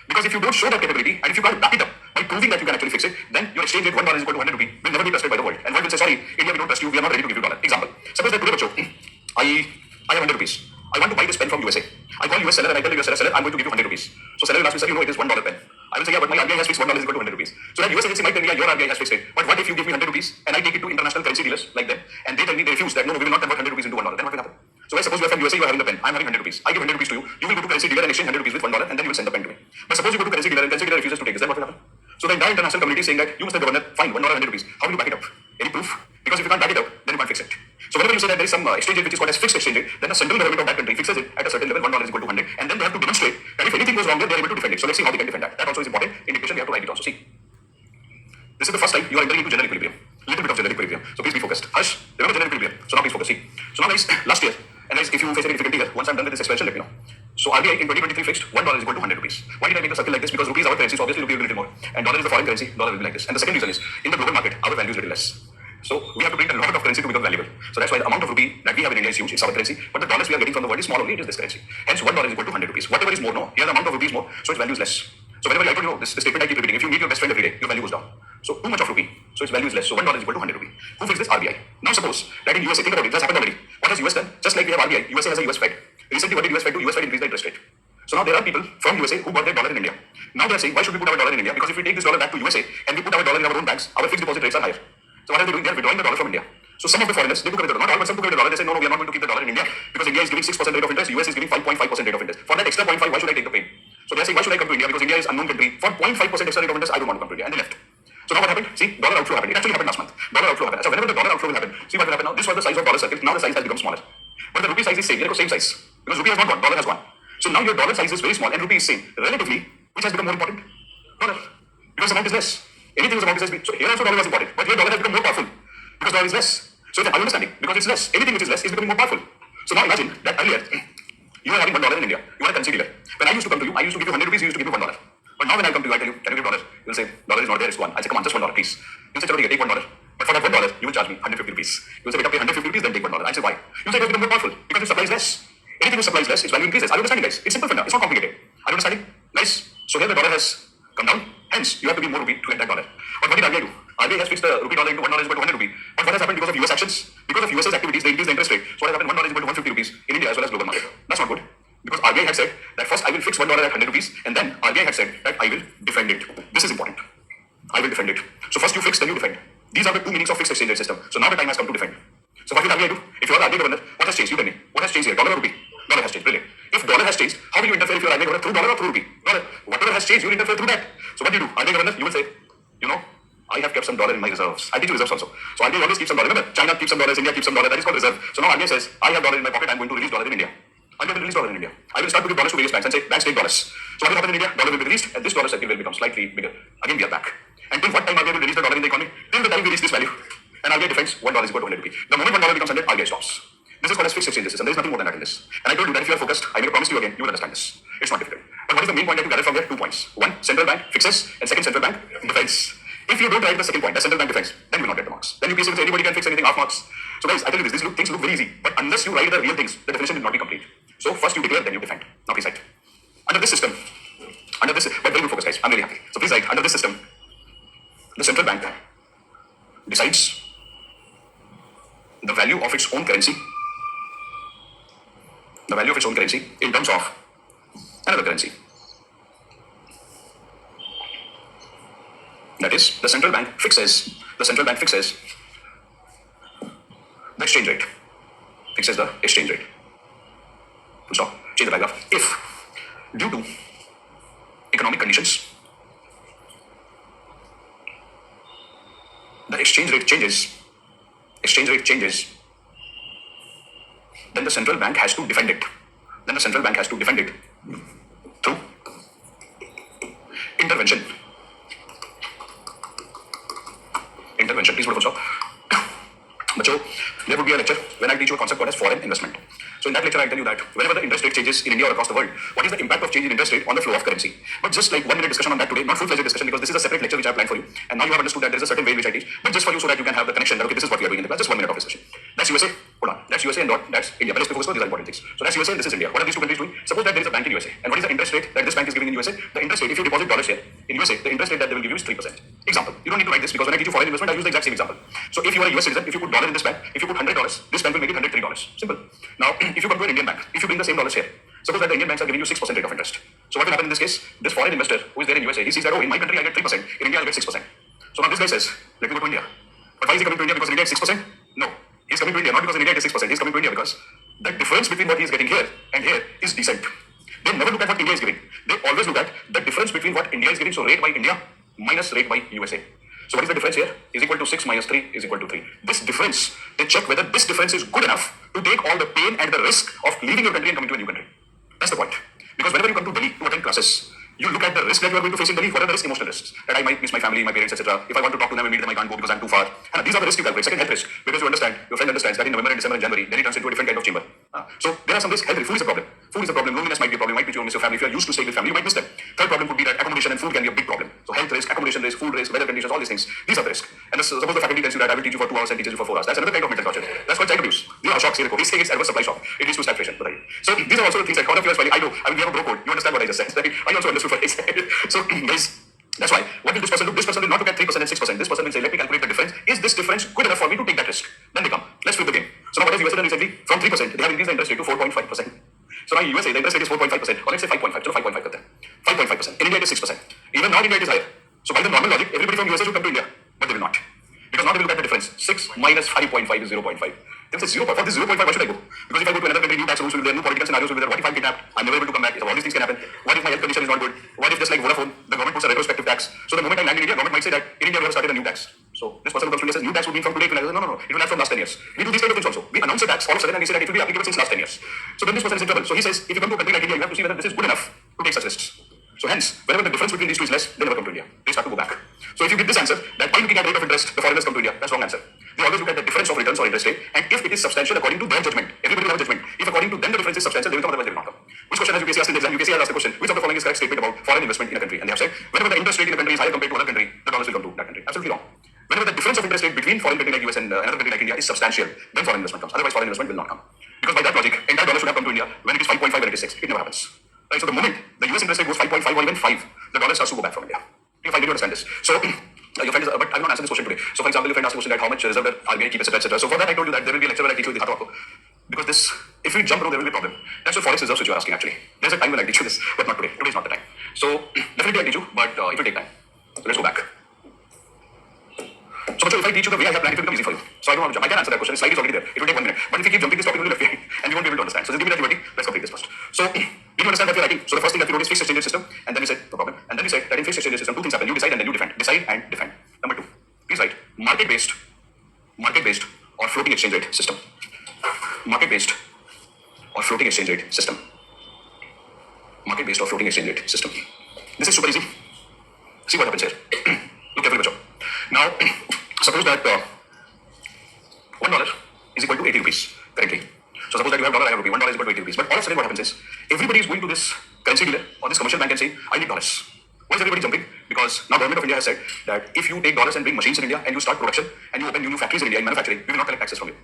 Because if you don't show that capability, and if you can't back it up by proving that you can actually fix it, then your exchange rate $1 is equal to 100 rupees will never be trusted by the world. And world will say, sorry, India, we don't trust you, we are not ready to give you $1. Example. Suppose that today, Bacho, I have 100 rupees. I want to buy this pen from USA. I call US seller and I tell you, seller, I'm going to give you 100 rupees. So seller will ask me, sir, it is $1 pen. I will say, yeah, but my RBI has fixed $1 is equal to 100 rupees. So that US agency might tell me, yeah, your RBI has fixed it. But what if you give me 100 rupees and I take it to international currency dealers like them, and they tell me they refuse that, no, we will not convert 100 rupees into $1. Then what will happen? So I suppose you are from USA, you are having the pen. I'm having 100 rupees. I give 100 rupees to you. You will go to currency dealer and exchange 100 rupees with $1, and then you will send the pen to me. But suppose you go to currency dealer and currency dealer refuses to take this, then what will happen? So the entire international community is saying that you must have governor, fine, $1, 100 rupees. How will you back it up? Any proof? Because if you can't back it up, then you can't fix it. So whenever you say that there is some exchange rate which is called as fixed exchange rate, then the central government of that country fixes it at a certain level, $1 is equal to 100, and then they have to demonstrate that if anything goes wrong there, they are able to defend it. So let's see how they can defend that. That also is important. In dictation, we have to write it also. See, this is the first time you are entering into general equilibrium. Little bit of general equilibrium. So please be focused. Hush, remember general equilibrium. So now please focus. See. So now guys, last year, and guys, if you face any difficulty here, once I'm done with this expansion, let me know. So RBI in 2023 fixed $1 is equal to 100 rupees. Why did I make the circle like this? Because rupee is our currency, so obviously rupee will be a little more. And dollar is the foreign currency, dollar will be like this. And the second reason is, in the global market, our value is little less. So we have to bring a lot of currency to become valuable. So that's why the amount of rupee that we have in India is huge. It's our currency. But the dollars we are getting from the world is small only. It is this currency. Hence $1 is equal to 100 rupees. Whatever is more, no, here the amount of rupees more, so its value is less. So whenever I told you this statement I keep repeating, if you meet your best friend every day, your value goes down. So too much of rupee, so its value is less. So $1 is equal to 100 rupee. Who fixed this? RBI. Now suppose that in USA, think about it, this happened already. What has US done? Just like we have RBI, USA has a US Fed. Recently, what did US Fed do? US Fed increased the interest rate. So now there are people from USA who bought their dollar in India. Now they are saying, why should we put our dollar in India? Because if we take this dollar back to USA and we put our dollar in our own banks, our fixed deposit rates are higher. So what are they doing? They are withdrawing the dollar from India. So some of the foreigners, they took away the dollar. Not all, but some took away the dollar. They say, no, we are not going to keep the dollar in India because India is giving 6% rate of interest, US is giving 5.5% rate of interest. For that extra 0.5, why should I take the pain? So they are saying, why should I come to India? Because India is unknown country. For 0.5% extra rate of interest, I don't want to come to India. And they left. So now what happened? See, dollar outflow happened. It actually happened last month. Dollar outflow happened. So whenever the dollar outflow will happen, see what will happen now? This was the size of dollar circle. Now the size has become smaller. But the rupee size is same. Same size. Because rupee has not gone, dollar has gone. So now your dollar size is very small and rupee is same. Relatively, which has become more important? Dollar. Because the amount is less. Anything whose amount is less. So here also dollar was important. But here dollar has become more powerful. Because dollar is less. So it's an understanding. Because it's less. Anything which is less is becoming more powerful. So now imagine that earlier, you are having $1 in India. You are a currency dealer. When I used to come to you, I used to give you 100 rupees, you used to give me $1. But now when I come to you, I tell you, can you give $1? You'll say, dollar is not there, it's gone. I'll say, come on, just $1, please. You'll say, take $1. But for that $1, you will charge me 150 rupees. You'll say, pay 150 rupees, then take $1. I'll say, why? You'll say, it has become more powerful. Because it supplies less. Anything which supplies less, its value increases. Are you understanding, guys? It's simple for now. It's not complicated. Are you understanding? Nice. So here the dollar has come down. Hence, you have to give more rupee to get that dollar. But what did RBI do? RBI has fixed the rupee dollar into $1 is equal to 100 rupee. But what has happened because of US actions? Because of US's activities, they increased the interest rate. So what has happened? $1 is equal to 150 rupees in India as well as global market. That's not good. Because RBI had said that first I will fix $1 at 100 rupees, and then RBI had said that I will defend it. This is important. I will defend it. So first you fix, then you defend. These are the two meanings of fixed exchange rate system. So now the time has come to defend. So what will RBI do? If you are RBI governor, what has changed? You tell me. What has changed here? Dollar or rupee? Dollar has changed. Brilliant. If dollar has changed, how will you interfere if you are RBI governor? Through dollar or through rupee? Dollar. Whatever has changed, you will interfere through that. So what do you do? RBI governor, you will say, I have kept some dollar in my reserves. I teach you reserves also. So RBI always keeps some dollar. Remember, China keeps some dollars, India keeps some dollar. That is called reserve. So now RBI says, I have dollar in my pocket. I'm going to release dollar in India. I'm going to release dollar in India. I will start to give dollars to various banks and say, banks take dollars. So what will happen in India? Dollar will be released, and this dollar circle will become slightly bigger. Again, we are back. And till what time are we able to release the dollar in the economy? Till the time we reach this value. And RBI defines $1 is equal to 100 rupee. The moment $1 becomes 100, RBI stops. This is called as fixed exchange system. There is nothing more than that in this. And I told you that if you are focused, I will promise you again, you will understand this. It's not difficult. But what is the main point that you gather from here? 2 points. One, central bank fixes, and second, central bank defends. If you don't write the second point, the central bank defends, then you will not get the marks. Then you say anybody can fix anything, half marks. So guys, I tell you this, things look very easy. But unless you write the real things, the definition will not be complete. So first you declare, then you defend. Now please write. Under this system, but very good focus guys, I'm really happy. So please write, under this system, the central bank decides the value of its own currency, in terms of another currency. That is, the central bank fixes the exchange rate. Fixes the exchange rate. So, change the paragraph. If, due to economic conditions, the exchange rate changes, then the central bank has to defend it. Through intervention. Please put a full stop. Bachcho, there would be a lecture when I teach you a concept called as foreign investment. So in that lecture I tell you that whenever the interest rate changes in India or across the world, what is the impact of change in interest rate on the flow of currency? But just like 1 minute discussion on that today, not full-fledged discussion because this is a separate lecture which I have planned for you. And now you have understood that there is a certain way which I teach, but just for you so that you can have the connection that okay, this is what we are doing in the class. Just 1 minute of discussion. That's USA. Hold on. That's USA and that's India. But let's focus on these are important things. So that's USA and this is India. What are these two countries doing? Suppose that there is a bank in USA. And what is the interest rate that this bank is giving in USA? The interest rate, if you deposit dollars here in USA, the interest rate that they will give you is 3%. Example. You don't need to write this because when I teach you foreign investment, I use the exact same example. So if you are a US citizen, if you put dollar in this bank, if you put $100, this bank will make it $103. Simple. Now, if you come to an Indian bank, if you bring the same dollars here, suppose that the Indian banks are giving you 6% rate of interest. So what will happen in this case? This foreign investor who is there in USA, he sees that, oh, in my country I get 3%, in India I get 6%. So now this guy says, let me go to India. But why is he coming to India? Because in India it's 6%? No. He's coming to India not because in India it is 6%. He's coming to India because the difference between what he is getting here and here is decent. They never look at what India is giving. They always look at the difference between what India is giving, so rate by India minus rate by USA. So what is the difference here? Is equal to 6 minus 3 is equal to 3. This difference, they check whether this difference is good enough to take all the pain and the risk of leaving your country and coming to a new country. That's the point. Because whenever you come to Delhi to attend classes, you look at the risk that you are going to face in Delhi. What are the risk? Emotional risks. That I might miss my family, my parents, etc. If I want to talk to them and meet them, I can't go because I'm too far. And these are the risks you calculate. Second, health risk. Because you understand, your friend understands that in November and December and January, Delhi turns into a different kind of chamber. So there are some risks. Health risk. Food is a problem. Loneliness might be a problem. You might be you miss your family. If you are used to staying with family, you might miss them. Third problem would be that accommodation and food can be a big problem. So health risk, accommodation risk, food risk, weather conditions, all these things. These are the risks. And suppose the faculty tells you that I will teach you for 2 hours and teaches you for 4 hours. That's another kind of mental torture. That's called child abuse. These are shocks. He's saying it's adverse supply shock. It leads to stagflation. So these are also the things that all of you are smiling. I know. I mean, we have a bro code. You understand what I just said. I also understood what I said. So guys, that's why. What will this person do? This person will not look at 3% and 6%. This person will say, let me calculate the difference. Is this difference good enough for me to take that risk? Then they come. Let's flip the game. So now what has USA done recently? From 3%, they have increased the interest rate to 4.5%. So now in USA, the interest rate is 4.5%. Or let's say 5.5. So 5.5%. 5.5%. In India, it is 6%. Even now in India, it is higher. So by the normal logic, everybody from USA should come to India. But they will not. Because now they will look at the difference. 6 minus 5.5 is 0.5. They will say 0.5. For this 0.5, why should I go? Because if I go to another country, new tax rules will be there, new political scenarios will be there. What if I'm kidnapped? I'm never able to come back. So all these things can happen. What if my health condition is not good? What if just like Vodafone, the government puts a retrospective tax? So the moment I land in India, government might say that in India we have started a new tax. So this person who comes to India says new tax would be from today. No. It will have from last 10 years. We do these kind of things also. We announce a tax all of a sudden and we say that it will be applicable since last 10 years. So then this person is in trouble. So he says, if you come to a country like India, you have to see whether this is good enough to take such risks. So hence, whenever the difference between these two is less, they never come to India. They start to go back. So if you give this answer, that by looking at rate of interest, the foreigners come to India, that's wrong answer. They always look at the difference of returns or interest rate, and if it is substantial according to their judgment, everybody will have a judgment. If according to them the difference is substantial, they will come, otherwise they will not come. Which question has UPSC asked in the exam? UPSC has asked the question, which of the following is correct statement about foreign investment in a country? And they have said, whenever the interest rate in a country is higher compared to another country, the dollars will come to that country. Absolutely wrong. Whenever the difference of interest rate between foreign country like US and another country like India is substantial, then foreign investment comes. Otherwise, foreign investment will not come. Because by that logic, entire dollar should have come to India when it is 5.5 and it is 6. It never happens. Right? So the moment the US interest rate goes 5.5 or even 5, the dollar starts to go back from India. You finally understand this. So your friend is, but I will not answer this question today. So for example, your friend asked a question that how much reserve are we going to keep, etc. So for that, I told you that there will be a lecture where I teach you this. Because this, if we jump, there will be a problem. That's your forex reserves which you are asking actually. There's a time when I teach you this, but not today. Today is not the time. So definitely I teach you, but it will take time. So let's go back. So if I teach you the way I have planned, it will become easy for you. So I don't want to jump. I can answer that question. The slide is already there. It will take 1 minute. But if you keep jumping this topic, you will be left behind and you won't be able to understand. So just give me that liberty. Let's complete this first. So did you understand what you're writing? So the first thing that we wrote is fixed exchange rate system, and then we said no problem. And then we said that in fixed exchange rate system, 2 things happen. You decide and then you defend. Decide and defend. Number 2, please write market-based or floating exchange rate system. Market-based or floating exchange rate system. Market-based or floating exchange rate system. This is super easy. See what happens here. Look carefully, Now, suppose that $1 is equal to 80 rupees currently. So suppose that you have dollar, I have rupee. $1 is equal to 80 rupees. But all of a sudden, what happens is everybody is going to this currency dealer or this commercial bank and saying, I need dollars. Why is everybody jumping? Because now government of India has said that if you take dollars and bring machines in India and you start production and you open new factories in India in manufacturing, we will not collect taxes from you.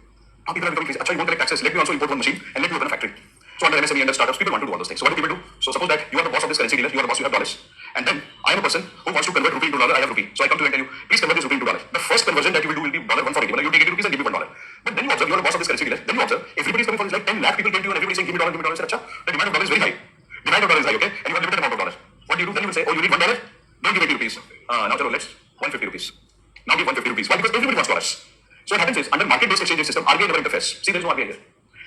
Now people are becoming crazy. Achha, you won't collect taxes. Let me also import one machine and let me open a factory. So under MSME, under startups, people want to do all those things. So what do people do? So suppose that you are the boss of this currency dealer, you are the boss, you have dollars. And then I am a person who wants to convert rupee into dollar, I have rupee. So I come to you and tell you, please convert this rupee into dollar. The first conversion that you will do will be $140. You take 80 rupees and give me $1. But then you observe, you are the boss of this currency dealer. Then you observe, everybody is coming for this, like 10 lakh people came to you and everybody is saying, give me dollar, give me dollar. Achha, the demand of dollar is very high. Demand of dollar is high, okay? And you have a limited amount of dollars. What do you do? Then you will say, oh, you need $1? Don't give 80 rupees. Now chalo, let's 150 rupees. Now give 150 rupees. Why? Because everybody wants dollars. So what happens is, under market-based exchange system, RBI never interferes. See, there is no RBI here.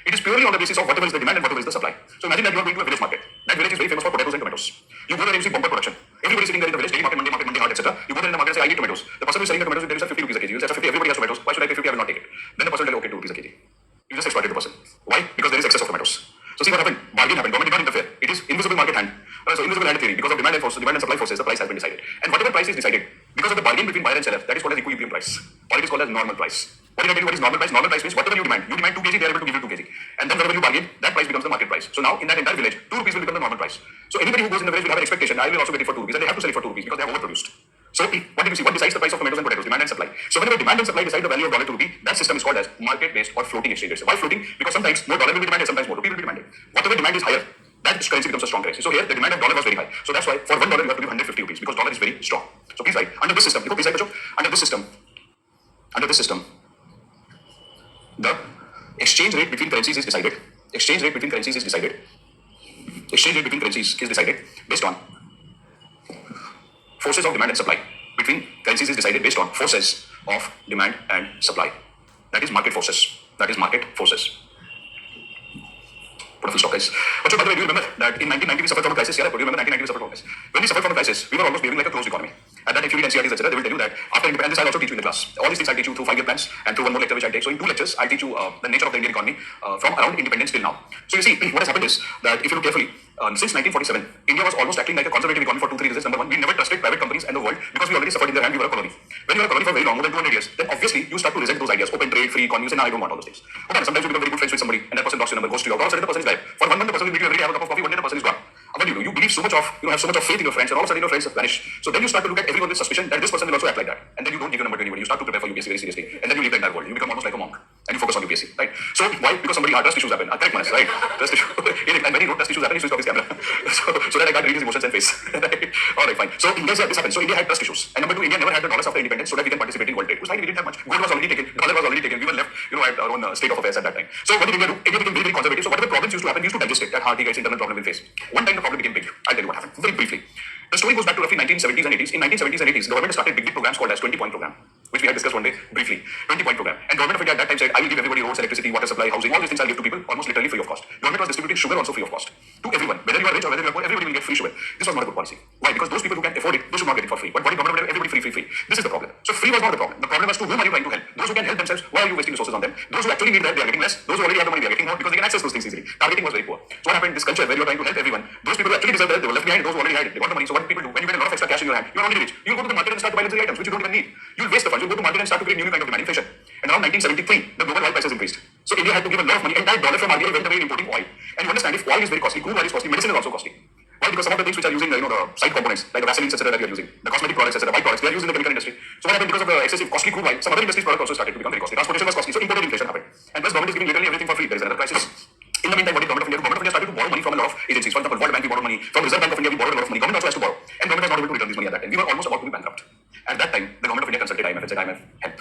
It is purely on the basis of whatever is the demand and whatever is the supply. So imagine that you are going to a village market. That village is very famous for potatoes and tomatoes. You go there and you see bumper production. Everybody is sitting there in the village, daily market, Monday hard, etc. You go there in the market and say, I need tomatoes. The person who is selling the tomatoes will tell you 50 rupees a kg. You say, 50, everybody has tomatoes. Why should I pay 50? I will not take it. Then the person will tell you, okay, 2 rupees a kg. You just exploited the person. Why? Because there is excess of tomatoes. So see what happened? Bargain happened. Government did not interfere. It is invisible market hand. So invisible hand theory. Because of demand and supply forces, the price has been decided. And whatever price is decided, because of the bargain between buyer and seller, that is called as equilibrium price. Or it is called as normal price. What did I tell you? What is normal price? Normal price means whatever you demand 2 kg, they are able to give you 2 kg. And then whenever you bargain, that price becomes the market price. So now in that entire village, 2 rupees will become the normal price. So anybody who goes in the village will have an expectation, I will also get it for 2 rupees, and they have to sell it for 2 rupees because they have overproduced. So what did you see? What decides the price of tomatoes and potatoes? Demand and supply. So whenever demand and supply decide the value of dollar to rupee, that system is called as market-based or floating exchange rate. So why floating? Because sometimes more dollar will be demanded, sometimes more rupee will be demanded. Whatever demand is higher, that currency becomes a strong currency. So here the demand of dollar was very high. So that's why for $1 you have to give 150 rupees because dollar is very strong. So please write under this system. Under this system, the exchange rate between currencies is decided. Exchange rate between currencies is decided based on forces of demand and supply. Between currencies is decided based on forces of demand and supply. That is market forces. Put a full stop, guys. But so, by the way, do you remember that in 1990 we suffered from a crisis? Yeah, do you remember 1990 we suffered from a crisis? When we suffered from a crisis, we were almost behaving like a closed economy. At that time, if you read NCRTs, etc., they will tell you that after independence, this I'll also teach you in the class. All these things I'll teach you through 5-year plans and through one more lecture which I'll take. So in 2 lectures, I'll teach you the nature of the Indian economy from around independence till now. So you see, what has happened is that if you look carefully, since 1947, India was almost acting like a conservative economy for 2-3 reasons. Number one, we never trusted private companies and the world because we already suffered in their hand. We were a colony. When you are a colony for very long, more than 200 years, then obviously you start to resent those ideas. Open trade, free economy. You say, no, I don't want all those things. Okay, sometimes you become very good friends with somebody and that person blocks your number, goes to you. All of a sudden the person is gone. For 1 month, the person will meet you every day, have a cup of coffee. One day the person is gone. What do? You believe so much of, have so much of faith in your friends, and all of a sudden your friends vanish. So then you start to look at everyone with suspicion that this person will also act like that. And then you don't give your number to anybody. You start to prepare for UPSC very seriously. And then you leave the entire world. You become almost like a monk. And you focus on UPSC, right? So why? Because somebody trust issues happen. Correct, Manas, right? Trust issues. And when he wrote trust issues happen, he switched off his camera. so that I can't read his emotions and face. Right? Alright, fine. So yes, this happened. So India had trust issues. And number 2, India never had the dollars after independence so that we can participate in world trade. It was like we didn't have much. Gold was already taken. Dollar was already taken. We were left, at our own state of affairs at that time. So what did India do? India became very, very conservative. So whatever problems used to happen, used to digest it. That hard guys internal problem will face. One time the problem became big. I'll tell you what happened. Very briefly. The story goes back to roughly 1970s and 80s. In 1970s and 80s, the government started big programs called as 20-point program, which we had discussed one day briefly. 20-point program. And government of India at that time said, I will give everybody roads, electricity, water supply, housing, all these things I'll give to people almost literally free of cost. Government was distributing sugar also free of cost to everyone. Whether you are rich or whether you are poor, everybody will get free sugar. This was not a good policy. Why? Because those people who can afford it, they should not get it for free. But what if government everybody free? This is the problem. So free was not the problem. The problem was to whom are you trying to help? Those who can help themselves, why are you wasting resources on them? Those who actually need that, they are getting less. Those who already have the money, they are getting more because they can access those things easily. Targeting was very poor. So what happened? This culture where you are trying to help everyone, those people who actually deserve that, they were left behind. Those who already had it, they got the money. So what do people do? When you get a lot of extra cash in your hand, you are already rich. You will go to the market and start to buy luxury items which you don't even need. You will waste the funds. You will go to the market and start to create new kind of demand, inflation. And around 1973, the global oil prices increased. So India had to give a lot of money. Entire dollar from RBI went away in importing oil. And you understand, if oil is very costly, crude oil is costly, medicine is also costly. Why? Because some of the things which are using, the side components, like the Vaseline, etc., that we are using, the cosmetic products, etc., byproducts, they are used in the chemical industry. So what happened? Because of the excessive costly crude oil, some other industries' products also started to become very costly. Transportation was costly, so imported inflation happened. And plus, government is giving literally everything for free. There is another crisis. In the meantime, what did government of India do? Government of India started to borrow money from a lot of agencies. For example, World Bank we borrowed money, from Reserve Bank of India we borrowed a lot of money. Government also has to borrow, and government was not able to return this money at that time. We were almost about to be bankrupt. At that time, the government of India consulted IMF and said, IMF, help.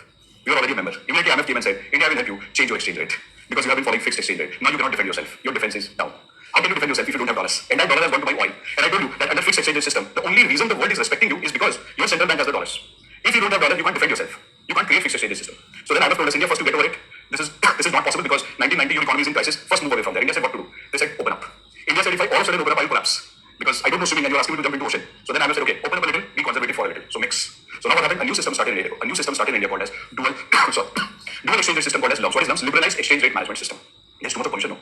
You are already a member. Immediately IMF came and said, India will help you change your exchange rate because you have been following fixed exchange rate. Now you cannot defend yourself. Your defense is down. How can you defend yourself if you don't have dollars? And that dollar has gone to buy oil. And I told you that under fixed exchange system, the only reason the world is respecting you is because your central bank has the dollars. If you don't have dollars, you can't defend yourself. You can't create fixed exchange system. So then IMF told us, India, first to get over it. This is not possible because 1990 your economy is in crisis. First move away from there. India said what to do. They said open up. India said if I all of a sudden open up, I will collapse. Because I don't know swimming and you're asking me to jump into ocean. So then IMF said, okay, open up a little, be conservative for a little. So mix. So now what happened? A new system started in India. A new system started in India called as dual exchange rate system called as LOMS. What is LOMS? Liberalized Exchange Rate Management System. There's too much of pollution, no?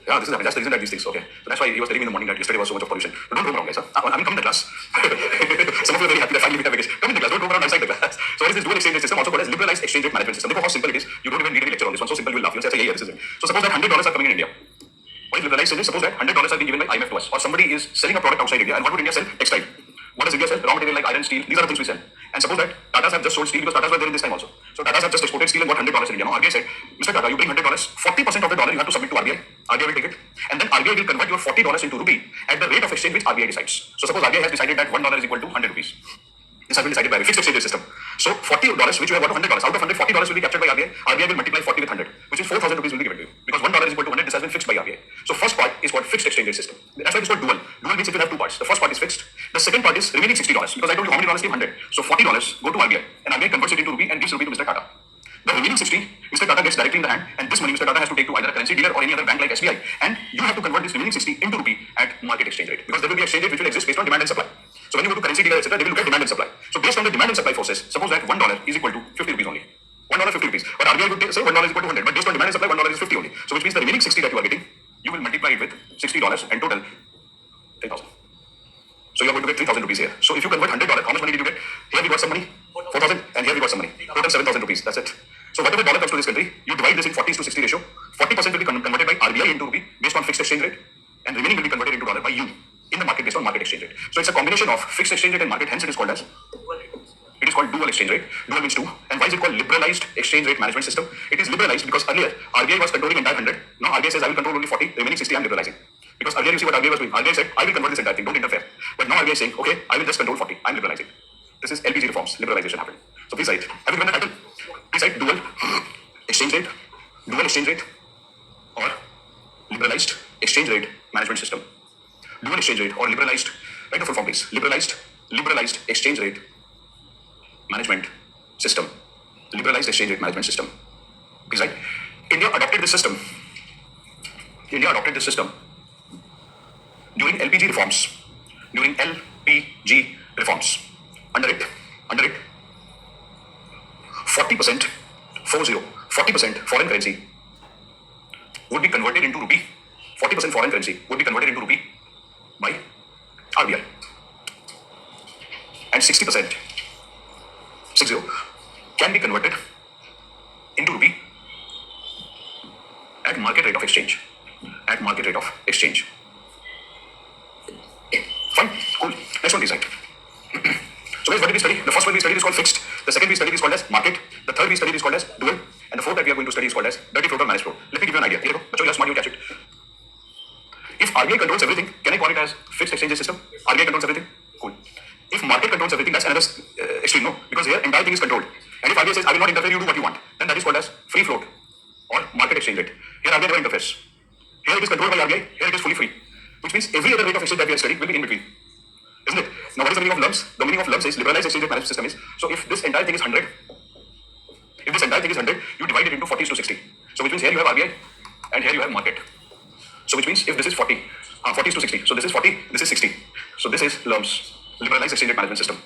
Yeah, this is happening. That's the reason that these things, okay. So that's why he was telling me in the morning that yesterday was so much of pollution. But don't go wrong, guys. I'm coming to class. Some of you are very happy that finally we have vacation. Come in the class, don't go around outside the class. So what is this dual exchange rate system, also called as liberalized exchange rate management system? Look how simple it is. You don't even need any lecture on this one. So simple, you will laugh. You'll say, yeah, this is it. So suppose that $100 are coming in India. What is liberalized exchange? Suppose that $100 are being given by IMF to us, or somebody is selling a product outside India. And what would India sell? Textile. What does India sell? Raw material like iron, steel. These are the things we sell. And suppose that Tatas have just sold steel because Tatas were there in this time also. So Tatas have just exported steel and got $100 in India. Now RBI said, Mr. Tata, you bring $100, 40% of the dollar you have to submit to RBI. RBI will take it. And then RBI will convert your $40 into rupee at the rate of exchange which RBI decides. So suppose RBI has decided that $1 is equal to 100 rupees. This has been decided by a fixed exchange rate system. So $40 which you have got $100, out of 100, $40 will be captured by RBI. RBI will multiply 40 with 100, which is 4,000 rupees will be given to you. Because $1 is equal to 100, this has been fixed by RBI. So first part is called fixed exchange rate system. That's why it's called dual. Dual means it will have two parts. The first part is fixed. The second part is remaining $60. Because I told you how many dollars came 100. So $40 go to RBI and RBI converts it into rupee and gives rupee to Mr. Tata. The remaining 60, Mr. Tata gets directly in the hand, and this money Mr. Tata has to take to either a currency dealer or any other bank like SBI, and you have to convert this remaining 60 into rupee at market exchange rate, because there will be exchange rate which will exist based on demand and supply. So when you go to currency dealer, etc., they will look at demand and supply. So based on the demand and supply forces, suppose that $1 is equal to 50 rupees only. $1 50 rupees. But RBI would say $1 is equal to 100. But based on demand and supply, $1 is 50 only. So which means the remaining 60 that you are getting, you will multiply it with $60 and total 3,000. So you are going to get 3,000 rupees here. So if you convert $100, how much money did you get? Here we got some money, 4,000, and here we got some money. Total 7,000 rupees. That's it. So whatever dollar comes to this country, you divide this in 40 to 60 ratio. 40% will be converted by RBI into rupee based on fixed exchange rate, and remaining will be converted into dollar by you in the market based on market exchange rate. So it's a combination of fixed exchange rate and market. Hence it is called as dual exchange rate. Dual means two. And why is it called liberalized exchange rate management system? It is liberalized because earlier RBI was controlling entire 100. Now RBI says I will control only 40. Remaining 60 I am liberalizing. Because earlier you see what RBI was doing. RBI said I will convert this entire thing. Don't interfere. But now RBI is saying okay, I will just control 40. I am liberalizing. This is LPG reforms. Liberalization happened. So please write. Have you given the title? Please write dual exchange rate, dual exchange rate, or liberalized exchange rate management system. Dual exchange rate or liberalized. Write the full form please. Liberalized exchange rate management system. Liberalized exchange rate management system. Please write. India adopted this system during LPG reforms. During LPG reforms. Under it, 40% foreign currency would be converted into rupee. 40% foreign currency would be converted into rupee by RBI. And 60%, 60, can be converted into rupee at market rate of exchange. At market rate of exchange. Fine, cool. Next one, please write. So guys, what did we study? The first one we studied is called fixed. The second we studied is called as market. The third we studied is called as dual. And the fourth that we are going to study is called as dirty float or managed float. Let me give you an idea. Here you go. But you are smart, you catch it. If RBI controls everything, can I call it as fixed exchange system? RBI controls everything? Cool. If market controls everything, that's another extreme, no? Because here entire thing is controlled. And if RBI says, I will not interfere, you do what you want, then that is called as free float or market exchange rate. Here RBI never interferes. Here it is controlled by RBI, here it is fully free. Which means every other rate of exchange that we have studied will be in between. Isn't it? Now what is the meaning of lumps? The meaning of lumps is liberalized exchange rate management system is, so if this entire thing is 100, you divide it into 40 to 60. So which means here you have RBI and here you have market. So which means if this is 40 is to 60. So this is 40, this is 60. So this is lumps, liberalized exchange rate management system.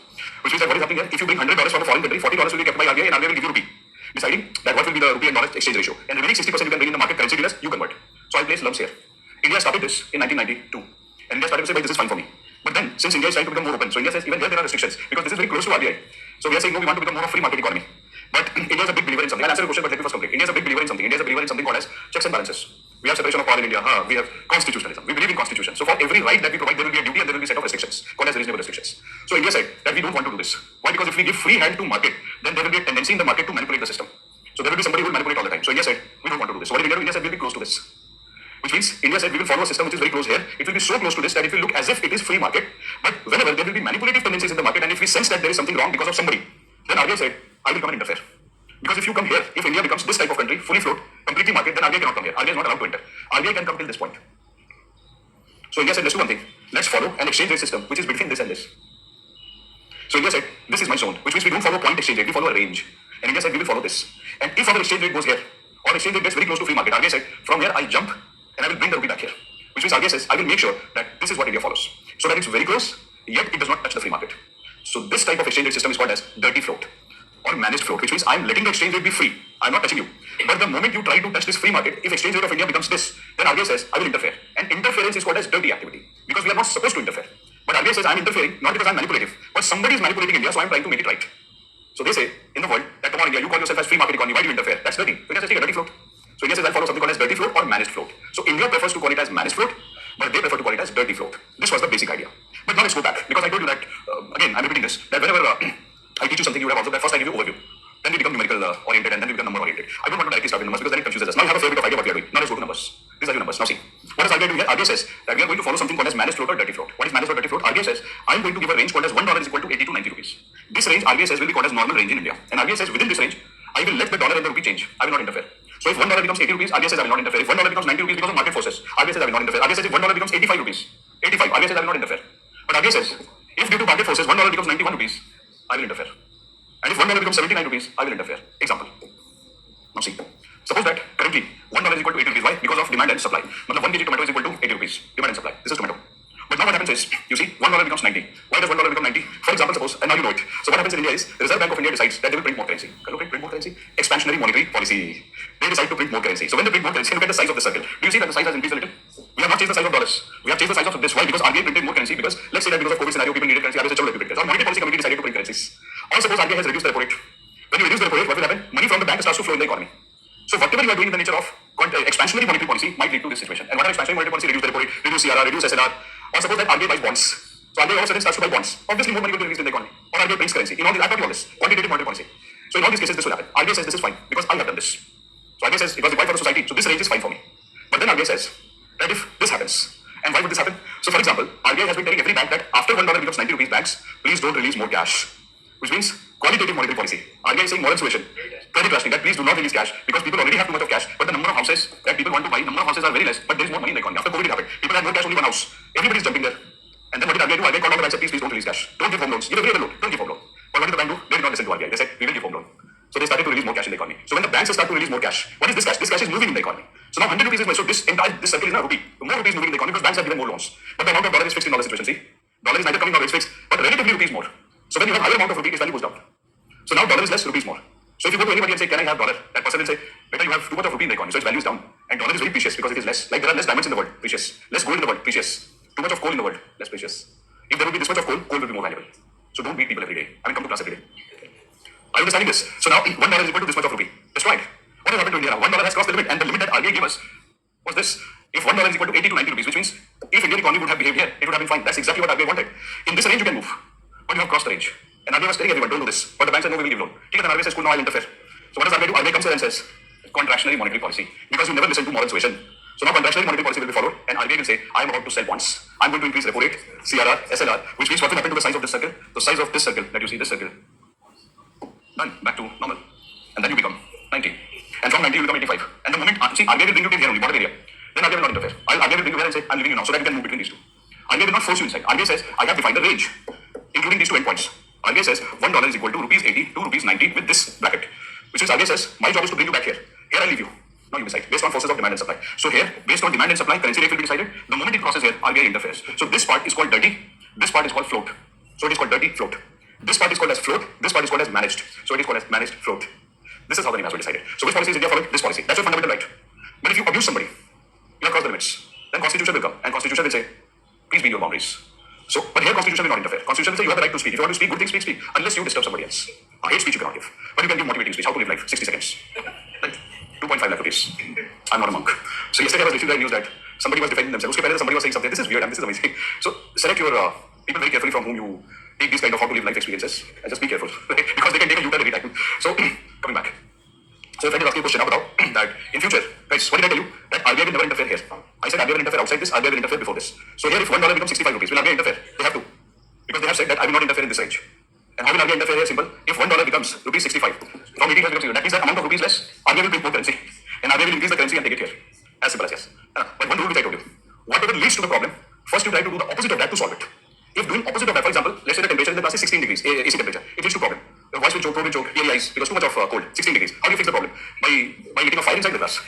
Which means that what is happening here? If you bring $100 from a foreign country, $40 will be kept by RBI and RBI will give you rupee, deciding that what will be the rupee and dollar exchange ratio. And remaining 60% you can bring in the market currency dealers, you convert. So I'll place lumps here. India started this in 1992. And India started to say, this is fine for me. But then, since India is trying to become more open, so India says even here there are restrictions because this is very close to RBI. So we are saying no, we want to become more of a free market economy. But India is a big believer in something. I'll answer your question, but let me first complete. India is a big believer in something. India is a believer in something called as checks and balances. We have separation of power in India. We have constitutionalism. We believe in constitution. So for every right that we provide, there will be a duty and there will be a set of restrictions called as reasonable restrictions. So India said that we don't want to do this. Why? Because if we give free hand to market, then there will be a tendency in the market to manipulate the system. So there will be somebody who will manipulate all the time. So India said we don't want to do this. So what did India do? India said we'll be close to this. Which means India said we will follow a system which is very close here. It will be so close to this that it will look as if it is free market. But whenever there will be manipulative tendencies in the market and if we sense that there is something wrong because of somebody, then RBI said, I will come and interfere. Because if you come here, if India becomes this type of country, fully float, completely market, then RBI cannot come here. RBI is not allowed to enter. RBI can come till this point. So India said, let's do one thing. Let's follow an exchange rate system which is between this and this. So India said, this is my zone, which means we don't follow point exchange rate, we follow a range. And India said, we will follow this. And if our exchange rate goes here, or exchange rate gets very close to free market, RBI said, from here I jump and I will bring the rupee back here. Which means RBI says, I will make sure that this is what India follows. So that it's very close, yet it does not touch the free market. So this type of exchange rate system is called as dirty float or managed float, which means I'm letting the exchange rate be free. I'm not touching you. But the moment you try to touch this free market, if exchange rate of India becomes this, then RBI says, I will interfere. And interference is called as dirty activity because we are not supposed to interfere. But RBI says I'm interfering, not because I'm manipulative, but somebody is manipulating India, so I'm trying to make it right. So they say in the world that come on India, you call yourself as free market economy, why do you interfere? That's dirty. So India says take a dirty float. So India says I'll follow something called as dirty float or managed float. So India prefers to call it as managed float, but they prefer to call it as dirty float. This was the basic idea. But now let's go back, because I told you that, again, I'm repeating this, that whenever I teach you something, you would have observed that first I give you overview. Then we become numerical oriented, and then we become number oriented. I don't want to directly start with numbers because then it confuses us. Now you have a fair bit of idea what we are doing. Now let's go to numbers. These are your numbers. Now see, what does RBI do here? RBI says that we are going to follow something called as managed float or dirty float. What is managed or dirty float? RBI says I'm going to give a range called as $1 is equal to 80 to 90 rupees. This range RBI says will be called as normal range in India. And RBI says within this range, I will let the dollar and the rupee change. I will not interfere. So if $1 becomes 80 rupees, RBI says I will not interfere. If $1 becomes 90 rupees because of market forces, RBI says I will not interfere. RBI says if $1 becomes 85 rupees, 85, RBI says I will not interfere. But RBI says if due to market forces $1 becomes 91 rupees, I will interfere. And if $1 becomes 79 rupees, I will interfere. Example. Now see, suppose that currently $1 is equal to 80 rupees. Why? Because of demand and supply. Matlab 1 kg tomato is equal to 80 rupees. Demand and supply. This is tomato. But now what happens is, you see, $1 becomes 90. Why does $1 become 90? For example, suppose, and now you know it. So what happens in India is, the Reserve Bank of India decides that they will print more currency. Print more currency? Expansionary monetary policy. They decide to print more currency. So when they print more currency, look at the size of the circle. Do you see that the size has increased a little? We have not changed the size of dollars. We have changed the size of this. Why? Because RBI printed more currency. Because let's say that because of COVID scenario, people needed currency. RBI said, "Chalo, let me print currency." Or monetary policy committee decided to print currencies. Or suppose RBI has reduced the repo rate. When you reduce the repo rate, what will happen? Money from the bank starts to flow in the economy. So whatever you are doing in the nature of expansionary monetary policy might lead to this situation. And what are expansionary monetary policy? Reduce the repo rate, reduce CRR, reduce SLR. Or suppose that RBI buys bonds. So RBI all of a sudden starts to buy bonds. Obviously more money will be released in the economy. Or RBI prints currency. In all these, I taught you all this. Quantitative monetary policy. So in all these cases, this will happen. RBI says this is fine because I have done this. So RBI says it was required for the society. So this range is fine for me. But then RBI says that if this happens, and why would this happen? So for example, RBI has been telling every bank that after $1 becomes 90 rupees, banks, please don't release more cash. Which means qualitative monetary policy. RBI is saying moral suasion, credit rationing, that please do not release cash because people already have too much of cash. But the number of houses that people want to buy, number of houses are very less, but there is more money in the economy. After COVID it happened. People had more cash, only one house. Everybody is jumping there. And then what did RBI do? RBI called out the bank and said, please don't release cash. Don't give home loans. Give a very loan. Don't give home loan. But what did the bank do? They did not listen to RBI. They said, we will give home loan. So they started to release more cash in the economy. So when the banks start to release more cash, what is this cash? This cash is moving in the economy. So now 100 rupees is, so this circle is now rupee. More rupees moving in the economy because banks are given more loans. But the amount of dollar is fixed in dollar situation. See, dollar is neither coming nor it's fixed, but relatively rupees more. So when you have higher amount of rupee, its value goes down. So now dollar is less, rupees more. So if you go to anybody and say, can I have dollar? That person will say, better you have too much of rupee in the economy, so its value is down. And dollar is very precious because it is less. Like there are less diamonds in the world, precious. Less gold in the world, precious. Too much of coal in the world, less precious. If there will be this much of coal, coal will be more valuable. So don't beat people every day. I mean, come to class every day. Are you understanding this? So now $1 is equal to this much of rupee. Destroyed. What has happened to India now? $1 has crossed the limit, and the limit that RBI gave us was this. If $1 is equal to 80 to 90 rupees, which means if Indian economy would have behaved here, it would have been fine. That's exactly what RBI wanted. In this range, you can move. But you have crossed the range. And RBI was telling everyone, don't do this. But the bank said, no, we will give loan. Then RBI says, cool, no, I'll interfere. So what does RBI do? RBI comes here and says, contractionary monetary policy. Because you never listen to moral suasion. So now contractionary monetary policy will be followed, and RBI will say, I am about to sell bonds. I am going to increase repo rate, CRR, SLR, which means what will happen to the size of this circle? The size of this circle that you see, this circle. Done. Back to normal. And then you become 90. And from 90 you become 85. And the moment, see, RBI will bring you to here only, border area. Then RBI will not interfere. RBI will bring you here and say, I'm leaving you now, so that you can move between these two. RBI will not force you inside. RBI says, I have defined a range, including these two endpoints. RBI says, $1 is equal to rupees 80 to rupees 90 with this bracket. Which means RBI says, my job is to bring you back here. Here I leave you. Now you decide, based on forces of demand and supply. So here, based on demand and supply, currency rate will be decided. The moment it crosses here, RBI interferes. So this part is called dirty, this part is called float. So it is called dirty float. This part is called as float, this part is called as managed. So it is called as managed float. This is how the name has been decided. So which policy is India following? This policy. That's your fundamental right. But if you abuse somebody, you have crossed the limits. Then constitution will come, and constitution will say, please be your boundaries. So, but here constitution will not interfere. Constitution will say you have the right to speak. If you want to speak, good things, speak. Unless you disturb somebody else. Hate speech you cannot give. But you can give motivating speech. How to live life? 60 seconds. Right? 2.5 lakh rupees. I'm not a monk. So yesterday I was listening to the news that somebody was defending themselves. Okay, somebody was saying something. This is weird and this is amazing. So select your people very carefully from whom you take these kind of how to live life experiences, and just be careful because they can take a U-turn any time. So coming back. So if I can ask you a question about that in future, guys, what did I tell you? That RBI will never interfere here. I said RBI will interfere outside this, RBI will interfere before this. So here if $1 becomes 65 rupees, will RBI interfere? They have to. Because they have said that I will not interfere in this range. And how will RBI interfere here? Simple. If $1 becomes rupees 65, from 80 has become 0. That means that amount of rupees less, RBI will print more currency. And RBI will increase the currency and take it here. As simple as yes. But one rule which I told you. Whatever leads to the problem, first you try to do the opposite of that to solve it. If doing opposite of that, for example, let's say the temperature in the class is 16 degrees, AC temperature, it leads to problem. The voice will choke, throat will choke, teary eyes, because too much of cold, 16 degrees. How do you fix the problem? By getting a fire inside the class.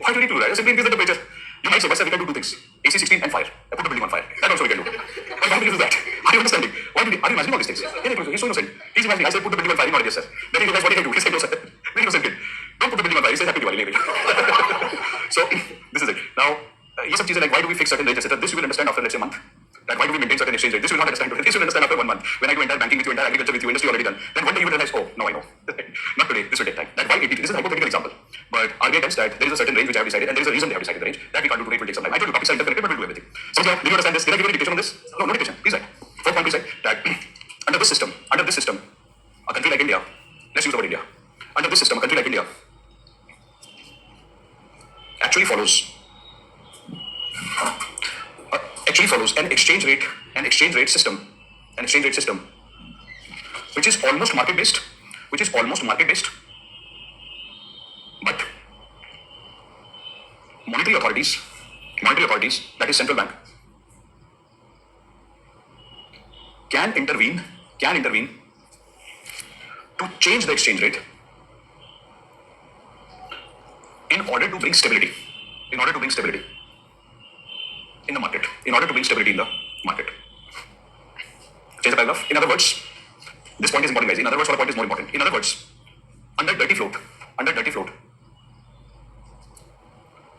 Why do you need to do that? Simply increase the temperature. You might say, we can do two things. AC 16 and fire. I put the building on fire. That also we can do. But why do you do that? Are you understanding? Are you imagining all these things? Yeah, he's so innocent. He's imagining. I said put the building on fire, not yes, sir. Then he realized what he can do. He said no, sir. Very innocent kid. Don't put the building on fire. He says happy Diwali. So this is it. Now, ये सब चीजें like why do we fix certain rates, etc. This you will understand after let's say a month. that why do we maintain certain exchange rate? This you will not understand today. This you will understand after 1 month. When I do entire banking with you, entire agriculture with you, industry already done. Then one day you will realize, oh, now I know. Not today. This will take time. That why 83? This is a hypothetical example. But RBI tells that there is a certain range which I have decided, and there is a reason they have decided the range that we can't do today. It will take some time. I told you topics are interconnected, but we'll do everything. So did you understand this? Did I give you a dictation on this? No, no dictation. Please write. Fourth point, please write that under this system, a country like India, let's use the word India. Under this system, a country like India actually follows an exchange rate system, which is almost market based, but monetary authorities, that is central bank, can intervene to change the exchange rate in order to bring stability in the market, Change the paragraph. In other words, this point is important, guys. In other words, what point is more important? In other words, under dirty float,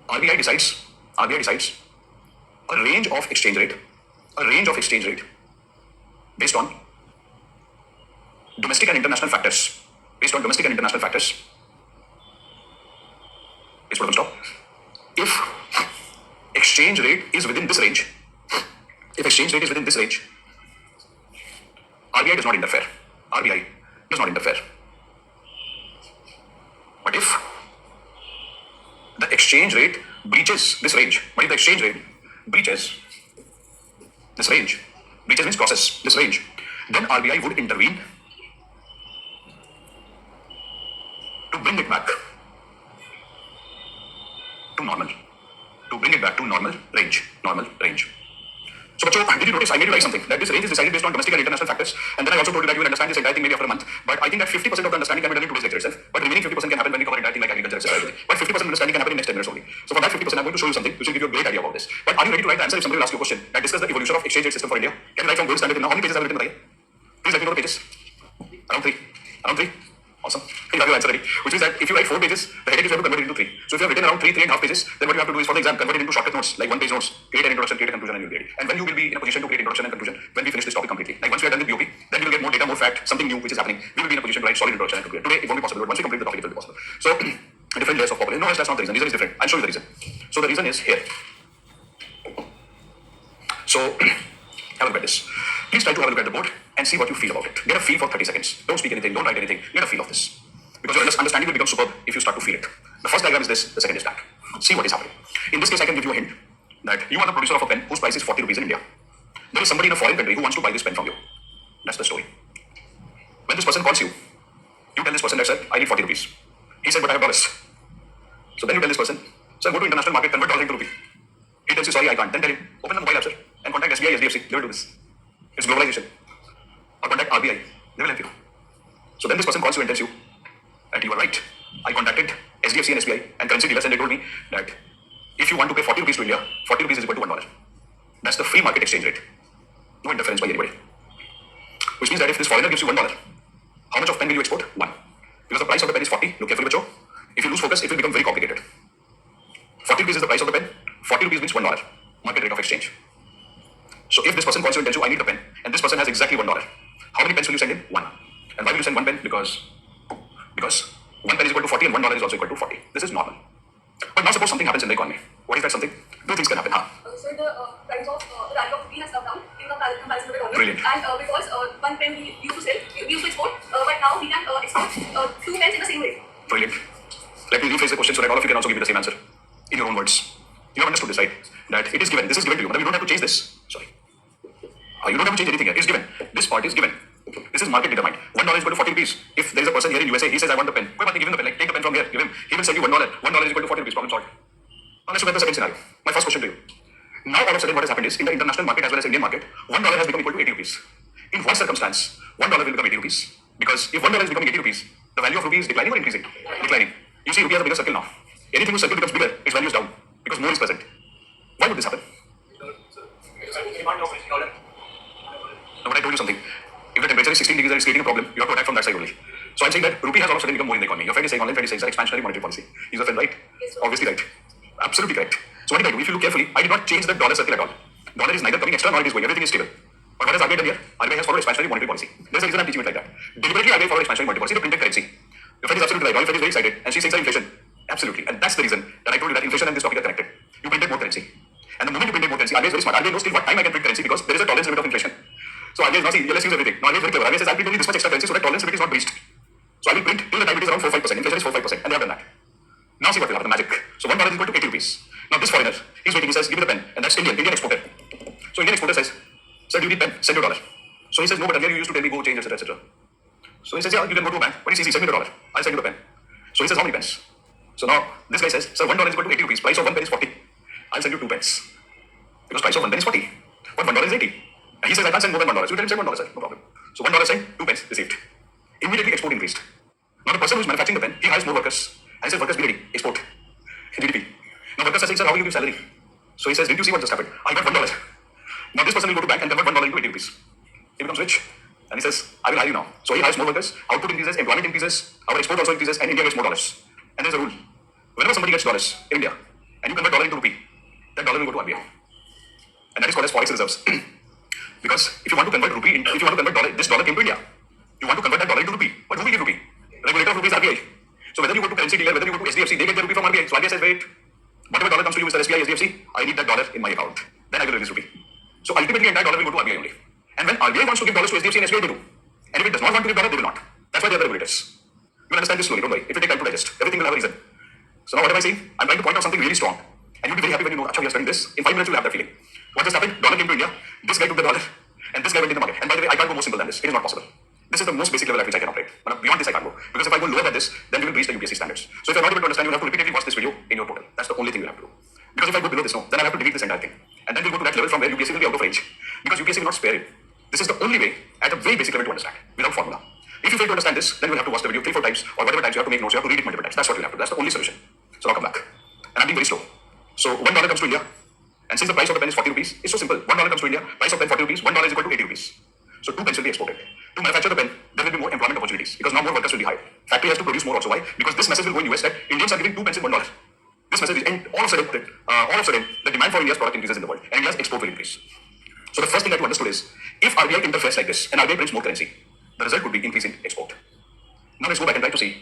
RBI decides a range of exchange rate based on domestic and international factors. It's going to stop. If exchange rate is within this range, RBI does not interfere. But if the exchange rate breaches this range, breaches means crosses this range, then RBI would intervene to bring it back to normal range. So, did you notice I made you write something that this range is decided based on domestic and international factors, and then I also told you that you will understand this entire thing maybe after a month. But I think that 50% of the understanding can be done in today's lecture itself, but remaining 50% can happen when we cover entire thing like agriculture, etc. But 50% understanding can happen in next 10 minutes only. So for that 50%, I'm going to show you something which will give you a great idea about this. But are you ready to write the answer if somebody will ask you a question that discuss the evolution of exchange rate system for India? Can you write from gold standard till now? How many pages have you written? Please let me know the pages. Around three. Awesome. You have your answer ready. Which means that if you write 4 pages, the heading is going to convert it into 3. So if you have written around 3.5 pages, then what you have to do is for the exam, convert it into shortcut notes, like 1-page notes, create an introduction, create a conclusion, and you'll be ready. And when you will be in a position to create introduction and conclusion, when we finish this topic completely. Like once we are done with BOP, then you will get more data, more fact, something new which is happening. We will be in a position to write solid introduction and conclusion. Today it won't be possible, but once we complete the topic, it will be possible. So different layers of population. No, that's not the reason. The reason is different. I'll show you the reason. So the reason is here. So have a look at this. Please try to have a look at the board and see what you feel about it. Get a feel for 30 seconds. Don't speak anything, don't write anything. Get a feel of this. Because your understanding will become superb if you start to feel it. The first diagram is this, the second is that. See what is happening. In this case, I can give you a hint that you are the producer of a pen whose price is 40 rupees in India. There is somebody in a foreign country who wants to buy this pen from you. That's the story. When this person calls you, you tell this person that, sir, I need 40 rupees. He said, but I have dollars. So then you tell this person, sir, go to international market, convert dollar into rupee. He tells you, sorry, I can't. Then tell him, open the mobile app, sir, and contact SBI, SDFC. They will do this. It's globalization. Or contact RBI. They will help you. So then this person calls you and tells you, that you are right. I contacted SDFC and SBI and currency dealers, and they told me that if you want to pay 40 rupees to India, 40 rupees is equal to $1. That's the free market exchange rate. No interference by anybody. Which means that if this foreigner gives you $1, how much of pen will you export? 1. Because the price of the pen is 40. Look carefully, Bacho. If you lose focus, it will become very complicated. 40 rupees is the price of the pen. 40 rupees means $1. Market rate of exchange. So if this person calls you and tells you, I need the pen, and this person has exactly $1, how many pens will you send in? 1. And why will you send 1 pen? Because 1 pen is equal to 40 and $1 is also equal to 40. This is normal. But now suppose something happens in the economy. What is that something? 2 things can happen. So the price of the value of rupee has come down in comparison to the dollar. Brilliant. And because 1 pen we used to sell, we used to export, but now we can export 2 pens in the same way. Brilliant. Let me rephrase the question so that all of you can also give me the same answer in your own words. You have understood this, right? That it is given. This is given to you. But you don't have to change this. Sorry. You don't have to change anything here. It's given. This part is given. This is market determined. $1 is equal to 40 rupees. If there is a person here in USA, he says, I want the pen. Why not give him the pen? Like, take the pen from here. Give him. He will sell you $1. $1 is equal to 40 rupees. Problem solved. Now let's look at the second scenario. My first question to you. Now all of a sudden what has happened is, in the international market as well as Indian market, $1 has become equal to 80 rupees. In what circumstance $1 will become 80 rupees? Because if $1 is becoming 80 rupees, the value of rupee is declining or increasing? Declining. You see, rupee has a bigger circle now. Anything whose circle becomes bigger, its value is down. Because more is present. Why would this happen? No, but I told you something. If the temperature is 16 degrees and it's creating a problem, you have to attack from that side only. So I'm saying that rupee has all of a sudden become more in the economy. Your friend is saying, online friend is saying, expansionary monetary policy. He's a friend, right? Yes, obviously right. Absolutely correct. So what did I do? If you look carefully, I did not change the dollar circle at all. Dollar is neither coming extra nor it is going. Everything is stable. But what has RBI done here? RBI has followed expansionary monetary policy. There's a reason I'm teaching it like that. Deliberately, RBI followed expansionary monetary policy to print currency. The Fed is absolutely right. Royal Fed is very excited, and she's saying inflation. Absolutely, and that's the reason that I told you that inflation and this topic are connected. You printed more currency, and the moment you printed more currency, RBI is very smart. RBI knows till what time I can print currency because there is a tolerance limit of inflation. So RBI is not saying, yeah, let's use everything. No, RBI is very clever. RBI says, I'll print only this much extra currency so that tolerance limit is not breached. So I will print till the time it is around 4-5%. Inflation is 4-5%, and they have done that. Now see what will happen, the magic. So $1 is equal to 80 rupees. Now this foreigner, he's waiting, he says, give me the pen, and that's Indian exporter. So Indian exporter says, sir, do you need pen? Send your dollar. So he says, no, but earlier you used to tell me go change, etc., etc. So he says, yeah, you can go to a bank, but he's easy, send me the dollar. I'll send you the pen. So he says, how many pens? So now this guy says, sir, $1 is equal to 80 rupees. Price of 1 pen is 40. I'll send you 2 pens. Because price of 1 pen is 40. But $1 is 80. And he says, I can't send more than $1. So you tell him, send $1, sir, no problem. So $1 sent, 2 pens received. Immediately export increased. Now the person who's manufacturing the pen, he hires more workers. And he says, workers be ready, export. GDP. Now workers are saying, sir, how will you give salary? So he says, didn't you see what just happened? I got $1. Now this person will go to bank and convert $1 into 80 rupees. He becomes rich. And he says, I will hire you now. So he hires more workers, output increases, employment increases, our export also increases, and India gets more dollars. And there's a rule. Whenever somebody gets dollars in India, and you convert dollar into rupee, that dollar will go to RBI. And that is called as forex reserves. Because if you want to convert rupee, if you want to convert dollar, this dollar came to India. You want to convert that dollar into rupee. But who will give rupee? Regulator of rupee is RBI. So whether you go to currency dealer, whether you go to SDFC, they get their rupee from RBI. So RBI says, wait, whatever dollar comes to you, Mr. SBI, SDFC, I need that dollar in my account. Then I will release rupee. So ultimately, entire dollar will go to RBI only. And when RBI wants to give dollars to SDFC and SBI, they do. And if it does not want to give dollar, they will not. That's why they are the regulators. You will understand this slowly, don't worry. It will take time to digest. Everything will have a reason. So now what am I saying? I'm trying to point out something really strong. And you'll be very happy when you know, actually, we are studying this. In 5 minutes, you'll have that feeling. What just happened? Dollar came to India. This guy took the dollar. And this guy went in the market. And by the way, I can't go more simple than this. It is not possible. This is the most basic level at which I can operate. But beyond this, I can't go. Because if I go lower than this, then we will breach the UPSC standards. So if you're not able to understand, you'll have to repeatedly watch this video in your portal. That's the only thing you have to do. Because if I go below this, no, then I'll have to delete this entire thing. And then we'll go to that level from where UPSC will be out of range. Because UPSC will not spare it. This is the only way at a very basic level to understand, without formula. If you fail to understand this, then you'll have to watch the video 3-4 times, or whatever times you have to make notes, you have to read it multiple times. That's what you'll have to do. That's the only solution. So now come back. And I'm being very slow. So $1 comes to India, and since the price of the pen is 40 rupees, it's so simple. $1 comes to India, price of pen 40 rupees, $1 is equal to 80 rupees. So 2 pens will be exported. To manufacture the pen, there will be more employment opportunities because now more workers will be hired. Factory has to produce more also. Why? Because this message will go in US that Indians are giving 2 pence in $1. This message, and all of a sudden, the demand for India's product increases in the world, and India's export will increase. So the first thing that you understood is, if RBI interferes like this, and RBI prints more currency, the result could be increase in export. Now let's go back and try to see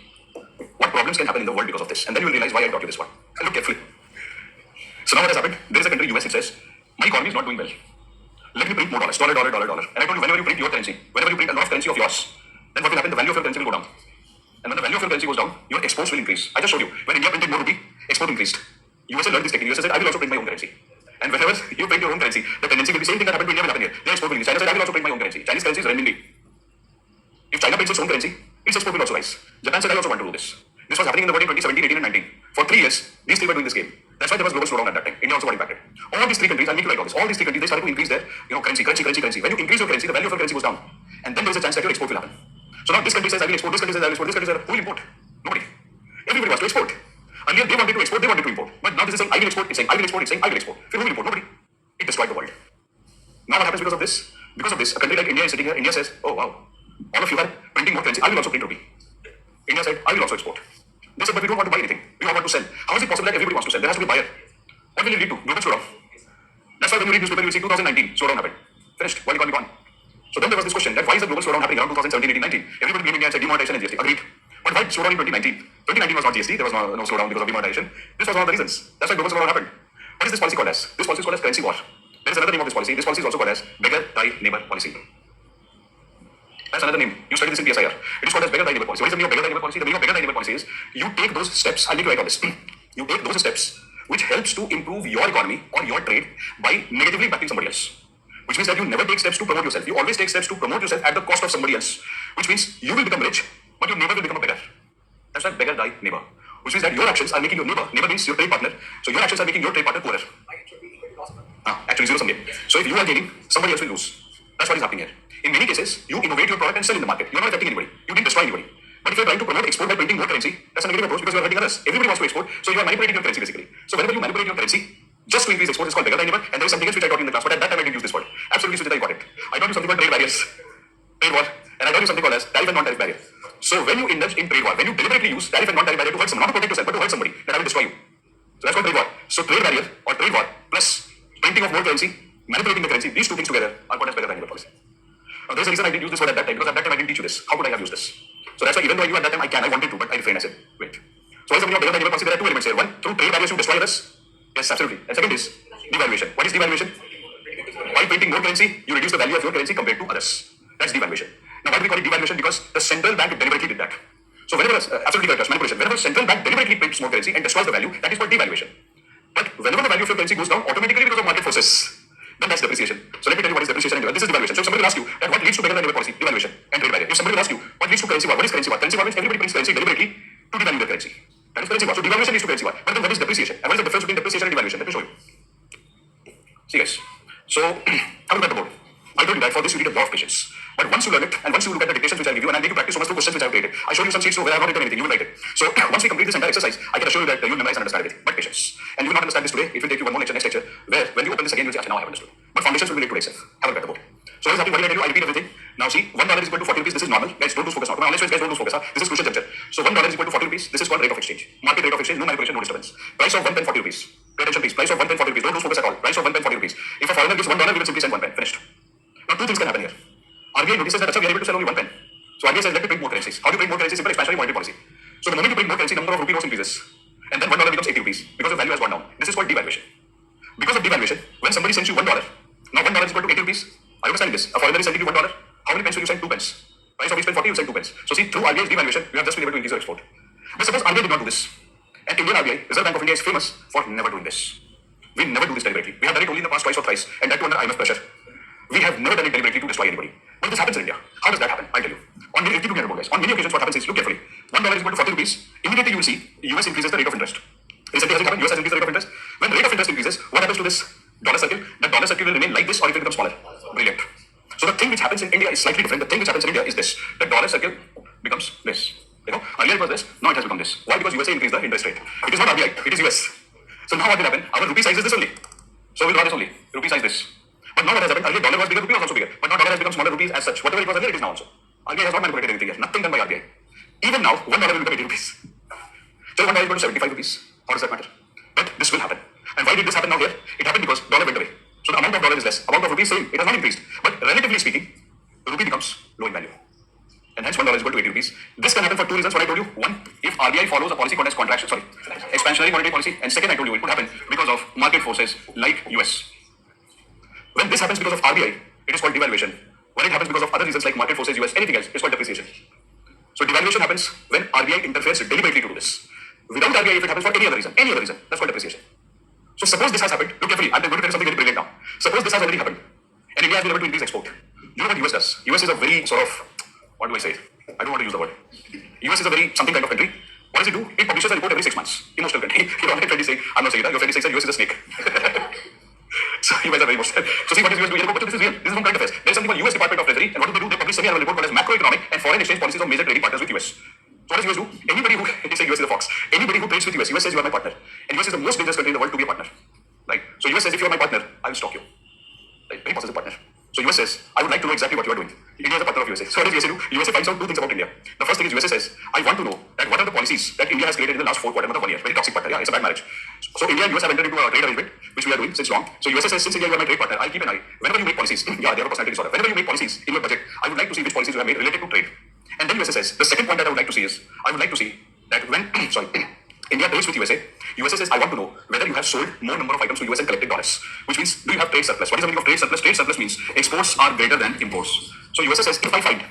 what problems can happen in the world because of this, and then you will realize why I taught you this one. And look carefully. So now what has happened? There is a country, US, it says, my economy is not doing well. Let me print more dollars, dollar. And I told you, whenever you print your currency, whenever you print a lot of currency of yours, then what will happen? The value of your currency will go down. And when the value of your currency goes down, your exports will increase. I just showed you, when India printed more rupee, export increased. USA learned this technique. USA said, I will also print my own currency. And whenever you print your own currency, the tendency will be the same thing that happened to India will happen here. Their export will increase. China said, I will also print my own currency. Chinese currency is renminbi. If China prints its own currency, its export will also rise. Japan said, I also want to do this. This was happening in the world in 2017, 18, and 19. For 3 years, these three were doing this game. That's why there was global slowdown at that time. India also got impacted. All these 3 countries, I'll make you write all this. All these 3 countries, they started to increase their, currency. When you increase your currency, the value of your currency goes down. And then there is a chance that your export will happen. So now this country says, I will export, this country says, I will export, this country says, who will import? Nobody. Everybody wants to export. Earlier, they wanted to export, they wanted to import. But now this is saying, I will export, it's saying, I will export, it's saying, I will export. Who will import? Nobody. It destroyed the world. Now what happens because of this? Because of this, a country like India is sitting here, India says, oh wow, all of you are printing more currency, I will also print rupee. India said, I will also export. They said, but we don't want to buy anything. We all want to sell. How is it possible that everybody wants to sell? There has to be a buyer. What will it lead to? Global slowdown. That's why when you read newspaper, you will see 2019, slowdown happened. Finished. World economy gone. So then there was this question that why is the global slowdown happening around 2017, 18, 19? Everybody blamed India and said demonetization and GST. Agreed. But why slowdown in 2019? 2019 was not GST. There was no slowdown because of demonetization. This was one of the reasons. That's why global slowdown happened. What is this policy called as? This policy is called as currency war. There is another name of this policy. This policy is also called as beggar thy neighbor policy. That's another name. You study this in PSIR. It is called as beggar thy neighbor policy. What is the meaning of beggar thy neighbor policy? The meaning of beggar thy neighbor policy is you take those steps. I'll make you write all this. You take those steps which helps to improve your economy or your trade by negatively impacting somebody else. Which means that you never take steps to promote yourself. You always take steps to promote yourself at the cost of somebody else. Which means you will become rich, but your neighbor will become a beggar. That's why beggar thy neighbor. Which means that your actions are making your neighbor. Neighbor means your trade partner. So your actions are making your trade partner poorer. Actually zero sum game. So if you are gaining, somebody else will lose. That's what is happening here. In many cases, you innovate your product and sell in the market. You're not affecting anybody. You didn't destroy anybody. But if you're trying to promote export by printing more currency, that's a negative approach because you're hurting others. Everybody wants to export, so you are manipulating your currency basically. So whenever you manipulate your currency, just to increase export, it's called beggar thy neighbor. And there is something else which I taught you in the class, but at that time I didn't use this word. Absolutely, Sujita, you got it. I taught you something called trade barriers, trade war, and I taught you something called as tariff and non-tariff barrier. So when you indulge in trade war, when you deliberately use tariff and non-tariff barrier to hurt someone, not to protect yourself, but to hurt somebody, then I will destroy you. So that's called trade war. So trade barrier or trade war plus printing of more currency manipulating the currency, these two things together are called as better than your policy. Now, there's a reason I didn't use this word at that time, because at that time I didn't teach you this. How could I have used this? So that's why even though I knew at that time I wanted to, but I refrained. I said, wait. So when you better than your policy, there are two elements here. One, through trade barriers you destroy others. Yes, absolutely. And second is devaluation. What is devaluation? By printing more currency, you reduce the value of your currency compared to others. That's devaluation. Now, why do we call it devaluation? Because the central bank deliberately did that. So whenever, absolutely correct, manipulation. Whenever central bank deliberately prints more currency and destroys the value, that is called devaluation. But whenever the value of your currency goes down automatically because of market forces, then that's depreciation. So let me tell you what is depreciation and this is devaluation. So if somebody will ask you that what leads to better than ever policy, devaluation and trade barrier. If somebody will ask you what leads to currency war, what is currency war? Currency war means everybody prints currency deliberately to devalue their currency. That is currency war. So devaluation leads to currency war. But then what is depreciation? And what is the difference between depreciation and devaluation? Let me show you. See guys. So have a look at the board. I told you that for this you need a lot of patience. But once you learn it and once you look at the dictations which I give you and I make you practice so much through questions which I have created, I showed you some sheets where I have not written anything. You will write it. So once we complete this entire exercise, I can assure you that you will memorize and understand everything. But patience. And you will not understand this today. It will take you one more lecture, next lecture, where when you open this again, you will say, okay, now I have understood. But foundations will be laid today itself. Have a look at the board. So what is happening? What did I tell you? I repeat everything. Now see, $1 is equal to 40 rupees. This is normal. Guys, don't lose focus now. To my online friends, guys, don't lose focus. This is crucial juncture. So $1 is equal to 40 rupees. This is called rate of exchange. Market rate of exchange. No manipulation, no disturbance. Price of 1 pen 40 rupees. Pay attention please. Price of 1 pen 40 rupees. Don't lose focus at all. Price of 1 pen 40 rupees. If a foreigner gives $1, we will simply send 1 pen. Finished. Now two things can happen here. RBI notices that we are able to sell only 1 pen. So RBI says let me print more currencies. How do you print more currencies? Simple expansionary monetary policy. So the moment you print more currency, number of rupee notes increases. And then $1 becomes 80 rupees because the value has gone down. This is called devaluation. Because of devaluation, when somebody sends you $1, now $1 is equal to 80 rupees. Are you understanding this? A foreigner is sending you $1. How many pence will you send? 2 pence. Price of each pen 40, you send 2 pence. So see, through RBI's devaluation, you have just been able to increase your export. But suppose RBI did not do this. And Indian RBI, Reserve Bank of India, is famous for never doing this. We never do this deliberately. We have done it only in the past twice or thrice, and that too under IMF pressure. We have never done it deliberately to destroy anybody. But this happens in India. How does that happen? I'll tell you. On many, guys. On many occasions, what happens is, look carefully. $1 is equal to 40 rupees. Immediately you will see US increases the rate of interest. Recently has it happened? US has increased the rate of interest. When rate of interest increases, what happens to this dollar circle? The dollar circle will remain like this, or it will become smaller. Brilliant. So the thing which happens in India is slightly different. The thing which happens in India is this. The dollar circle becomes this. You know, earlier it was this, now it has become this. Why? Because USA increased the interest rate. It is not RBI, it is US. So now what will happen? Our rupee size is this only. So we'll draw this only. Rupee size this. But now what has happened? Earlier dollar was bigger, rupee was also bigger. But now dollar has become smaller, rupees as such. Whatever it was earlier, it is now also. RBI has not manipulated anything yet. Nothing done by RBI. Even now, $1 will become 80 rupees. So $1 is equal to 75 rupees. How does that matter? But this will happen. And why did this happen now here? It happened because dollar went away. So the amount of dollar is less. Amount of rupees same. It has not increased. But relatively speaking, the rupee becomes low in value. And hence $1 is equal to 80 rupees. This can happen for two reasons, what I told you. One, if RBI follows a policy called as expansionary monetary policy. And second, I told you, it could happen because of market forces like US. When this happens because of RBI, it is called devaluation. When it happens because of other reasons like market forces, US, anything else, it's called depreciation. So devaluation happens when RBI interferes deliberately to do this. Without RBI, if it happens for any other reason, that's called depreciation. So suppose this has happened. Look carefully, I'm going to tell you something very brilliant now. Suppose this has already happened, and India has been able to increase export. You know what US does? US is a very sort of, what do I say? I don't want to use the word. US is a very something kind of country. What does it do? It publishes a report every 6 months. Emotional country. Your online friend is saying, I'm not saying that. Your friend is saying US is a snake. So you guys are very emotional. So see what is US doing? This is real. This is from current affairs. There is something called US Department of Treasury, and what do? They publish semi-annual report called as macroeconomic and foreign exchange policies of major trading partners with US. So what does US do? Anybody who, they say US is a fox. Anybody who trades with US says you are my partner. And US is the most dangerous country in the world to be a partner. Right? So US says if you are my partner, I will stalk you. Like, very positive partner. So US says, I would like to know exactly what you are doing. India is a partner of USA. So what does USA do? USA finds out two things about India. The first thing is USA says, I want to know that what are the policies that India has created in the last 4 quarters of 1 year. Very toxic partner. Yeah, it's a bad marriage. So India and US have entered into a trade arrangement, which we are doing since long. So USA says, since India you are my trade partner, I'll keep an eye. Whenever you make policies, yeah, they have a personality disorder. Whenever you make policies in your budget, I would like to see which policies you have made related to trade. And then USA says, the second point that I would like to see is, I would like to see that when, India trades with USA, USA says, I want to know whether you have sold more number of items to US and collected dollars. Which means, do you have trade surplus? What is the meaning of trade surplus? Trade surplus means exports are greater than imports. So USA says, if I find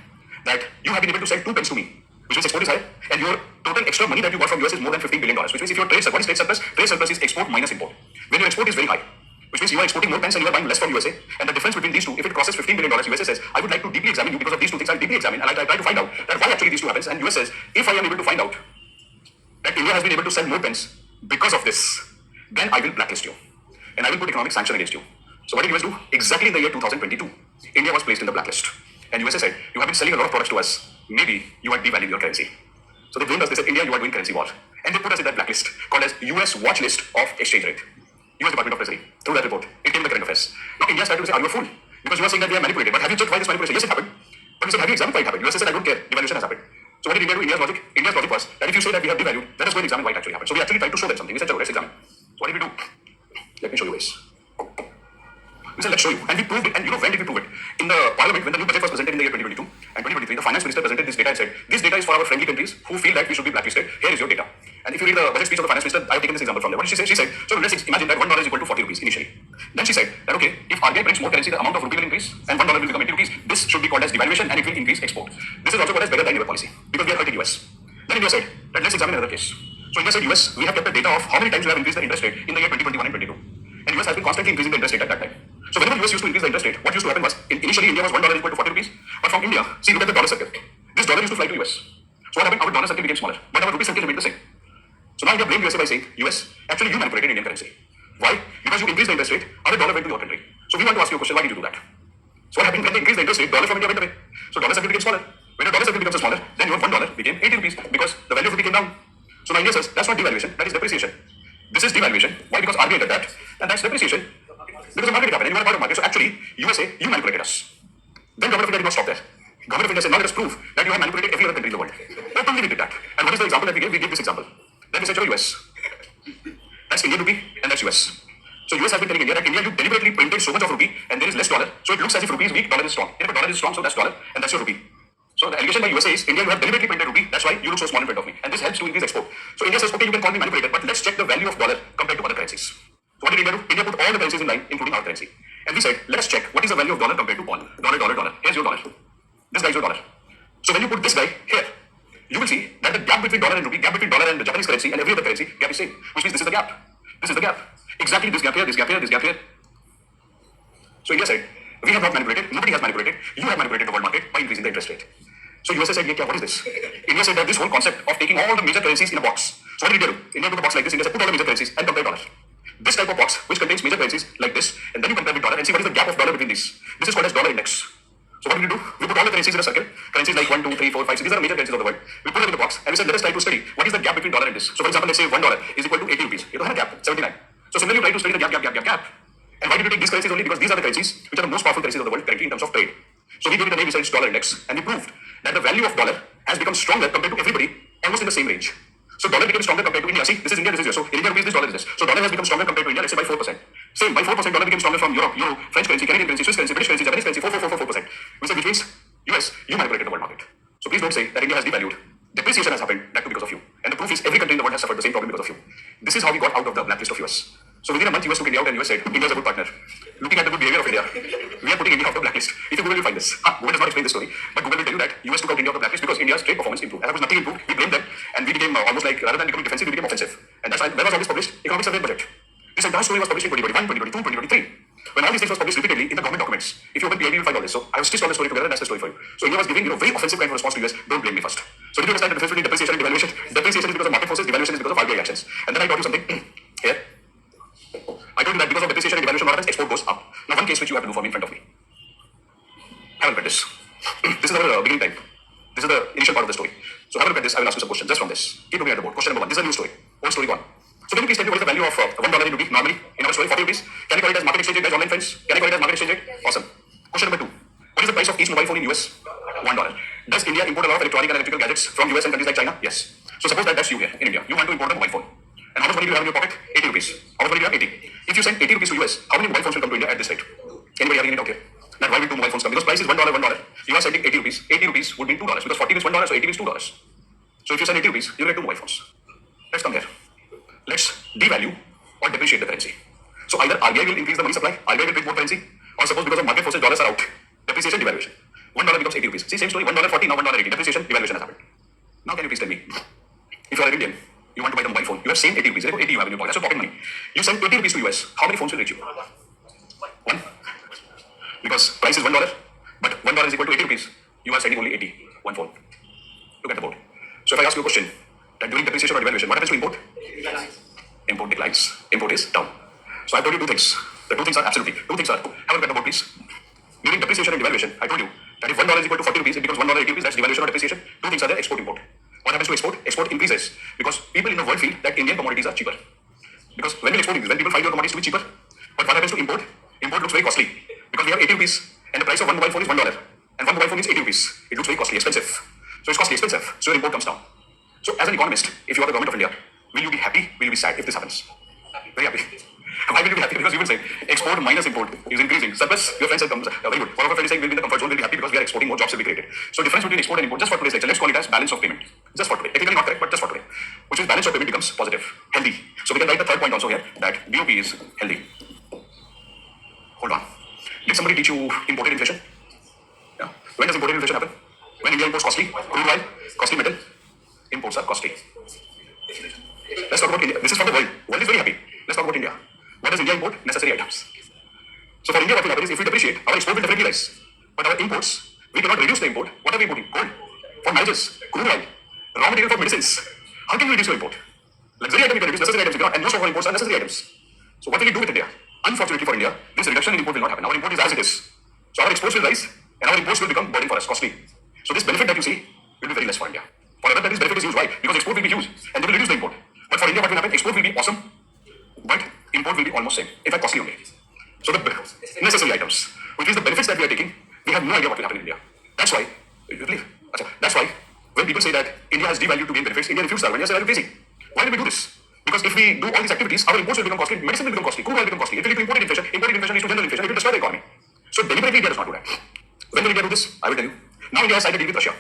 that you have been able to sell 2 pence to me, which means export is high, and your total extra money that you got from US is more than $15 billion, which means if your trade surplus, what is trade surplus? Trade surplus is export minus import. When your export is very high, which means you are exporting more pence and you are buying less from USA, and the difference between these two, if it crosses $15 billion, USA says, I would like to deeply examine you because of these two things. I'll deeply examine and I'll try to find out that why actually these two happens. And US says, if I am able to find out that India has been able to sell more pence because of this, then I will blacklist you and I will put economic sanction against you. So what did US do? Exactly in the year 2022, India was placed in the blacklist. And USA said, you have been selling a lot of products to us. Maybe you are devaluing your currency. So they blamed us. They said, India, you are doing currency war. And they put us in that blacklist called as US watch list of exchange rate. US Department of Treasury. Through that report, it came in the current affairs. Now India started to say, are you a fool? Because you are saying that we are manipulated. But have you checked why this manipulation? Yes, it happened. But we said, have you examined why it happened? US said, I don't care. Devaluation has happened. So what did India do? India's logic? India's logic was that if you say that we have devalued, let us go and examine why it actually happened. So we actually tried to show them something. We said, let's examine. So what did we do? Let me show you this. We said, let's show you. And we proved it. And you know when did we prove it? In the parliament, when the new budget was presented in the year 2022 and 2023, the finance minister presented this data and said, this data is for our friendly countries who feel that we should be blacklisted. Here is your data. And if you read the budget speech of the finance minister, I've taken this example from there. What did she say? She said, so let's imagine that $1 is equal to 40 rupees initially. Then she said that, okay, if RBI prints more currency, the amount of rupee will increase and $1 will become 80 rupees. This should be called as devaluation and it will increase export. This is also called as beggar thy neighbor policy because we are hurting US. Then India said that let's examine another case. So India said, US, we have kept the data of how many times we have increased the interest rate in the year 2021 and 22. And US has been constantly increasing the interest rate at that time. So whenever US used to increase the interest rate, what used to happen was, initially India was $1 equal to 40 rupees, but from India, see, look at the dollar circle. This dollar used to fly to US. So what happened? Our dollar circle became smaller, but our rupee circle remained the same. So now India blamed USA by saying, US, actually you manipulated Indian currency. Why? Because you increased the interest rate, our dollar went to your country. So we want to ask you a question, why did you do that? So what happened when they increased the interest rate, dollar from India went away. So dollar circle became smaller. When your dollar circle becomes smaller, then your $1 became 80 rupees because the value of rupee came down. So now India says, that's not devaluation, that is depreciation. This is devaluation. Why? Because RBI did that, and that's depreciation. Because the market happened, and you are part of market. So actually, USA, you manipulated us. Then government of India did not stop there. Government of India said, now let us prove that you have manipulated every other country in the world. Openly we did that. And what is the example that we gave? We gave this example. Then we said, US. That's Indian rupee, and that's US. So US has been telling India that India, you deliberately printed so much of rupee, and there is less dollar. So it looks as if rupee is weak, dollar is strong. If dollar is strong, so that's dollar, and that's your rupee. So the allegation by USA is, India, you have deliberately printed rupee, that's why you look so small in front of me. And this helps to increase export. So India says, okay, you can call me manipulated, but let's check the value of dollar compared to other currencies. So what did India do? India put all the currencies in line, including our currency. And we said, let us check what is the value of dollar compared to all. Dollar. Here's your dollar. This guy is your dollar. So when you put this guy here, you will see that the gap between dollar and rupee, gap between dollar and the Japanese currency and every other currency, gap is same. Which means this is the gap. This is the gap. Exactly this gap here, this gap here, this gap here. So India said, we have not manipulated, nobody has manipulated, you have manipulated the world market by increasing the interest rate. So USA said, what is this? India said that this whole concept of taking all the major currencies in a box. So what did India do? India took a box like this, India said, put all the major currencies and compare dollar. This type of box, which contains major currencies like this, and then you compare with dollar and see what is the gap of dollar between these. This is called as dollar index. So what did we do? We put all the currencies in a circle. Currencies like 1, 2, 3, 4, 5, 6. These are the major currencies of the world. We put them in the box and we said, let us try to study what is the gap between dollar and this. So for example, let's say $1 is equal to 80 rupees. You don't have a gap, 79. So similarly, you try to study the gap. And why did you take these currencies only? Because these are the currencies which are the most powerful currencies of the world currently in terms of trade. So we gave it a name, we said it's dollar index. And we proved that the value of dollar has become stronger compared to everybody, almost in the same range. So dollar became stronger compared to India. See, this is India, this is US. So in India rupees, this dollar is this. So dollar has become stronger compared to India, let's say by 4%. Same, by 4%, dollar became stronger from Europe, Euro, French currency, Canadian currency, Swiss currency, British currency, Japanese currency, 4%. Which means US, you manipulated the world market. So please don't say that India has devalued. Depreciation has happened, that too because of you. And the proof is every country in the world has suffered the same problem because of you. This is how we got out of the blacklist of US. So within a month, US took India out and US said, India is a good partner. Looking at the good behavior of India, we are putting India off the blacklist. If you Google, you'll find this. Google does not explain this story, but Google will tell you that US took out India off the blacklist because India's trade performance improved. And there was nothing improved. We blamed them, and we became almost like, rather than becoming defensive, we became offensive. And that's why, where was all this published? Economic Survey Budget. This entire story was published in 2021, 2022, 2023. When all these things was published repeatedly in the government documents. If you open PIB, you'll find all this. So I have stitched all the story together, and that's the story for you. So India was giving, very offensive kind of response to US. Don't blame me first. So did you understand the difference between depreciation and devaluation? Depreciation is because of market forces, devaluation is because of RBI actions. And then I taught you something here. I told you that because of depreciation and devaluation, what happens? Export goes up. Now one case which you have to do for me in front of me. Have a look at this. This is our beginning time. This is the initial part of the story. So have a look at this. I will ask you some questions just from this. Keep looking at the board. Question number 1. This is a new story. Old story gone. So can you please tell me what is the value of $1 in rupee normally in our story? 40 rupees. Can I call it as market exchange rate, guys? Online friends? Can I call it as market exchange rate? Awesome. Question number 2. What is the price of each mobile phone in US? $1. Does India import a lot of electronic and electrical gadgets from US and countries like China? Yes. So suppose that that's you here in India. You want to import a mobile phone. And how much money do you have in your pocket? 80 rupees. How much money do you have? 80. If you send 80 rupees to US, how many mobile phones will come to India at this rate? Anybody having any doubt here? That why will 2 mobile phones come? Because price is $1. You are sending 80 rupees. 80 rupees would mean $2 because 40 is $1, so 80 is $2. So if you send 80 rupees, you will get 2 mobile phones. Let's come here. Let's devalue or depreciate the currency. So either RBI will increase the money supply, RBI will print more currency, or suppose because of market forces, dollars are out. Depreciation, devaluation. $1 becomes 80 rupees. See, same story, $1 40, now $1 80. Depreciation, devaluation has happened. Now can you please tell me, if you are an Indian, you want to buy the mobile phone, you have same 80 rupees, 80 you have in your pocket, that's your pocket money. You send 80 rupees to US, how many phones will reach you? 1. Because price is $1, but $1 is equal to 80 rupees. You are sending only 80, 1 phone. Look at the board. So if I ask you a question, that during depreciation or devaluation, what happens to import? Import declines. Import is down. So I told you 2 things. The 2 things are absolutely. 2 things are, have a look at the board please. During depreciation and devaluation, I told you that if $1 is equal to 40 rupees, it becomes $1 80 rupees, that's devaluation or depreciation. 2 things are there, export, import. What happens to export? Export increases because people in the world feel that Indian commodities are cheaper. Because when we export increase, when people find your commodities to be cheaper, but what happens to import? Import looks very costly because we have 80 rupees and the price of one mobile phone is $1 and one mobile phone is 80 rupees. It looks very costly, expensive. So it's costly, expensive. So your import comes down. So as an economist, if you are the government of India, will you be happy? Will you be sad if this happens? Very happy. Why will you be happy? Because you will say export minus import is increasing. Surplus, your friend said, very good. One of our friends is saying we'll be in the comfort zone, we'll be happy because we are exporting, more jobs will be created. So difference between export and import, just for today's lecture, let's call it as balance of payment. Just for today. Technically not correct, but just for today. Which is balance of payment becomes positive, healthy. So we can write the third point also here, that BOP is healthy. Hold on. Did somebody teach you imported inflation? Yeah. When does imported inflation happen? When India imports costly crude oil, costly metal, imports are costly. Let's talk about India. This is from the world. World is very happy. Let's talk about India. What does India import? Necessary items. So for India, what will happen is if we depreciate, our export will definitely rise. But our imports, we cannot reduce the import. What are we importing? Gold. For marriages, crude oil, raw material for medicines. How can we reduce your import? Luxury items we can reduce, necessary items we cannot, and most of our imports are necessary items. So what will we do with India? Unfortunately for India, this reduction in import will not happen. Our import is as it is. So our exports will rise, and our imports will become burden for us, costly. So this benefit that you see will be very less for India. For others, that this benefit is huge. Why? Because export will be huge, and they will reduce the import. But for India, what will happen? Export will be awesome, but import will be almost same. In fact, costly only. So the necessary items, which is the benefits that we are taking, we have no idea what will happen in India. That's why, you believe? That's why when people say that India has devalued to gain benefits, India refused that. India said, are you crazy? Why do we do this? Because if we do all these activities, our imports will become costly, medicine will become costly, crude oil will become costly. It will lead to imported inflation leads to general inflation, it will destroy the economy. So deliberately India does not do that. When will India do this? I will tell you. Now India has signed a deal with Russia.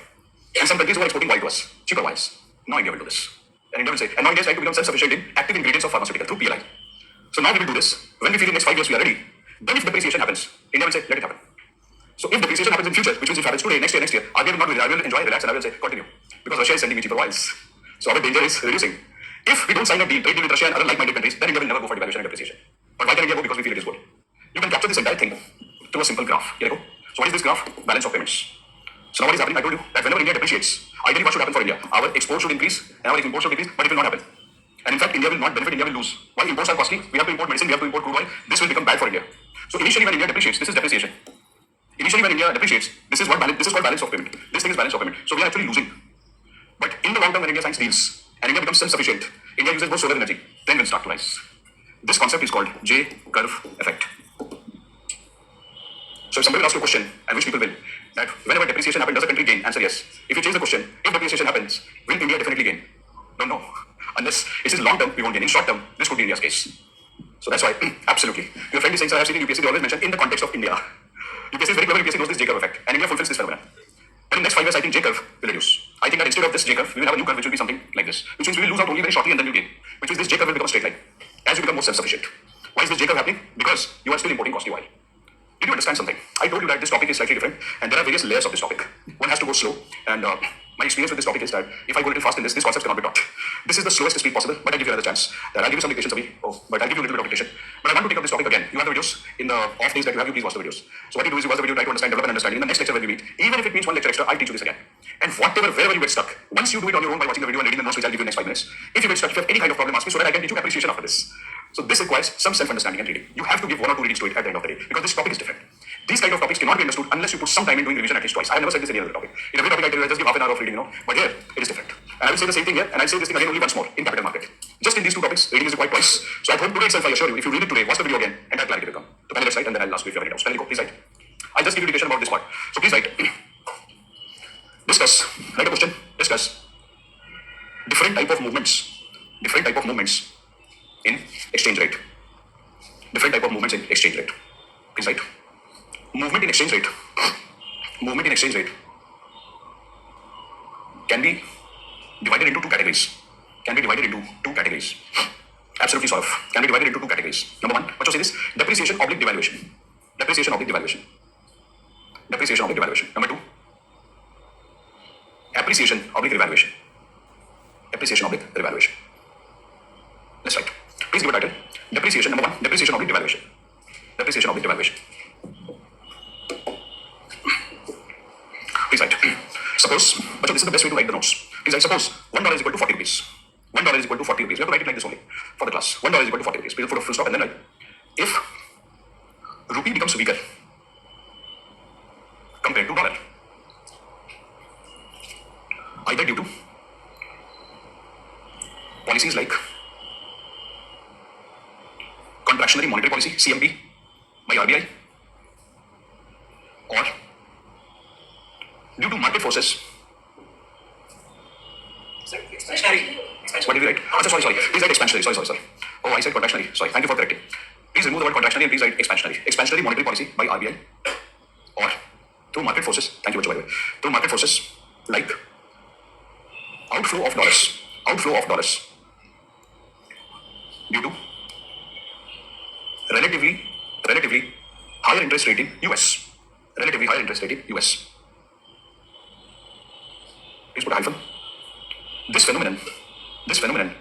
And some countries who are exporting oil to us, cheaper oils. Now India will do this. And India will say, and now India is trying to become self-sufficient in active ingredients of pharmaceutical through PLI. So now we will do this. When we feel in the next 5 years we are ready, then if depreciation happens, India will say, let it happen. So if depreciation happens in future, which means if it happens today, next year, I will not do it. I will enjoy, relax, and I will say, continue. Because Russia is sending me cheaper oils. So our danger is reducing. If we don't sign a deal, trade deal with Russia and other like-minded countries, then India will never go for devaluation and depreciation. But why can India go? Because we feel it is good. You can capture this entire thing through a simple graph. Here you go. So what is this graph? Balance of payments. So now what is happening? I told you that whenever India depreciates, ideally what should happen for India? Our exports should increase and our imports should decrease, but it will not happen. And in fact, India will not benefit, India will lose. Why? Imports are costly, we have to import medicine, we have to import crude oil, this will become bad for India. So initially when India depreciates, this is depreciation. Initially when India depreciates, this is called balance of payment. This thing is balance of payment. So we are actually losing. But in the long term when India signs deals and India becomes self-sufficient, India uses more solar energy, then will start to rise. This concept is called J-curve effect. So if somebody will ask you a question, and which people will, that whenever depreciation happens, does a country gain? Answer yes. If you change the question, if depreciation happens, will India definitely gain? Don't know. Unless it is long term, we won't gain. In short term, this could be India's case. So that's why, absolutely. Your friend is saying, sir, I have seen in UPSC, they always mention in the context of India. UPSC is very clever, UPSC knows this J-curve effect, and India fulfills this phenomenon. But in the next 5 years, I think J-curve will reduce. I think that instead of this J-curve, we will have a new curve which will be something like this. Which means we will lose out only very shortly and then we gain. Which means this J-curve will become a straight line as you become more self-sufficient. Why is this J-curve happening? Because you are still importing costly oil. Did you understand something? I told you that this topic is slightly different and there are various layers of this topic. One has to go slow, and my experience with this topic is that if I go a little fast in this concept cannot be taught. This is the slowest speed possible, but I'll give you another chance. That I'll give you some dictation, but I'll give you a little bit of dictation. But I want to take up this topic again. You have the videos in the off days that you have, you please watch the videos. So what you do is you watch the video, try to understand, develop an understanding. In the next lecture when we meet, even if it means one lecture extra, I'll teach you this again. And wherever you get stuck, once you do it on your own by watching the video and reading the notes which I'll give you in the next 5 minutes, if you get stuck, if you have any kind of problem, ask me so that I can teach you appreciation after this. So this requires some self-understanding and reading. You have to give 1 or 2 readings to it at the end of the day because this topic is different. These kind of topics cannot be understood unless you put some time in doing revision at least twice. I have never said this in any other topic. In every topic I tell you, I just give half an hour of reading, But here, it is different. And I will say the same thing here, and I'll say this thing again only once more in capital market. Just in these 2 topics, reading is required twice. So at home today itself, I assure you, if you read it today, watch the video again, and that clarity will come. So kindly let's write, and then I'll ask you if you have any doubts. Kindly go, please write. I'll just give you dictation about this part. So please write. Write a question, discuss different type of movements in exchange rate. Different type of movements in exchange rate. Please write. Movement in exchange rate can be divided into 2 categories. Absolutely sort of. Can be divided into 2 categories. Number 1, what you say this? Depreciation oblique devaluation. Number 2, appreciation oblique revaluation. Let's write. Please give a title. Depreciation, number 1, depreciation oblique devaluation. Please write. Suppose, but this is the best way to write the notes. Please write, suppose $1 is equal to 40 rupees. $1 is equal to 40 rupees. We have to write it like this only for the class. $1 is equal to 40 rupees. Please put a full stop and then write. If rupee becomes weaker compared to dollar, either due to policies like contractionary monetary policy, CMP, by RBI, or due to market forces. What did you write? Sorry. Please write expansionary. Sorry. Oh, I said contractionary. Sorry. Thank you for correcting. Please remove the word contractionary and please write expansionary. Expansionary monetary policy by RBI or through market forces. Thank you, by the way. Through market forces like outflow of dollars due to relatively higher interest rate in US. Relatively higher interest rate in US. Please put a hyphen. This phenomenon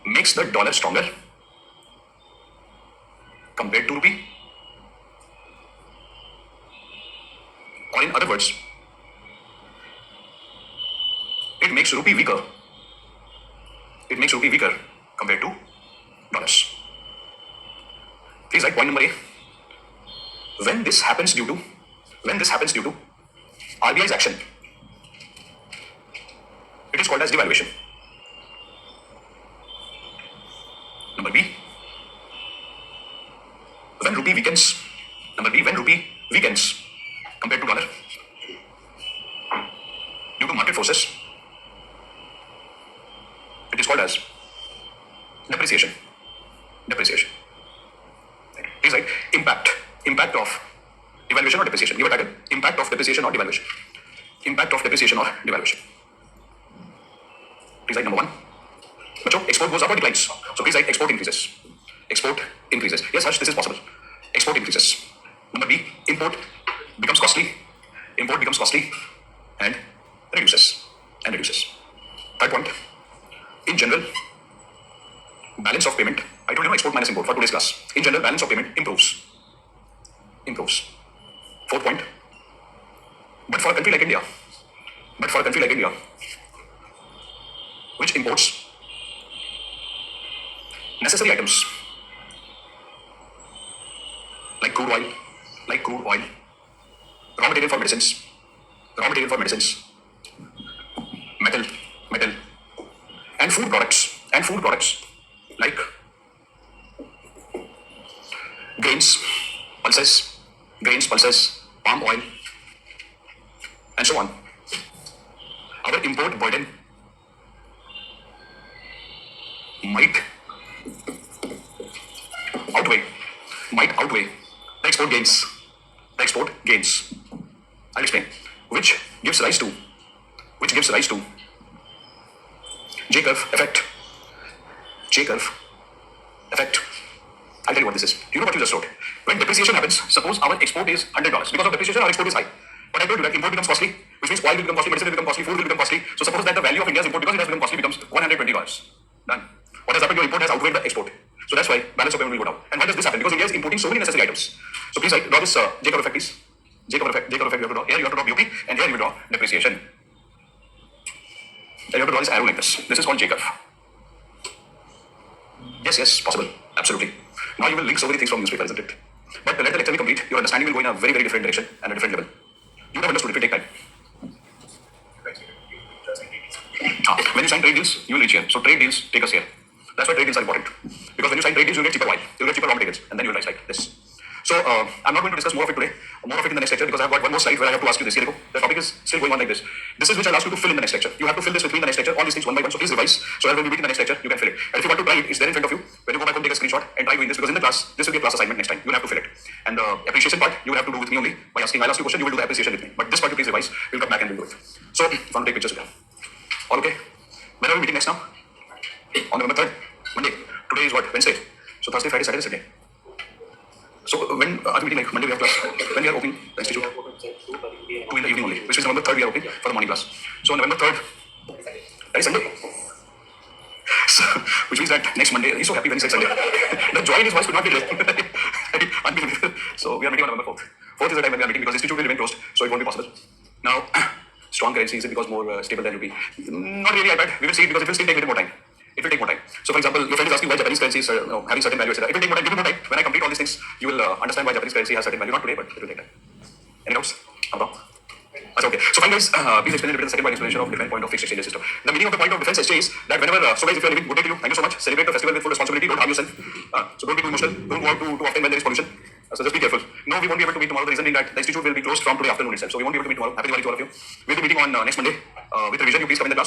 makes the dollar stronger compared to rupee, or in other words, it makes rupee weaker. It makes rupee weaker compared to dollars. Please write point number A. When this happens due to RBI's action, it is called as devaluation. Number B. When rupee weakens. Number B. When rupee weakens compared to dollar due to market forces, it is called as depreciation. Depreciation. Please write impact of devaluation or depreciation. Give a title. Impact of depreciation or devaluation. Impact of depreciation or devaluation. Please write number 1. Bacho, export goes up or declines. So please write export increases. Export increases. Yes, Harsh, this is possible. Export increases. Number B, import becomes costly. Import becomes costly and reduces. Third point. In general, balance of payment. I told you export minus import for today's class. In general, balance of payment improves. Fourth point. But for a country like India, which imports necessary items like crude oil, raw material for medicines, metal, and food products like grains, pulses, palm oil, and so on. Our import burden might outweigh the export gains. I'll explain. Which gives rise to J-curve effect. I'll tell you what this is. Do you know what you just wrote? When depreciation happens, suppose our export is $100. Because of depreciation, our export is high. But I told you that import becomes costly, which means oil will become costly, medicine will become costly, food will become costly. So suppose that the value of India's import, because it has become costly, becomes $120. Done. What has happened? Your import has outweighed the export. So that's why balance of payment will go down. And why does this happen? Because India is importing so many necessary items. So please draw this J-curve effect, please. J-curve effect you have to draw. Here you have to draw BOP, and here you will draw depreciation. Then you have to draw this arrow like this. This is called J-curve. Yes, possible. Absolutely. Now you will link so many things from newspaper, isn't it? But let the lecture be complete. Your understanding will go in a very, very different direction and a different level. You have understood. It will take time. When you sign trade deals, you will reach here. So trade deals take us here. That's why trade deals are important. Because when you sign trade deals, you will get cheaper oil, you will get cheaper raw materials, and then you will rise like this. So I'm not going to discuss more of it today, more of it in the next lecture, because I've got one more slide where I have to ask you this. Here you go. The topic is still going on like this. This is which I'll ask you to fill in the next lecture. You have to fill this with me in the next lecture, all these things one by one. So please revise. So that when we meet in the next lecture, you can fill it. And if you want to try it, it's there in front of you. When you go back home, take a screenshot and try doing this, because in the class, this will be a class assignment next time. You'll have to fill it. And the appreciation part, you will have to do with me only by asking. I'll ask you a question, you will do the appreciation with me. But this part, you please revise. We'll come back and we'll do it. So if you want to take pictures, all okay? When are we meeting next now? On November 3rd, Monday. Today is what? Wednesday. So Thursday, Friday, Saturday, Sunday. So when are we meeting? Like Monday we have class. When we are opening the institute? 2 in the evening only. Which means November 3rd we are opening for the morning class. So November 3rd, that is Sunday. So, which means that next Monday, he's so happy when he said Sunday. The joy in his voice could not be there. Unbelievable. So we are meeting on November 4th. 4th is the time when we are meeting because the institute will remain closed, so it won't be possible. Now, strong currency, is it because more stable than rupee? Not really, I bet. We will see it because it will still take a little more time. It will take more time. So, for example, your friend is asking why Japanese currency is having certain value, etc. It will take more time. Give me more time. When I complete all these things, you will understand why Japanese currency has certain value. Not today, but it will take time. Any doubts? Okay. So, fine, guys. Please explain a little bit the second point explanation of different point of fixed exchange system. The meaning of the point of difference exchange is that whenever, so guys, if you are living, good day to you. Thank you so much. Celebrate the festival with full responsibility. Don't harm yourself. So don't be too emotional. Don't go out too often when there is pollution. So just be careful. No, we won't be able to meet tomorrow. The reason being that the institute will be closed from today afternoon itself. So we won't be able to meet tomorrow. Happy Diwali to all of you. We'll be meeting on next Monday with revision. You please come in the class.